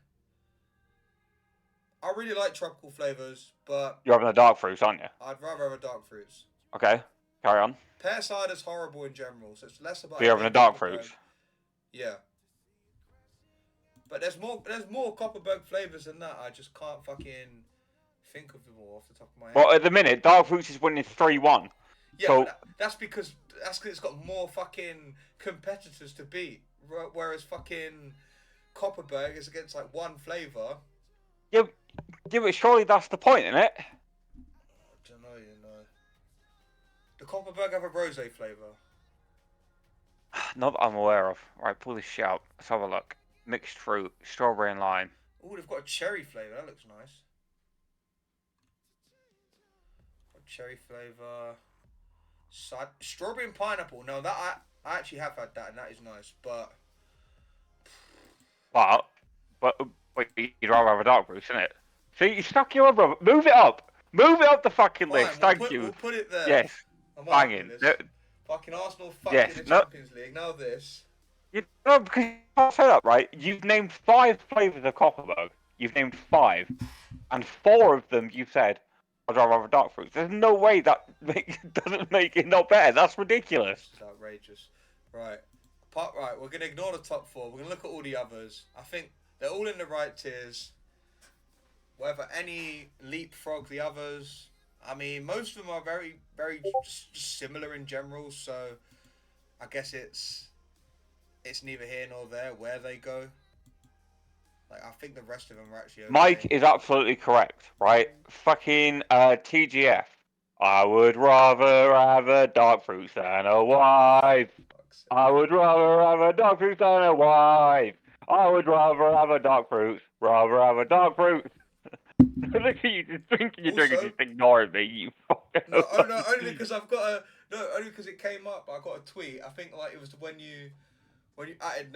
I really like tropical flavors, but You're having the dark fruits, aren't you? I'd rather have a dark fruits. Okay. Carry on. Pear cider's horrible in general, so it's less about. So you're having the dark fruits. Yeah. But there's more Copperberg flavors than that. I just can't fucking think of them all off the top of my head. Well, at the minute, dark fruits is winning 3-1. Yeah, so... but that's because it's got more fucking competitors to beat. Whereas fucking Copperberg is against like one flavour. Yeah, but surely that's the point, isn't it? I don't know, you know. The Copperberg have a rosé flavour. Not that I'm aware of. Right, pull this shit out. Let's have a look. Mixed fruit, strawberry and lime. Oh, they've got a cherry flavour. That looks nice. Cherry flavour. Strawberry and pineapple. No, that I actually have had that, and that is nice. But you'd rather have a dark fruit, isn't it? See, you stuck your brother. Move it up. Move it up the fucking list. Thank you. We'll put it there. Yes. Banging. Fucking Arsenal fucking in the Champions League. Now this. You know, because you can't say that, right? You've named 5 flavours of Copperberg. You've named 5. And 4 of them you've said, I'd rather have a dark fruit. There's no way that doesn't make it not better. That's ridiculous. It's outrageous. Right. We're going to ignore the top 4. We're going to look at all the others. I think they're all in the right tiers. Whether any leapfrog the others. I mean, most of them are very, very just similar in general. So I guess it's neither here nor there where they go. Like, I think the rest of them are actually okay. Mike is absolutely correct, right? Fucking TGF. I would rather have a dark fruit than a wife. I would rather have a dark fruit than a wife. I would rather have a dark fruit. Rather have a dark fruit. Look at you just drinking your drink and just ignoring me. You fucking. No, only because I've got a only because it came up. I got a tweet. I think like it was when you added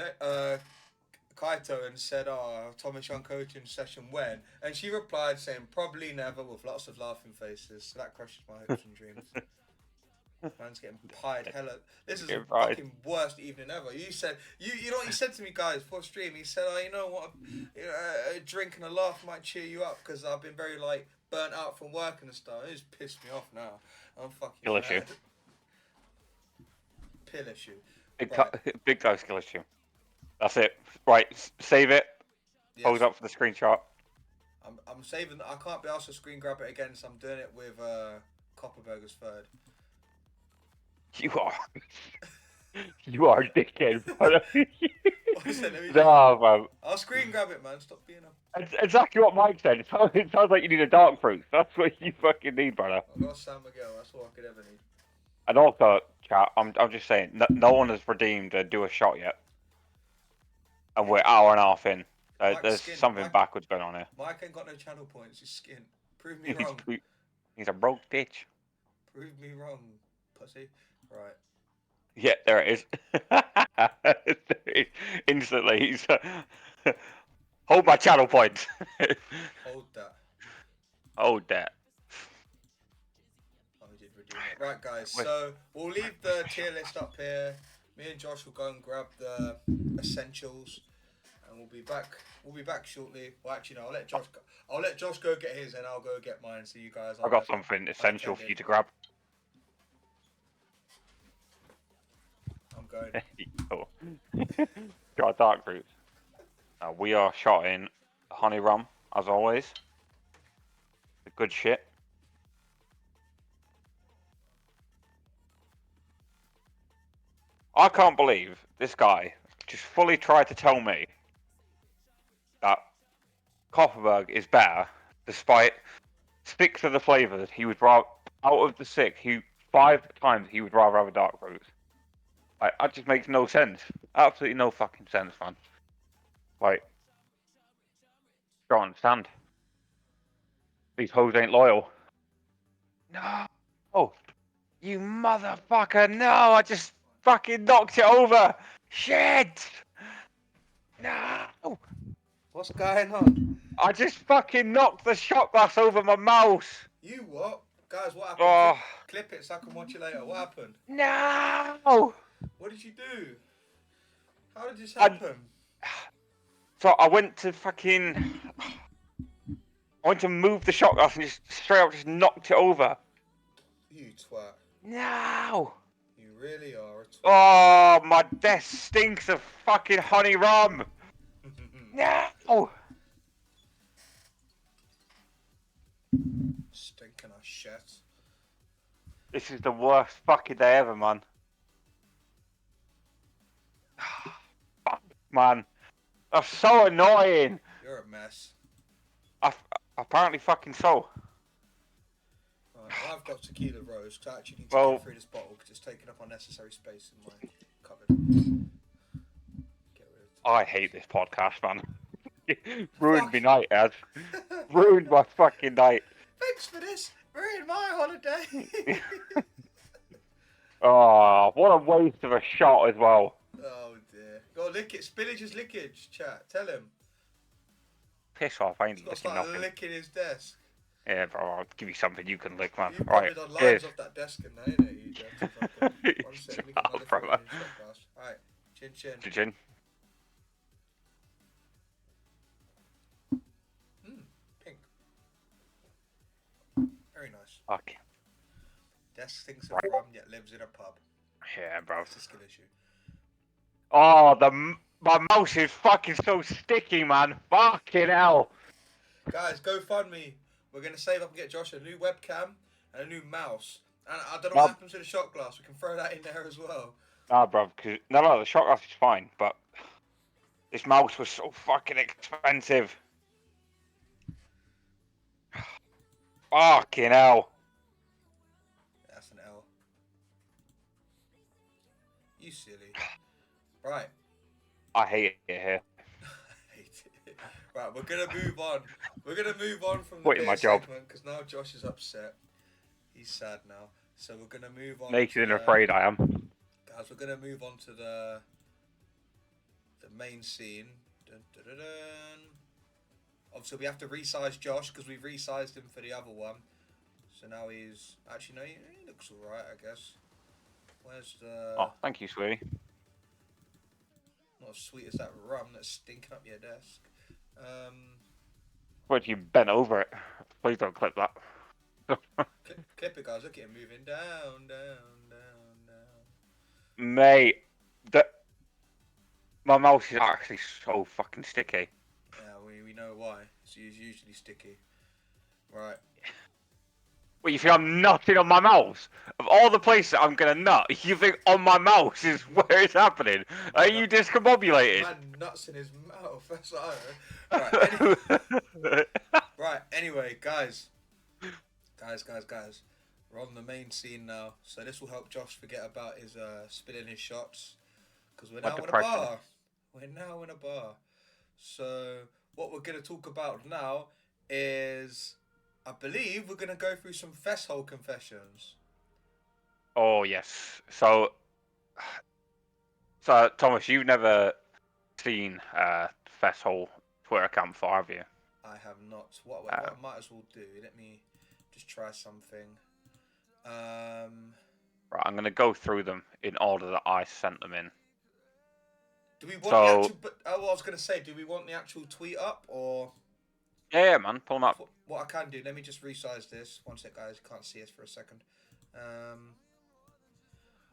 Kaito and said, "Oh, Thomas Young coaching session when?" And she replied saying, "Probably never," with lots of laughing faces. So that crushes my hopes and dreams. Man's getting pied hella. This is the fucking worst evening ever. You said you know what you said to me, guys, before stream. He said, "Oh, you know what? A drink and a laugh might cheer you up because I've been very like burnt out from work and stuff." It just pissed me off now. I'm fucking Skill mad. issue. Pill issue. Big time skill issue. That's it. Right, save it. Yes. Hold up for the screenshot. I'm saving. I can't be asked to screen grab it again, so I'm doing it with Copperburger's third. You are. You are a dickhead, brother. No, man. I'll screen grab it, man. Stop being a... That's exactly what Mike said. It sounds like you need a dark fruit. That's what you fucking need, brother. I've got San Miguel. That's all I could ever need. And also, chat, I'm just saying, no one has redeemed a do a shot yet. And we're hour and a half in. So there's something backwards going on here. Mike ain't got no channel points. He's skin. Prove me wrong. He's a broke bitch. Prove me wrong, pussy. Right. Yeah, there it is. Instantly, he's hold my channel points. Hold that. Hold that. Oh, we did redeem it. Right, guys. So we'll leave the tier list up here. Me and Josh will go and grab the essentials, and we'll be back. We'll be back shortly. Well, actually, no. I'll let Josh go get his, and I'll go get mine. So you guys. I got something essential for you to grab. I'm going. Oh. Got dark fruit. We are shotting honey rum as always. The good shit. I can't believe this guy just fully tried to tell me that Copperberg is better, despite 6 of the flavors he would rather, out of the 6, 5 times he would rather have a dark fruit. Like, that just makes no sense. Absolutely no fucking sense, man. Like, don't understand. These hoes ain't loyal. No! Oh, you motherfucker! No, I just fucking knocked it over! Shit! No! What's going on? I just fucking knocked the shot glass over my mouse! You what? Guys, what happened? Oh. Clip it so I can watch it later. What happened? No! What did you do? How did this happen? So I went to fucking... I went to move the shot glass and just straight up just knocked it over. You twat. No! You really are a twat. Oh, my desk stinks of fucking honey rum! No! Stinking of shit. This is the worst fucking day ever, man. Fuck, man. That's so annoying. You're a mess. Apparently fucking so. Right, well, I've got tequila rose, because I actually need to get through this bottle because it's taking up unnecessary space in my cupboard. I hate this podcast, man. Ruined my night, Ed. Ruined my fucking night. Thanks for this. Ruined my holiday. Oh, what a waste of a shot as well. Oh dear. Go lick it. Spillage is lickage, chat. Tell him. Piss off, I ain't He's got to licking start nothing. licking his desk. Yeah, bro, I'll give you something you can lick, man. You Right, probably done lines off that desk in there, ain't it? You dirty fucker. One sec, we can another foot in your shot glass. Alright, chin chin. Chin chin. Pink. Very nice. Okay. Desk thinks of rum, yet lives in a pub. Yeah, bro. It's a skill issue. Oh, my mouse is fucking so sticky, man. Fucking hell. Guys, GoFundMe. We're going to save up and get Josh a new webcam and a new mouse. And I don't know what happens to the shot glass. We can throw that in there as well. Nah, bro. No, the shot glass is fine, but this mouse was so fucking expensive. Fucking hell. That's an L. You silly. Right. I hate it here. I hate it. Right, we're going to move on. We're going to move on from the Quitting my job. segment because now Josh is upset. He's sad now. So we're going to move on. Naked and afraid I am. Guys, we're going to move on to the main scene. dun, dun, dun. Obviously, we have to resize Josh because we've resized him for the other one. So now he's actually no, he looks alright, I guess. Where's the? Oh, thank you, sweetie. Not as sweet as that rum that's stinking up your desk. But you bent over it. Please don't clip that. Clip it, guys. Look at him moving down, down, down, down. Mate, my mouse is actually so fucking sticky. Yeah, we know why. It's usually sticky. Right. Well, you think I'm nutting on my mouse? Of all the places I'm gonna nut, you think on my mouse is where it's happening? Are you discombobulated? Man, nuts in his mouth. That's what I heard. Right. Anyway, guys. We're on the main scene now, so this will help Josh forget about his spilling his shots, because we're now in a bar. We're now in a bar. So what we're gonna talk about now is, I believe we're gonna go through some Fesshole Confessions. Oh yes. So Thomas, you've never seen Fesshole Twitter account before, have you? I have not. What I might as well do. Let me just try something. Right, I'm gonna go through them in order that I sent them in. Do we want the actual? What I was gonna say. Do we want the actual tweet up or? Yeah, man, pull them up. What I can do. Let me just resize this. One sec, guys. Can't see us for a second.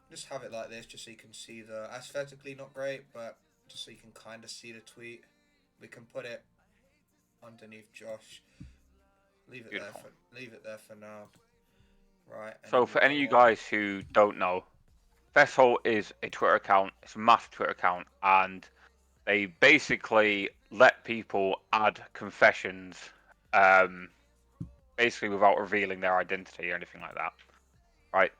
Just have it like this, just so you can see the aesthetically not great, but just so you can kind of see the tweet. We can put it underneath Josh. Leave it Beautiful. there for now. Right. So for any of you guys who don't know, Fesshole is a Twitter account. It's a massive Twitter account, and they basically let people add confessions, basically without revealing their identity or anything like that, right?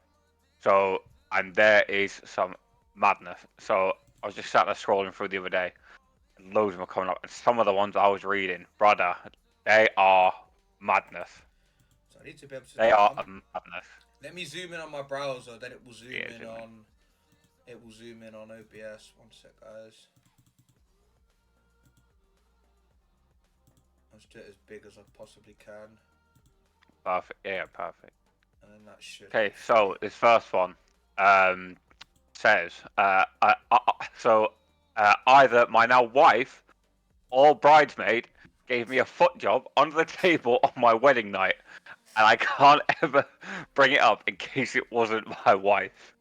So, and there is some madness. So I was just sat there scrolling through the other day, and loads of them are coming up, and some of the ones I was reading, brother, they are madness. So I need to be able to. They are madness. Let me zoom in on my browser, then it will zoom in on. It will zoom in on OBS. One sec, guys. Let's do it as big as I possibly can. Perfect. Yeah, perfect. And then that should. Okay, so this first one says, either my now wife or bridesmaid gave me a foot job under the table on my wedding night, and I can't ever bring it up in case it wasn't my wife.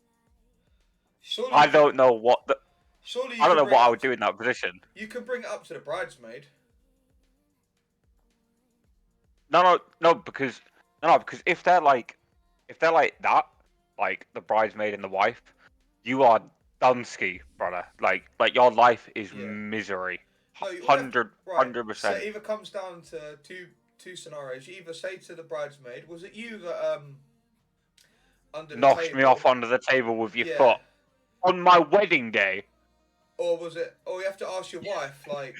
Surely I don't know what the. Surely I don't know what I would do in that position. You can bring it up to the bridesmaid. No, because if they're like that, like the bridesmaid and the wife, you are dumbski, brother. Like your life is misery. 100%. So it either comes down to two scenarios. You either say to the bridesmaid, "Was it you that under the knocked table me off under the table with your foot on my wedding day?" Or was it? Or you have to ask your wife, like,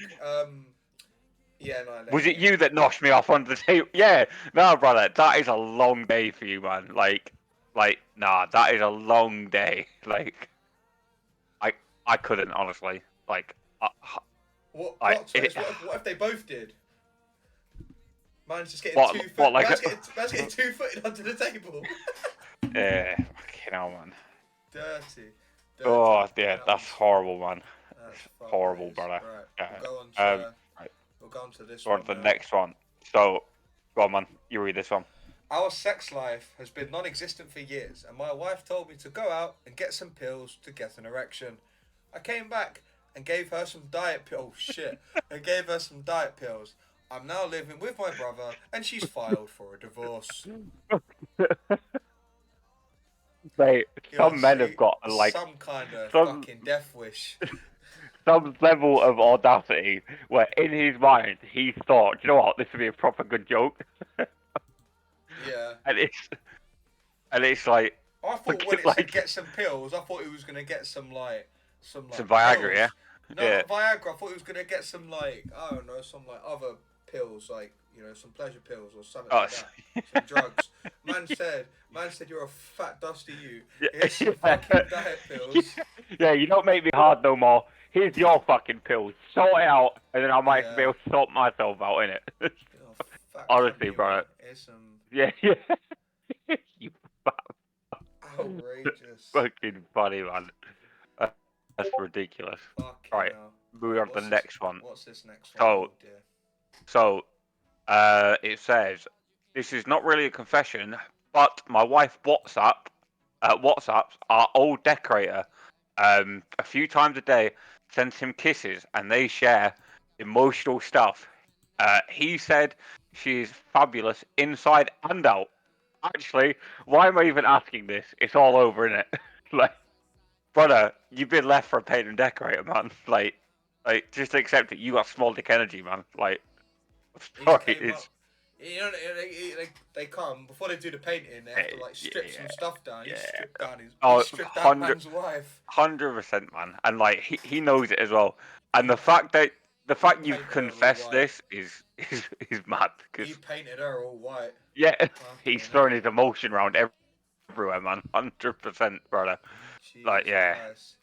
yeah, no. Was it you that knocked me off under the table? Yeah, no, brother, that is a long day for you, man. Like, nah, that is a long day. Like, I couldn't honestly. Like, what plot twist? What if they both did? Man's just getting man's getting 2-footed under the table. Yeah, fucking hell, man. Dirty. Oh, yeah, that's horrible, man. That's horrible, brother. Right, Yeah. We'll go on to this one. one. On to the next one. So, go on, man. You read this one. Our sex life has been non-existent for years, and my wife told me to go out and get some pills to get an erection. I came back and gave her some diet pills. Oh, shit. I gave her some diet pills. I'm now living with my brother, and she's filed for a divorce. Mate, some men have got like some kind of fucking death wish. Some level of audacity where in his mind he thought, you know what, this would be a proper good joke. Yeah. And it's like, I thought when it said get some pills, I thought he was gonna get some Viagra, pills. Yeah. No, not Viagra. I thought he was gonna get some I don't know, some other pills, some pleasure pills or something like that. Some drugs. Man said you're a fat dusty you. Here's some fucking diet pills. Yeah, you don't make me hard no more. here's your fucking pills. Sort it out, and then I might Yeah. be able to sort myself out in it. You're a fat Honestly, cunt, you bro. are. Here's some Yeah. You outrageous. fucking funny, man. That's ridiculous. Fucking Right, hell. moving on to the next one. What's this next one? So, Oh dear. so, it says, this is not really a confession, but my wife WhatsApps our old decorator, a few times a day, sends him kisses, and they share emotional stuff. He said she's fabulous inside and out. Actually, why am I even asking this? It's all over, innit? Like, brother, you've been left for a paint and decorator, man. Like, just accept it. You got small dick energy, man. Like, He just sorry, came up. it's You know, they come before they do the painting. They have to like strip some stuff down. He stripped down his. He stripped down man's wife. 100%, man. And like, he knows it as well. And the fact you've Painted her all confessed white. this is mad. He Because painted her all white. yeah, he's Fucking throwing hell. his emotion around everywhere, man. 100%, brother. Like, Jesus yeah. Christ.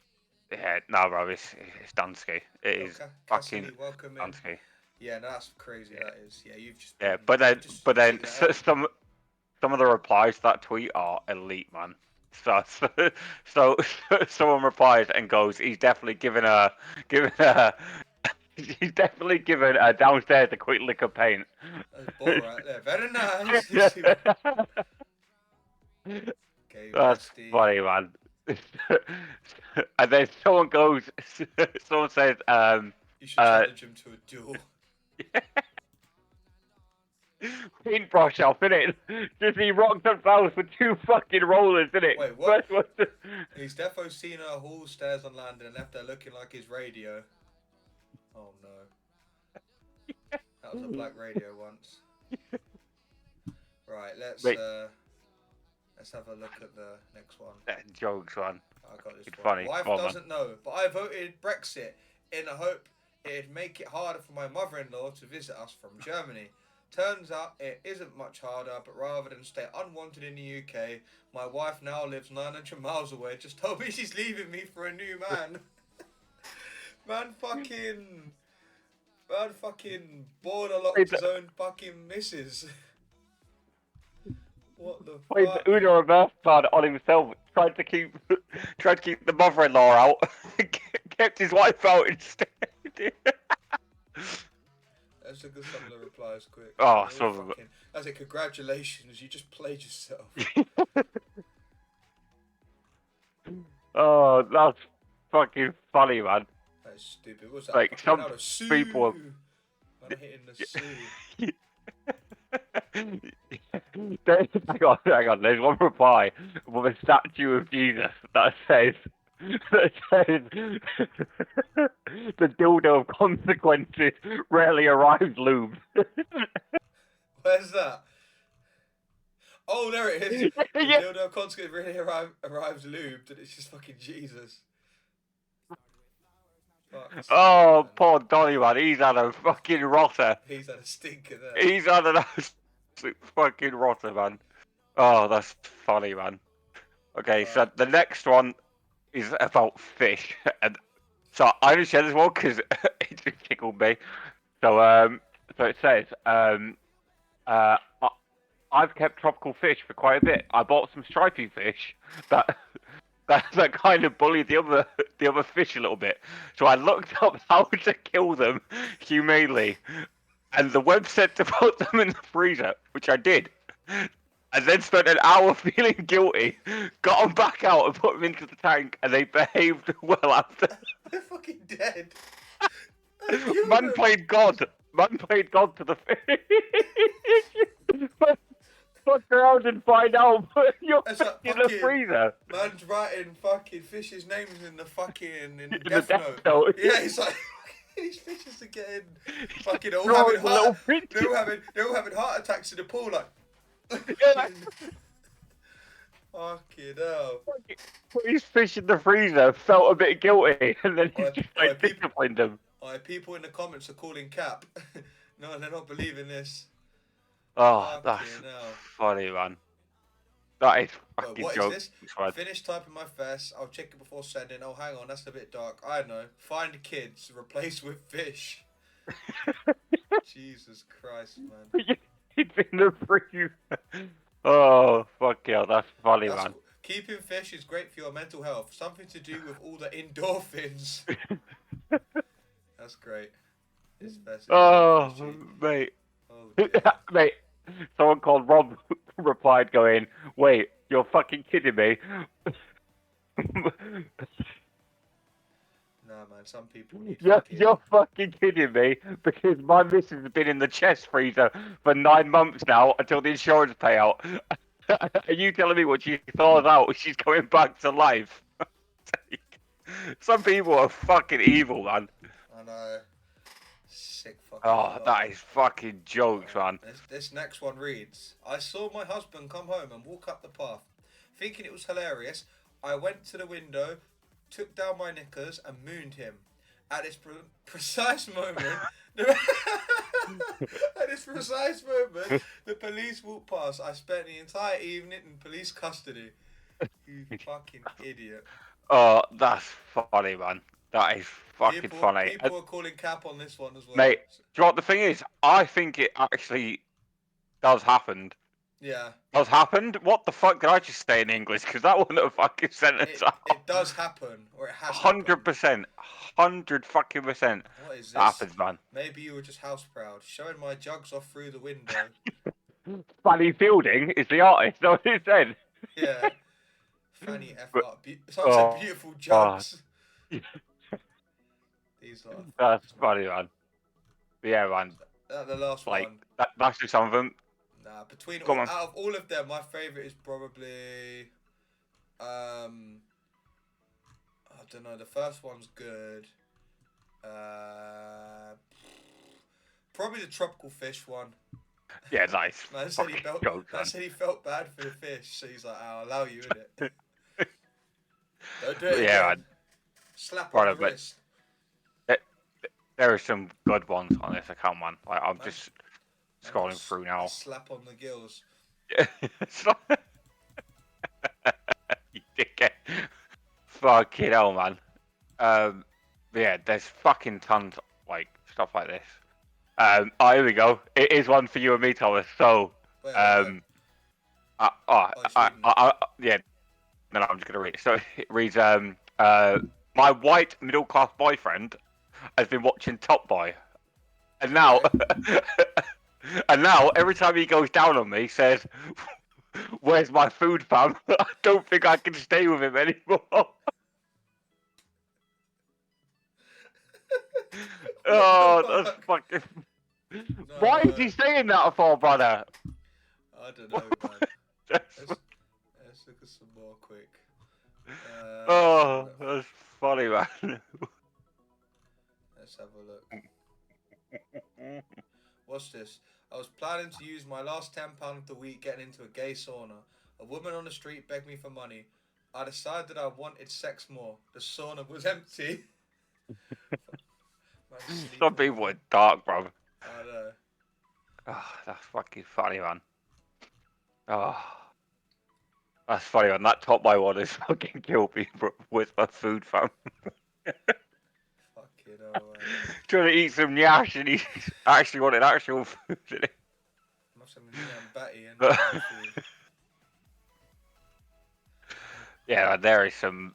Yeah, no, bro, it's Dunsky. It is Okay, fucking Cassidy, welcome in. Dunsky. Yeah, no, that's crazy. Yeah, That is. Yeah, you've just yeah. been. But You've then, just but then, taken it out. some of the replies to that tweet are elite, man. So someone replies and goes, given a, he's definitely given a downstairs a quick lick of paint. That's ball right there. Very nice. Okay, That's bestie. funny, man. And then someone goes, someone says, You should challenge him to a duel. paintbrush off, innit? Just he rocked the house with two fucking rollers, innit? Wait, what? First one. He's defo seen her hall stairs on landing and left her looking like his radio. Oh no. That was a black radio once. Right, let's have a look at the next one. Jokes, man. I got this It's one. funny. Wife Come on, doesn't know, but I voted Brexit in the hope it'd make it harder for my mother-in-law to visit us from Germany. Turns out it isn't much harder, but rather than stay unwanted in the UK, my wife now lives 900 miles away. Just told me she's leaving me for a new man. Man fucking border locked his own fucking missus. What the Played fuck? the Uno reverse card on himself. Tried to keep the mother-in-law out. Kept his wife out instead. Let's look at some of the replies quick. Oh, some of it. That's it. Congratulations, you just played yourself. Oh, that's fucking funny, man. That's stupid. What's that? Like, some people. Man hitting the Sue. Hang on. There's one reply with a statue of Jesus that says, the dildo of consequences rarely arrives lubed. Where's that? Oh, there it is. The Yeah. dildo of consequence really arrives lubed, and it's just fucking Jesus. Fuck's Oh, sake, man. poor Donny, man. He's had a fucking rotter. He's had a stinker there. He's had an absolute fucking rotter, man. Oh, that's funny, man. Okay, so the next one is about fish, and so I only share this one because it just tickled me. So it says, I've kept tropical fish for quite a bit. I bought some stripy fish that that kind of bullied the other fish a little bit. So I looked up how to kill them humanely, and the web said to put them in the freezer, which I did. And then spent an hour feeling guilty, got them back out and put them into the tank, and they behaved well after. They're fucking dead. Man played God. Man played God to the fish. Fuck around and find out. Put your fish in the freezer. Man's writing fucking fish's names in the fucking in the death death note. note. Yeah, he's like these fishes are getting fucking all having they're all having heart attacks in the pool like. Fucking hell. Put his fish in the freezer, felt a bit guilty, and then he's just like disciplined him. People in the comments are calling cap. No, they're not believing this. Oh, that's funny, man. That is But fucking what is jokes, this? man. Finish typing my fest. I'll check it before sending. Oh, hang on, that's a bit dark. I know. Find kids. Replace with fish. Jesus Christ, man. It's in the freezer. Oh, fuck yeah, that's funny, That's man. keeping fish is great for your mental health. Something to do with all the endorphins. That's great. This fest is Oh, fishy. mate. Oh dear. Mate, someone called Rob replied going, wait, you're fucking kidding me? Nah, man. Some people need you're, fucking. you're fucking kidding me because my missus has been in the chest freezer for 9 months now until the insurance payout. Are you telling me when she thaws out, she's going back to life? Some people are fucking evil, man. I know. Sick fucking Oh, lot. that is fucking jokes, man. This next one reads: I saw my husband come home and walk up the path. Thinking it was hilarious, I went to the window, took down my knickers, and mooned him. At this precise moment, at this precise moment, the police walked past. I spent the entire evening in police custody. You fucking idiot. Oh, that's funny, man. That is fucking funny. People are calling cap on this one as well. Mate, do you know what the thing is? I think it actually does happen. Yeah. Does happened? What the fuck did I just say in English? Because that wasn't a fucking sentence. It does happen, or it has happened. 100%. 100% What is that this? happens, man. Maybe you were just house proud, showing my jugs off through the window. Fanny Fielding is the artist, that's what it said. Yeah. Fanny F But, art. Someone said beautiful jugs. These are. that's funny, man. But yeah, man. The last Like, one. that's just some of them. Nah, between Come all, on. out of all of them, my favourite is probably I don't know. The first one's good. Probably the tropical fish one. Yeah, nice. Man said he felt bad for the fish, so he's like, I'll allow you in it. Don't do it Yeah, again. man. Slap Right, on the but wrist. there are some good ones on this account, man. Like, I'm just scrolling through now. Slap on the gills. You dickhead. Fucking hell, man. But yeah, there's fucking tons like stuff like this. Oh, here we go. It is one for you and me, Thomas. So, Wait. yeah. No, I'm just gonna read it. So it reads, my white middle class boyfriend has been watching Top Boy, and now, and now every time he goes down on me, he says, "Where's my food, fam? I don't think I can stay with him anymore." Oh, that's fucking. No. Why is he saying that for, brother? I don't know, man. Let's look at some more quick. Oh, that's funny, man. Let's have a look. What's this? I was planning to use my last £10 of the week getting into a gay sauna. A woman on the street begged me for money. I decided I wanted sex more. The sauna was empty. Some people are dark, bro. I know. Oh, that's fucking funny, man. Oh, that's funny, man. That Top Boy one is fucking kill me, bro. Where's my food, fam? Fucking hell, man. Trying to eat some nyash and he's actually wanted actual food in it. Must have been Batty and food. Yeah, there's some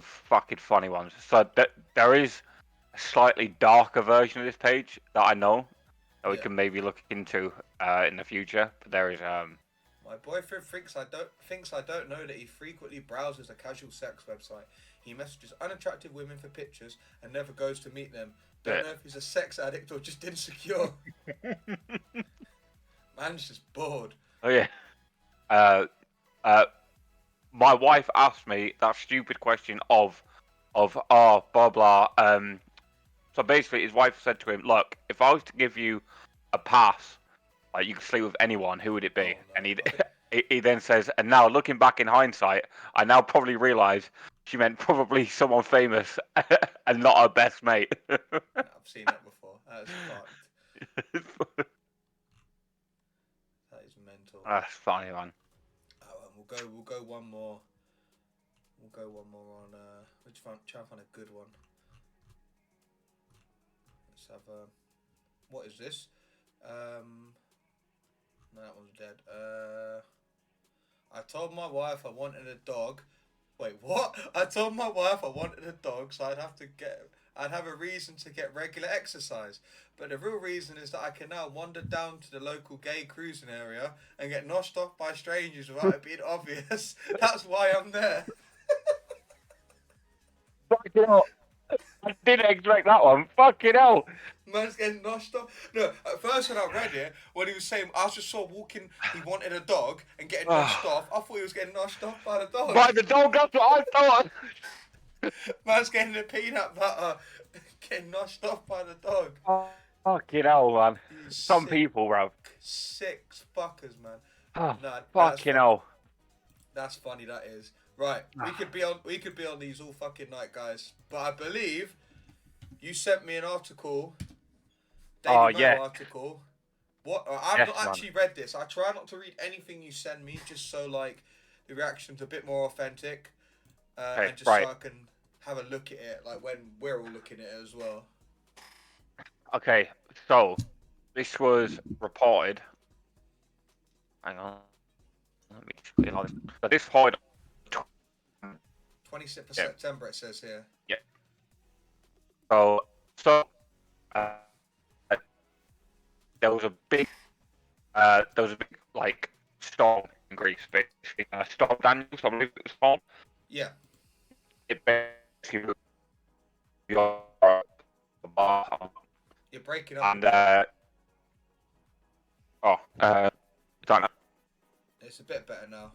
fucking funny ones. So there is a slightly darker version of this page that I know that we can maybe look into in the future. But there is My boyfriend thinks I don't know that he frequently browses a casual sex website. He messages unattractive women for pictures and never goes to meet them. Don't know if he's a sex addict or just insecure. Man's just bored. Oh yeah. My wife asked me that stupid question of blah blah. So basically, his wife said to him, "Look, if I was to give you a pass, like you could sleep with anyone, who would it be?" Oh, no. And he then says, "And now looking back in hindsight, I now probably realise she meant probably someone famous and not her best mate." I've seen that before. That is fucked. That is mental. That's funny, man. We'll We'll go one more. We'll go one more on. Let's try and find a good one. Let's have. What is this? No, that one's dead. I told my wife I wanted a dog. Wait, what? I told my wife I wanted a dog, so I'd have a reason to get regular exercise. But the real reason is that I can now wander down to the local gay cruising area and get noshed off by strangers without it being obvious. That's why I'm there. Fucking hell. I didn't expect that one. Fucking hell. Man's getting noshed off. No, at first when I read it, when he was saying, I just saw walking, he wanted a dog and getting noshed off, I thought he was getting noshed off by the dog. By the dog, that's what I thought. Man's getting the peanut butter, getting noshed off by the dog. Oh, fucking hell, man. You Some sick, people, bro. sick fuckers, man. Oh, Nah, fucking hell. That's funny. That is right. We could be on these all fucking night, guys. But I believe you sent me an article. Daily Mail article. What? I've not actually read this. I try not to read anything you send me, just so like the reaction's a bit more authentic, and just so I can have a look at it, like when we're all looking at it as well. Okay, so this was reported. Hang on. Let me just clear all this. So this reported 26th of September, it says here. Yeah. So there was a big like storm in Greece, basically. Storm Daniels, I believe it was called. Yeah. It basically you're breaking up. And don't know. It's a bit better now.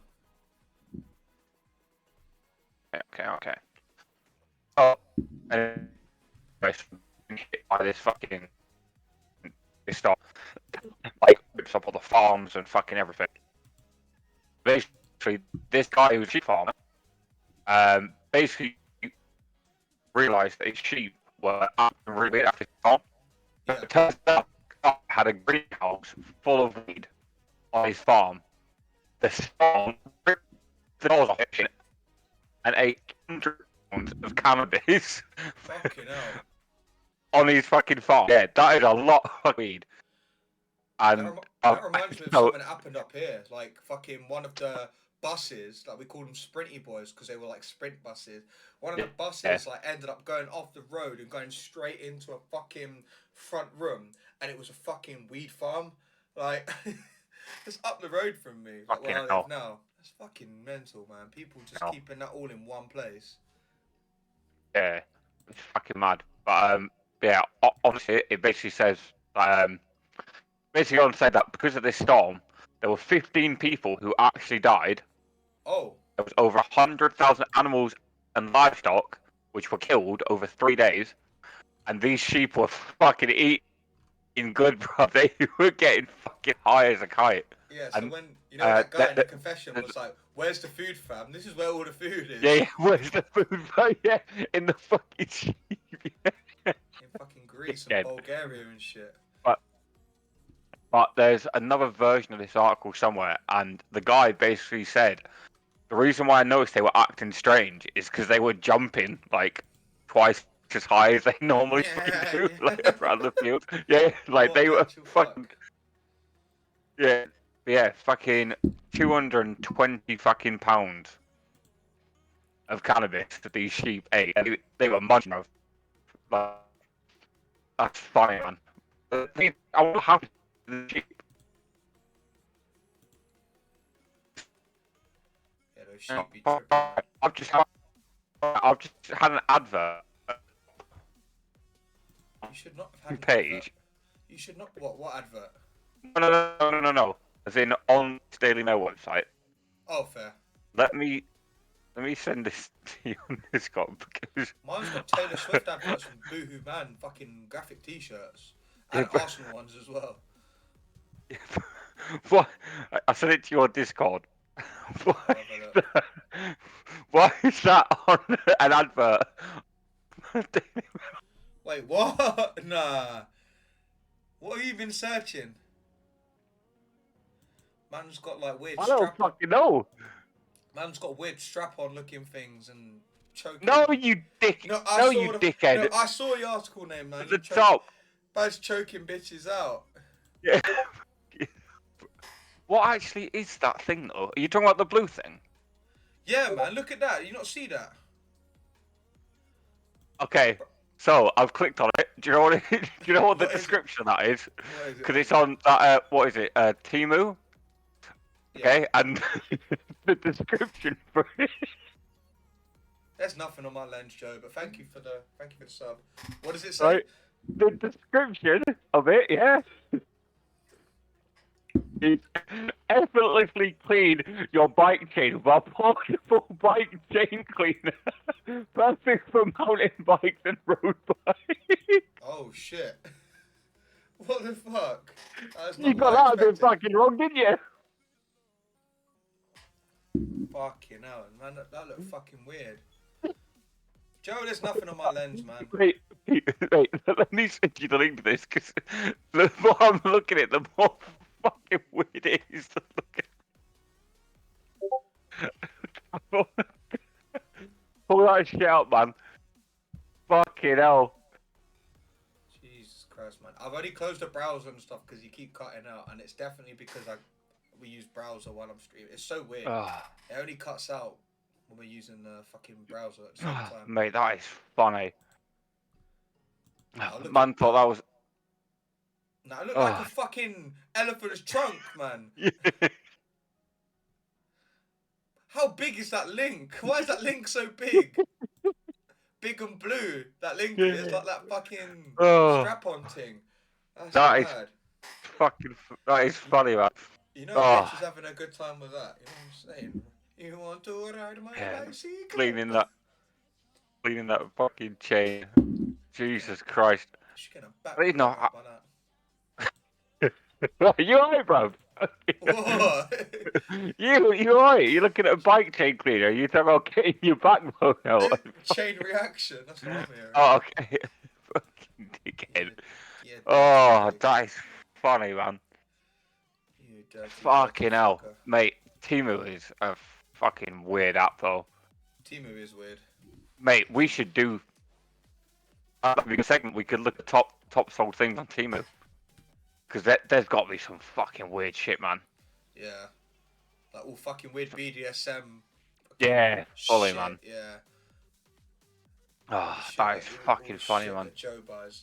Okay. Oh, and hit by this fucking storm, like rips up all the farms and fucking everything. Basically, this guy who was a sheep farmer, basically realised that his sheep were acting really weird after the storm. Yeah. It turns out he had a greenhouse full of weed on his farm. The storm ripped the doors off it and ate 100 pounds of cannabis. Fucking hell. On his fucking farm. Yeah, that is a lot of weed. And that reminds me of something that happened up here. Like fucking one of the buses, like we called them Sprinty boys because they were like sprint buses. One of the buses like ended up going off the road and going straight into a fucking front room, and it was a fucking weed farm. Like it's up the road from me, like where I live now. That's fucking mental, man. People just keeping that all in one place. Yeah, it's fucking mad. But yeah, honestly, it basically says basically on said that because of this storm, there were 15 people who actually died. Oh. There was over 100,000 animals and livestock which were killed over 3 days, and these sheep were fucking eating good, bro. They were getting fucking high as a kite. Yeah, so when that guy in the confession was like, "Where's the food, fam? This is where all the food is." Yeah, where's the food, bro? Yeah, in the fucking sheep. Yeah. In fucking Greece and Bulgaria and shit. But there's another version of this article somewhere, and the guy basically said the reason why I noticed they were acting strange is because they were jumping like twice as high as they normally do, like around the field. Yeah, like they were fucking. Yeah, fucking 220 fucking pounds of cannabis that these sheep ate. They were munching of. Like, that's funny, man. I wonder how the sheep. Yeah, those sheep be tripping. I've just had an advert. You should not have had page. Advert. You should not. What advert? No. As in on the Daily Mail website. Oh, fair. Let me send this to you on Discord because mine's got Taylor Swift adverts from Boohoo Man, fucking graphic T-shirts, and Arsenal ones as well. What? I sent it to you on Discord. Why is that on an advert? Wait, what? Nah. What have you been searching? Man's got like weird. I don't fucking know. Man's got weird strap-on looking things and choking. No, you dick. No, No, you dickhead. No, I saw the article name, man. At the top. Man's choking bitches out. Yeah. What actually is that thing though? Are you talking about the blue thing? Yeah, man. Look at that. You not see that? Okay. So I've clicked on it. Do you know what? Do you know what the What is it? description of that is? What is it? Because it's on that. What is it? Timu. Yeah. Okay, and the description for it. There's nothing on my lens, Joe. But thank you for the sub. What does it say? Right. The description of it, yeah. It's effortlessly clean your bike chain with a portable bike chain cleaner. Perfect for mountain bikes and road bikes. Oh shit! What the fuck? That's You not got what I that a bit expected. fucking wrong, didn't you? Fucking hell, man. That looked fucking weird. Joe, there's nothing on my lens, man. Wait, let me send you the link to this, because the more I'm looking at it, the more fucking weird it is to look at. Pull that shit out, man. Fucking hell. Jesus Christ, man. I've already closed the browser and stuff because you keep cutting out, and it's definitely because we use browser while I'm streaming. It's so weird. It only cuts out when we're using the fucking browser at the same time. Mate, that is funny. Oh, Man thought that was. Nah, it looked like a fucking elephant's trunk, man. How big is that link? Why is that link so big? Big and blue. That link is like that fucking strap-on thing. That's bad. That is funny, man. You know, bitch is having a good time with that. You know what I'm saying? You want to ride my bicycle? Cleaning that fucking chain. Jesus Christ. She's getting a back I didn't know. by that. You alright, bro? What? You alright? You're looking at a bike chain cleaner. You talking about getting your backbone out. Chain reaction. That's what I'm hearing. Oh, okay. Fucking dickhead. Yeah, that is funny, man. You dirty, Fucking hell. fucker. Mate, Timu is a fucking weird app, though. Timu is weird. Mate, we should do. A segment we could look at top sold things on Timu. Because there's got to be some fucking weird shit, man. Yeah. Like all fucking weird BDSM. Yeah, fully, shit, man. Yeah. Oh, that is fucking funny, man. Joe buys.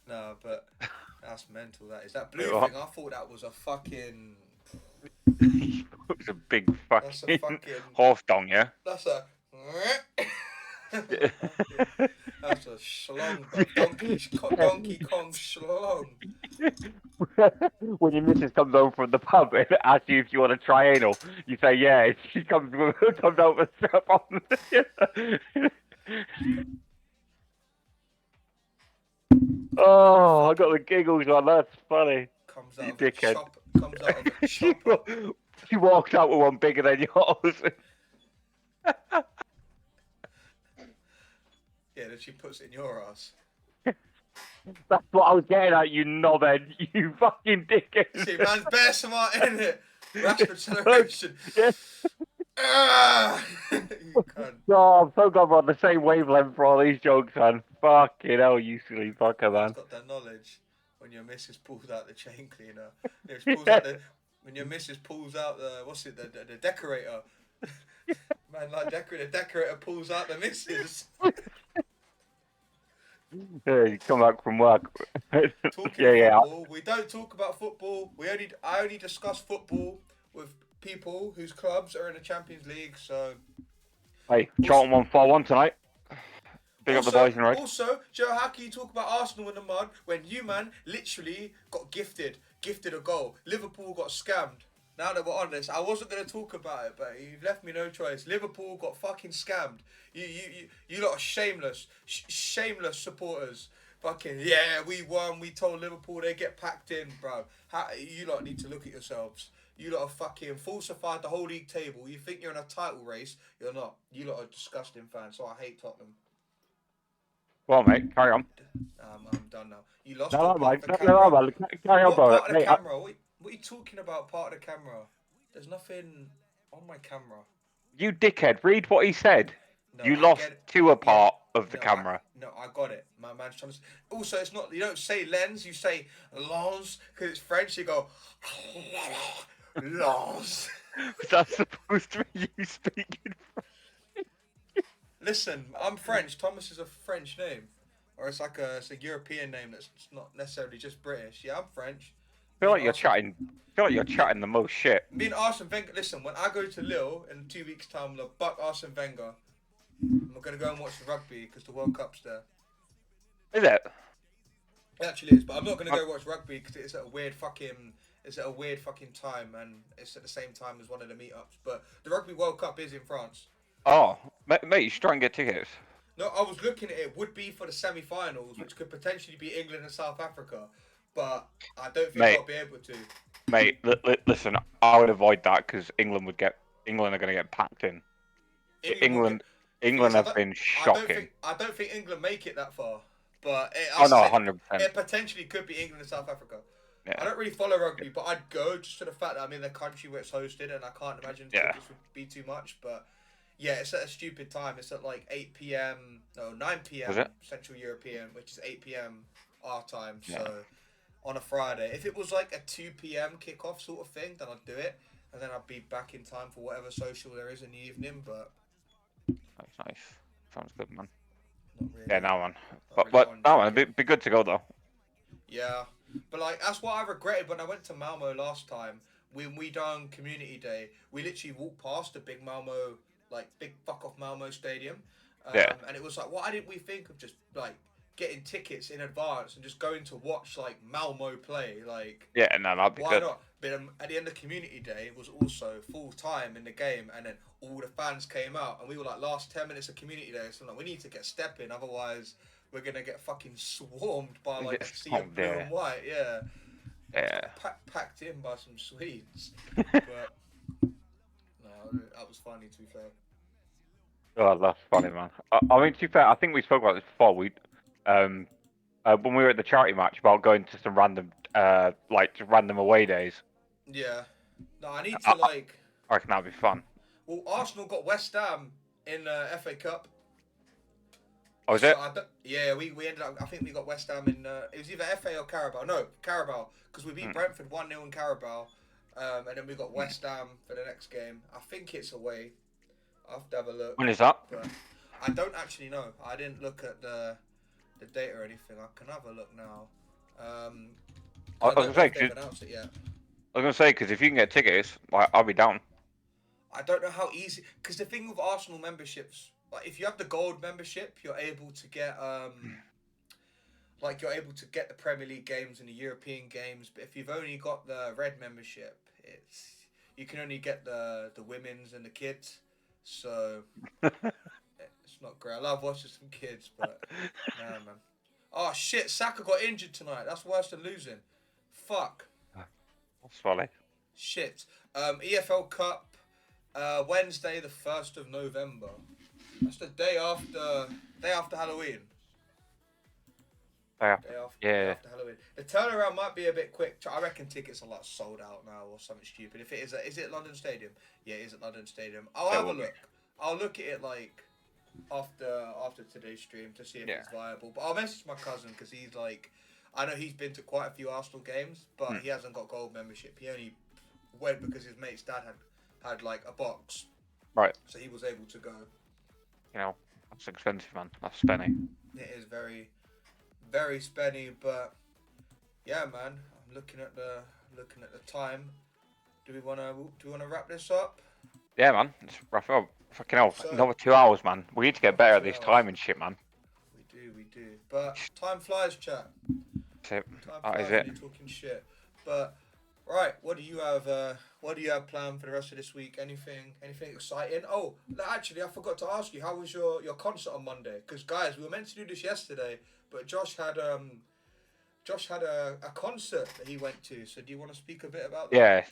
No, but that's mental. That is that blue What? thing. I thought that was a fucking. It was a big fucking horse dong, yeah? That's a. That's a schlong, bro. Donkey Kong schlong. When your missus comes home from the pub and asks you if you want to try anal, you say yeah. She comes out with a strap on. Oh, I got the giggles on. That's funny. Comes out You of dickhead. Comes out of a chopper. She walks out with one bigger than yours. Yeah, then she puts it in your ass. That's what I was getting at, you knobhead. You fucking dickhead. See, man's bare smart, isn't it? Rash acceleration. Yeah. You cunt. Oh, I'm so glad we're on the same wavelength for all these jokes, man. Fucking hell, you silly fucker, man. Man's got that knowledge. When your missus pulls out the chain cleaner. When your missus pulls out the decorator. Man, like the decorator pulls out the missus. Yeah, you come back from work. Football. We don't talk about football. I only discuss football with people whose clubs are in the Champions League. So, Hey, Charlton won 4-1 tonight. Big up the boys in red. Also, Joe, how can you talk about Arsenal in the mud when you, man, literally got gifted a goal? Liverpool got scammed. Now that we're on this, I wasn't going to talk about it, but you've left me no choice. Liverpool got fucking scammed. You lot are shameless supporters. Fucking, yeah, we won. We told Liverpool they get packed in, bro. You lot need to look at yourselves. You lot have fucking falsified the whole league table. You think you're in a title race. You're not. You lot are disgusting fans, so I hate Tottenham. Well, mate, carry on. I'm done now. You lost No, part of the camera. No, Carry on, bro. Part of the camera? What are you talking about, part of the camera? There's nothing... On my camera. You dickhead, read what he said. No, You I lost get it. to a Yeah. part of the No, camera. I got it. My man's trying to. Also, it's not. You don't say lens. You say lens because it's French. You go lens. Was that supposed to be you speaking? Listen, I'm French. Thomas is a French name, or it's a European name that's not necessarily just British. Yeah, I'm French. I Me feel and like you're Arsene. chatting. I feel like you're Me, chatting the most shit. me and Arsene Wenger. Listen, when I go to Lille in 2 weeks' time, we'll buck Arsene Wenger. And we're gonna go and watch the rugby because the World Cup's there. Is it? It actually is, but I'm not gonna I- go watch rugby because it's at a weird fucking time, and it's at the same time as one of the meetups. But the Rugby World Cup is in France. Oh, mate, you should try and get tickets. No, I was looking at it. Would be for the semi-finals, which could potentially be England and South Africa, but I don't think Mate, I'll be able to. mate, listen, I would avoid that because England are going to get packed in. England will get. England, The thing is, England have been shocking. I don't think England make it that far, but Oh as I no, said, 100%. it potentially could be England and South Africa. I Yeah, don't really follow rugby, but I'd go just to the fact that I'm in the country where it's hosted, and I can't imagine yeah. tickets would be too much. But yeah, it's at a stupid time. It's at like 8 p.m. No, 9 Was p.m. it? Central European, which is 8 p.m. our time. Yeah. So on a Friday, if it was like a 2 p.m. kickoff sort of thing, then I'd do it, and then I'd be back in time for whatever social there is in the evening. But That's nice. Sounds good, man. not really. Yeah, no, man. Not really But on no, man, drinking. be good to go though. Yeah, but like that's what I regretted when I went to Malmo last time. When we done community day, we literally walked past the big Malmo, like big fuck off Malmo stadium, Yeah, and it was like, why didn't we think of just like getting tickets in advance and just going to watch like Malmo play? Like, yeah, no, that'd be why good. not? But at the end of community day was also full time in the game, and then all the fans came out, and we were like last 10 minutes of community day, so I'm like, we need to get stepping, otherwise we're gonna get fucking swarmed by like a Yes, sea oh, of blue and white. Yeah, yeah. packed in by some Swedes. But no, that was funny to be fair. Oh, that's funny, man. I mean, to be fair, I think we spoke about this before. When we were at the charity match about going to some random, like just random away days. Yeah. No, I need I, to like. I reckon that'd be fun. Well, Arsenal got West Ham in FA Cup. Oh, is So it? yeah, we ended up. I think we got West Ham in. It was either FA or Carabao. No, Carabao, because we beat Hmm. Brentford 1-0 in Carabao, and then we got Hmm. West Ham for the next game. I think it's away. I'll have to have a look, When is that? but I don't actually know. I didn't look at the date or anything. I can have a look now. I was I don't gonna know say, if they've announced it yet. because if you can get tickets, like, I'll be down. I don't know how easy. Because the thing with Arsenal memberships, like if you have the gold membership, you're able to get like you're able to get the Premier League games and the European games. But if you've only got the red membership, it's you can only get the women's and the kids. So it's not great. I love watching some kids, but nah, man. Oh shit! Saka got injured tonight. That's worse than losing. Fuck. That's funny. Shit. EFL Cup. Wednesday, the 1st of November. That's the day after Halloween. Yeah. Day Yeah. after Halloween. The turnaround might be a bit quick. I reckon tickets are like sold out now or something stupid. If it is it at London Stadium? Yeah, it is at London Stadium. I'll It have a will be. look. I'll look at it like after today's stream to see if Yeah. it's viable. But I'll message my cousin because he's like, I know he's been to quite a few Arsenal games, but he hasn't got gold membership. He only went because his mate's dad had like a box, Right. so he was able to go. You know, that's expensive, man. That's spenny. It is very, very spenny, but yeah, man. I'm looking at the time. Do we wanna wrap this up? Yeah, man. Let's wrap it up. Fucking hell. So Another 2 hours, man. We need to get another better at 2 this hours. time and shit, man. We do. But time flies, chat. That's it. Time That flies is when it. you're talking shit. But right, what do you have? What do you have planned for the rest of this week? Anything exciting? Oh, actually, I forgot to ask you. How was your concert on Monday? Because guys, we were meant to do this yesterday, but Josh had a concert that he went to. So do you want to speak a bit about that? Yeah.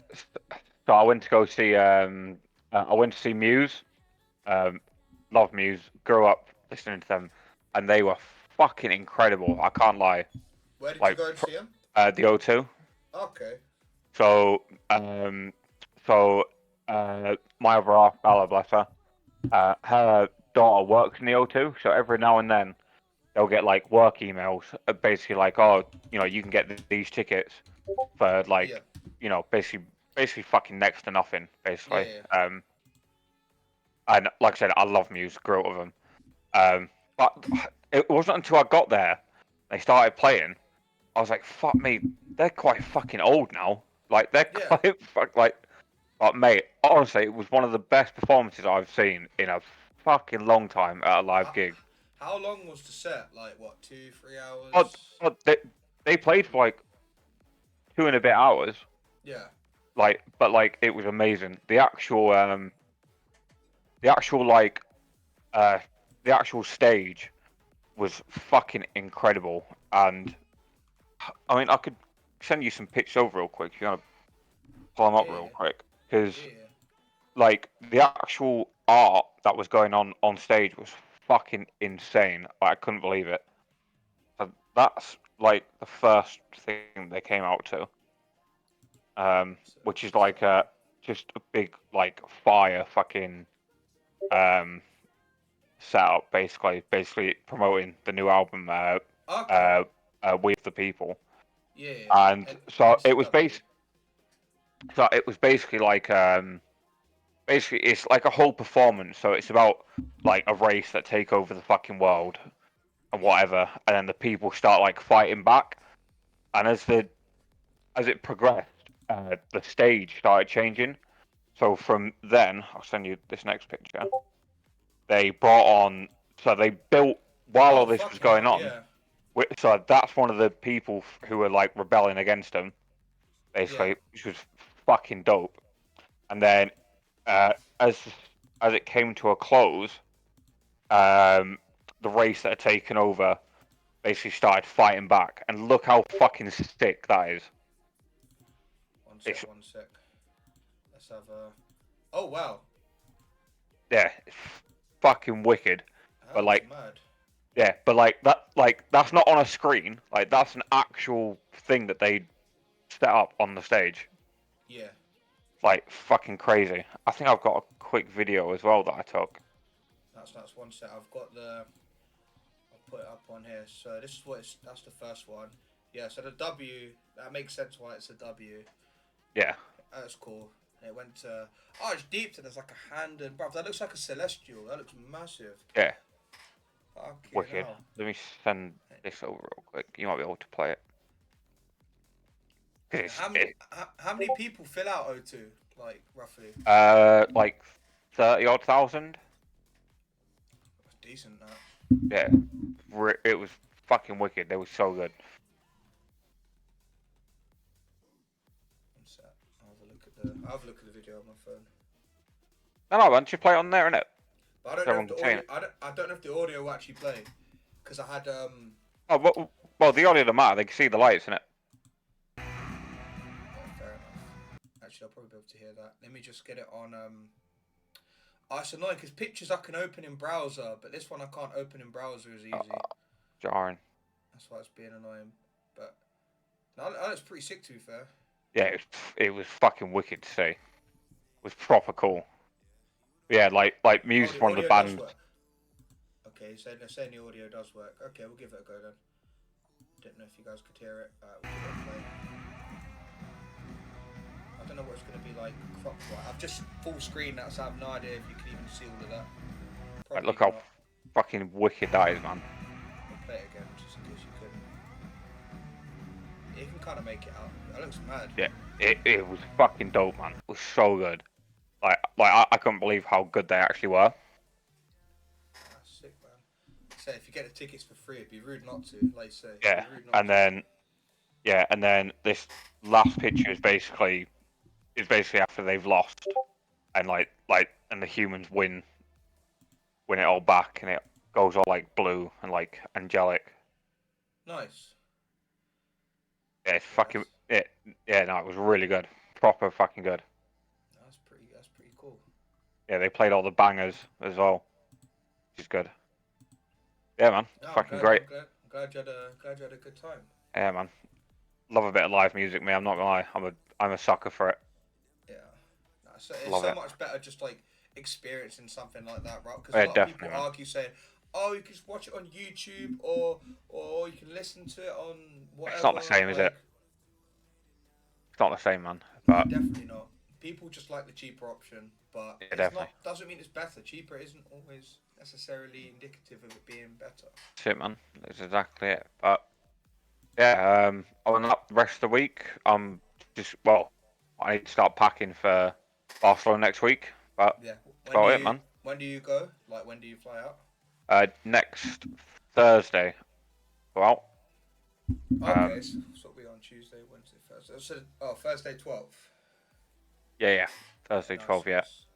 So I went to go see. I went to see Muse. Love Muse. Grew up listening to them, and they were fucking incredible. I can't lie. Where did you Like go and see him? the O2. Okay. So, um, so my other half, Allah bless her, her daughter works in the O2, so every now and then they'll get like work emails, basically like, oh, you can get these tickets for Yeah. like, basically fucking next to nothing, basically. Yeah. And like I said, I love Muse, grew up with them. But it wasn't until I got there, they started playing. I was like, fuck me, they're quite fucking old now. Like they're Yeah. quite like, mate. Honestly, it was one of the best performances I've seen in a fucking long time at a live How, gig. how long was the set? Like what, 2, 3 But, hours? but they played for like 2 and a bit hours. Yeah. But it was amazing. The actual like uh the actual stage was fucking incredible. And I mean, I could send you some pictures over real quick if you want to pull them up real Yeah. quick, because Yeah. like the actual art that was going on stage was fucking insane. Like, I couldn't believe it. So that's like the first thing they came out to, So, which is so, like just a big like fire fucking um setup, basically promoting the new album, okay. with the people. Yeah. And NCW. so it was basically like basically it's like a whole performance. So it's about like a race that take over the fucking world and Yeah. whatever, and then the people start like fighting back. And as it progressed, the stage started changing. So from then, I'll send you this next picture. They brought on, so they built while all Oh this was fucking going hell. on. Yeah. So that's one of the people who were like rebelling against them, Yeah. basically, which was fucking dope. And then uh, as as it came to a close, um, the race that had taken over basically started fighting back, and look how fucking sick that is. One It's sec. One sec. Let's have a. Oh wow. yeah, it's fucking wicked. That But looks like mad. yeah, but like that's not on a screen. Like that's an actual thing that they set up on the stage. Yeah. Like fucking crazy. I think I've got a quick video as well that I took. That's one set. I've got the. I'll put it up on here. So this is what it's. That's the first one. Yeah. So the W. That makes sense why it's a W. Yeah, That's cool. And it went to. Oh, it's deep. And there's like a hand and bruv. That looks like a celestial. That looks massive. yeah, Fucking wicked. hell. Let me send this over real quick. You might be able to play it. 'Cause And how many? How many people fill out O2? Like roughly. like 30 odd thousand. That's decent. That. Yeah, it was fucking wicked. They were so good. One sec. I'll have a look at the. I'll have a look at the video on my phone. No, man, just play it on there, innit? But I don't So know if everyone the can see audio. it. I don't know if the audio will actually play, because I had Oh, well, the audio don't matter. They can see the lights, innit? Yeah, fair enough. Actually, I'll probably be able to hear that. Let me just get it on. Oh, it's annoying because pictures I can open in browser, but this one I can't open in browser as easy. Jarring. That's why it's being annoying. But no, that looks pretty sick to be fair. Yeah, it was fucking wicked to see. It was proper cool. Yeah, like Oh, Muse is the one of the audio does bands. work. Okay, so they're saying the audio does work. Okay, we'll give it a go then. Didn't know if you guys could hear it. We'll give it a play. I don't know what it's going to be like cropped wise. I've just full screen that, so I have no idea if you can even see all of that. Like, Probably look how not. fucking wicked that is, man. I'll play it again just in case you couldn't. You can kind of make it out. That looks mad. Yeah, it was fucking dope, man. It was so good. I couldn't believe how good they actually were. Sick, man. So if you get the tickets for free, it'd be rude not to. Like you say, it'd Yeah, be rude not and to. then this last picture is basically after they've lost, and and the humans win it all back, and it goes all like blue and like angelic. Nice. Yeah, it's Yeah, fucking it. Yeah, no, it was really good, proper fucking good. that's pretty. That's pretty cool. Yeah, they played all the bangers as well, which is good. Yeah, man, No, it's I'm fucking glad. great. I'm glad you had a. Glad you had a good time. Yeah, man, love a bit of live music, me. I'm not gonna lie, I'm a sucker for it. Yeah. Nah, So it's Love so it. much better just like experiencing something like that, right? Because a Yeah, lot of people definitely, man. argue saying, "Oh, you can just watch it on YouTube, or you can listen to it on It's not whatever." the same, is it? Like, It's not the same, man. no, But definitely not. People just like the cheaper option, but yeah, it's definitely. not. Doesn't mean it's better. Cheaper isn't always necessarily indicative of it being better. That's it, man. That's exactly it. But yeah, on that the rest of the week, I need to start packing for Barcelona next week. But Yeah. that's about it, man. When do you go? Like, when do you fly out? Next Thursday, well, Okay, um, so we on Tuesday, Wednesday, Thursday. So, oh, Thursday 12th. yeah, Thursday Nice, 12, yeah. nice,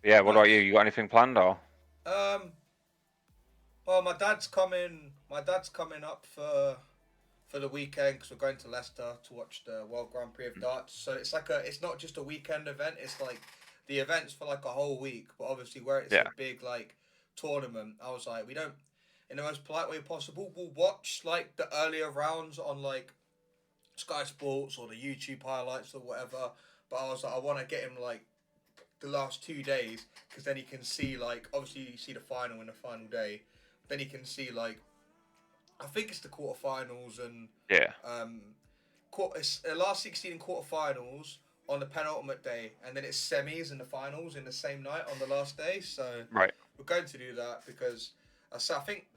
Yeah, what about you? nice. You got anything planned or? Um, well, my dad's coming. My dad's coming up for the weekend because we're going to Leicester to watch the World Grand Prix of Darts. So it's like it's not just a weekend event. It's like the event's for like a whole week. But obviously, where it's Yeah, a big like tournament, I was like, we don't, in the most polite way possible, we'll watch like the earlier rounds on like Sky Sports or the YouTube highlights or whatever. But I was like, I want to get him like the last 2 days because then he can see like obviously you see the final in the final day. Then he can see like I think it's the quarterfinals and yeah, um, it's the last 16 quarterfinals on the penultimate day, and then it's semis and the finals in the same night on the last day. So right. we're going to do that because I think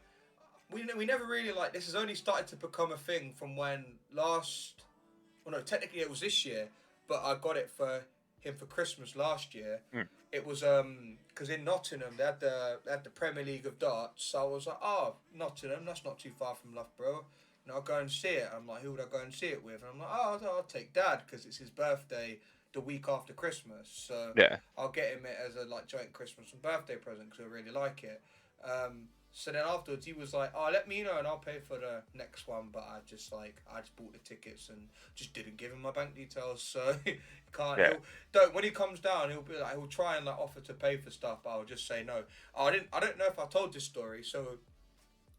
we never really like this has only started to become a thing from when last. Well, no, technically it was this year, but I got it for him for Christmas last year. Mm. It was because in Nottingham they had the Premier League of Darts. So I was like, oh, Nottingham, that's not too far from Loughborough. And I'll go and see it. I'm like, who would I go and see it with? And I'm like, oh, I'll take Dad because it's his birthday the week after Christmas. So Yeah, I'll get him it as a like joint Christmas and birthday present because I really like it. So then afterwards he was like, "Oh, let me know and I'll pay for the next one." But I just bought the tickets and just didn't give him my bank details. So he can't. yeah, Don't when he comes down, he'll be like he'll try and like offer to pay for stuff, but I'll just say no. I don't know if I told this story. So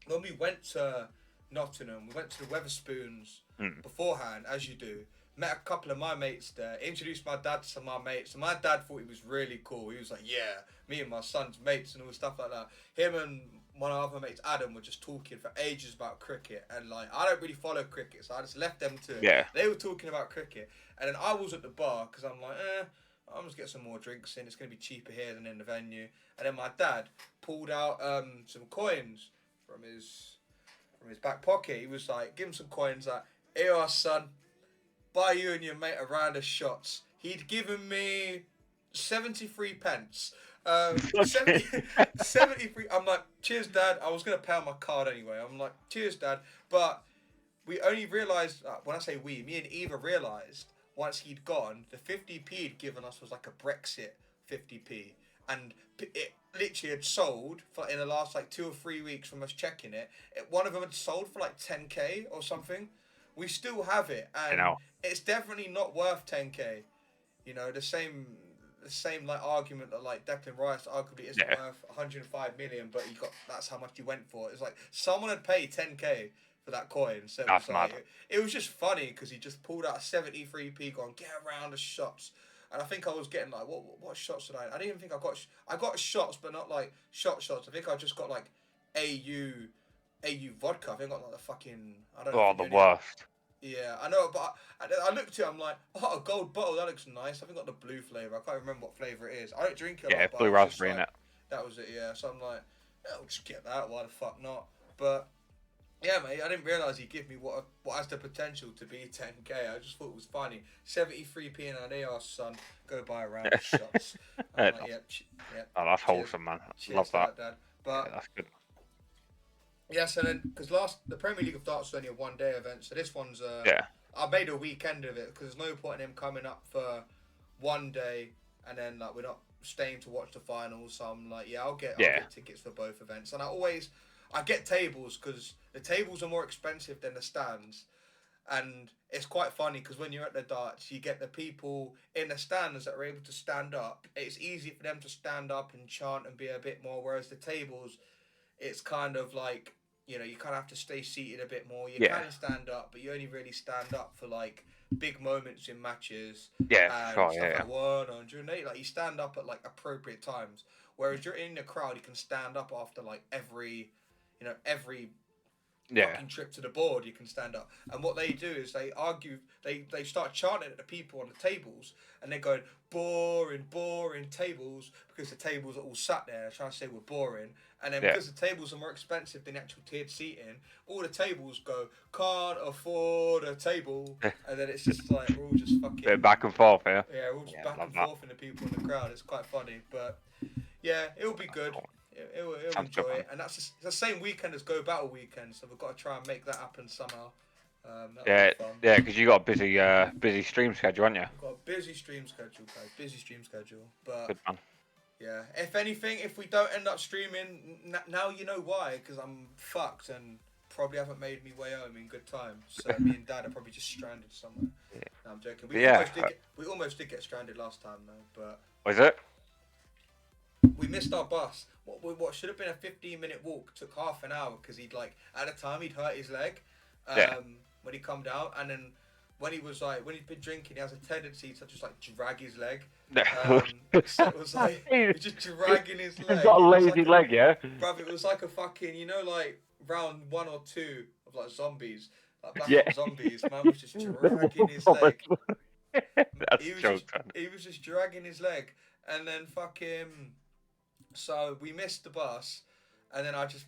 when we went to Nottingham, we went to the Weatherspoons mm. beforehand, as you do. Met a couple of my mates there. Introduced my dad to my mates. And my dad thought he was really cool. He was like, "Yeah, me and my son's mates and all stuff like that." Him and one of our other mates, Adam, were just talking for ages about cricket. And like, I don't really follow cricket, so I just left them to it. Yeah, They were talking about cricket, and then I was at the bar because I'm like, I'm just get some more drinks in. It's gonna be cheaper here than in the venue. And then my dad pulled out some coins from his back pocket. He was like, "Give him some coins." Like, "Here you are, son. Buy you and your mate a round of shots." He'd given me 73 pence. 70, 73. I'm like, "Cheers, Dad." I was going to pay on my card anyway. I'm like, "Cheers, Dad." But we only realised, when I say we, me and Eva realised once he'd gone, the 50p he'd given us was like a Brexit 50p. And it literally had sold for in the last like 2 or 3 weeks from us checking it. One of them had sold for like 10k or something. We still have it, you and know, it's definitely not worth 10k. You know, the same like argument that like Declan Rice arguably isn't yeah, worth 105 million, but that's how much you went for. It's like someone had paid 10k for that coin, so it was that's like mad. it was just funny because he just pulled out a 73p, going get around the shots. And I think I was getting like what shots did I? I didn't even think I got shots, but not like shots. I think I just got like AU vodka. I think I got like the fucking I don't know if Oh, you the knew any. worst. Yeah, I know, but I looked at it. I'm like, oh, a gold bottle. That looks nice. I think I got the blue flavor. I can't remember what flavor it is. I don't drink it a Yeah, lot, it's but I blue was just raspberry in like, it. that was it. Yeah. So I'm like, yeah, I'll just get that. Why the fuck not? But yeah, mate, I didn't realise he'd give me what has the potential to be 10k. I just thought it was funny. 73p and an AR, son. Go buy a round of shots. I'm like, yep, yep. Oh, that's Cheers, wholesome, man. cheers Love to that. that, Dad. Yeah, But that's good. yeah, so then because the Premier League of Darts was only a 1 day event, so this one's Yeah, I made a weekend of it because there's no point in him coming up for 1 day and then like we're not staying to watch the finals. So I'm like, yeah, I'll yeah, get tickets for both events, and I get tables because the tables are more expensive than the stands, and it's quite funny because when you're at the darts, you get the people in the stands that are able to stand up. It's easy for them to stand up and chant and be a bit more, whereas the tables, it's kind of like you know, you kind of have to stay seated a bit more. You Yeah. can stand up, but you only really stand up for like big moments in matches Yeah, for and sure. stuff Yeah, like 108. Like you stand up at like appropriate times. Whereas you're in the crowd, you can stand up after like every yeah. fucking trip to the board, you can stand up. And what they do is they argue, they start chanting at the people on the tables, and they're going, boring, boring tables, because the tables are all sat there trying to say we're boring. And then Yeah. because the tables are more expensive than the actual tiered seating, all the tables go, can't afford a table. And then it's just like, we're all just fucking... Bit back and forth, yeah. Yeah, we're all just back love and that. forth in the people in the crowd. It's quite funny, but yeah, it'll be good. Cool. It'll Sounds enjoy good, man. it, and that's the same weekend as Go Battle weekend, so we've got to try and make that happen somehow. That'll Yeah, be fun. yeah, because you got a busy stream schedule, haven't you? We've got a busy stream schedule, guys. Busy stream schedule, but Good man. yeah. If anything, if we don't end up streaming, now you know why, because I'm fucked and probably haven't made me way home in good time. So me and Dad are probably just stranded somewhere. Yeah. No, I'm joking. We almost did get stranded last time though, but. Was it? We missed our bus. What should have been a 15-minute walk took half an hour because he'd like at a time he'd hurt his leg when he come down, and then when he'd been drinking, he has a tendency to just like drag his leg. So it was like he's just dragging his leg. He's got a lazy leg, yeah. Bruv, it was like a fucking like round 1 or 2 of like zombies, like Black Ops zombies. Man was just dragging his leg. He was just dragging his leg, and then fucking. So we missed the bus, and then I just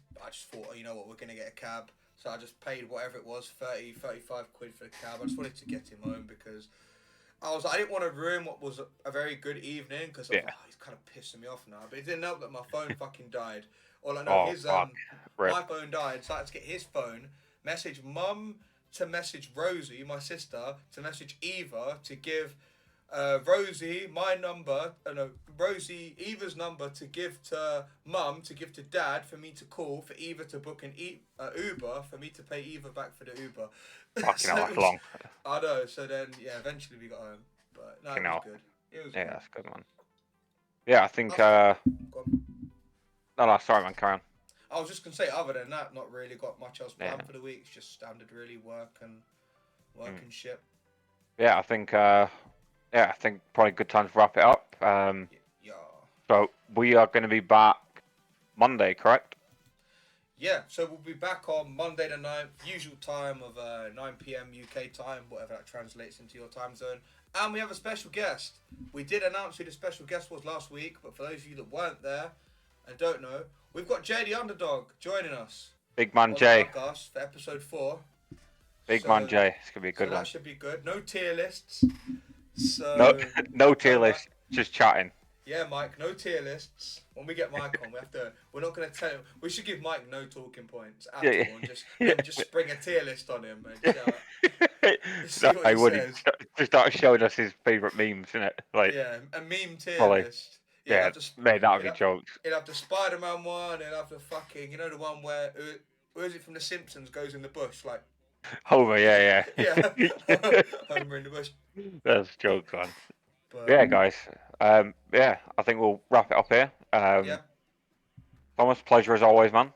thought, you know what, we're gonna get a cab. So I just paid whatever it was, 30, 35 quid for the cab. I just wanted to get him home because I didn't want to ruin what was a very good evening, because he's kind of pissing me off now. But it didn't help that my phone fucking died. All I know my phone died, so I had to get his phone, message Mum to message Rosie, my sister, to message Eva to give Rosie my number, Rosie Eva's number to give to Mum, to give to Dad for me to call, for Eva to book an Uber, for me to pay Eva back for the Uber. Fucking hell, that's long. I know. So then, yeah, eventually we got home, but no, it was good. It was good. That's good, man. Yeah, I think. No, sorry, man. Carry on. I was just gonna say, other than that, not really got much else planned for the week. It's just standard, really, work and shit. Yeah, I think. I think probably a good time to wrap it up. Yeah. So we are going to be back Monday, correct? Yeah, so we'll be back on Monday the 9th, usual time of 9 p.m. UK time, whatever that translates into your time zone. And we have a special guest. We did announce who the special guest was last week, but for those of you that weren't there and don't know, we've got Jay the Underdog joining us. Big man Jay. Podcast for episode 4. Big man Jay. It's going to be a good one. That should be good. No tier lists. So, no tier list, just chatting. Yeah, Mike, no tier lists. When we get Mike on, we're not going to tell him. We should give Mike no talking points at all, and just spring a tier list on him. And I would just start showing us his favourite memes, innit? Like, yeah, a meme tier list. Yeah, mate, that would be jokes. He'll have the Spider-Man one, he'll have the fucking, the one where, who is it from The Simpsons, goes in the bush, like... Homer, yeah. Homer in the bush. That's jokes, man. But, yeah, guys. I think we'll wrap it up here. Thomas, pleasure as always, man.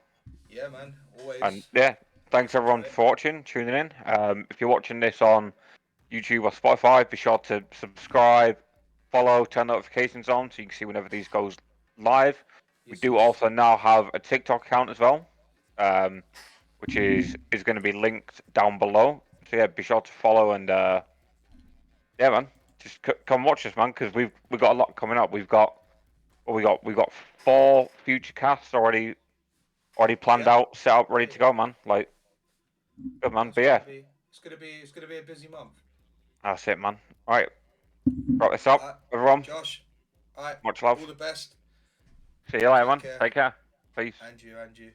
Yeah, man. Always. And thanks everyone for watching, tuning in. If you're watching this on YouTube or Spotify, be sure to subscribe, follow, turn notifications on so you can see whenever these goes live. We do also now have a TikTok account as well. Which is going to be linked down below. So yeah, be sure to follow and man, just come watch us, man, because we've got a lot coming up. We've got 4 future casts already planned out, set up, ready to go, man. Like, good man. But it's gonna be a busy month. That's it, man. All right, wrap this up, everyone. Josh, all right, much love. All the best. See you later, man. Take care. Peace. And you.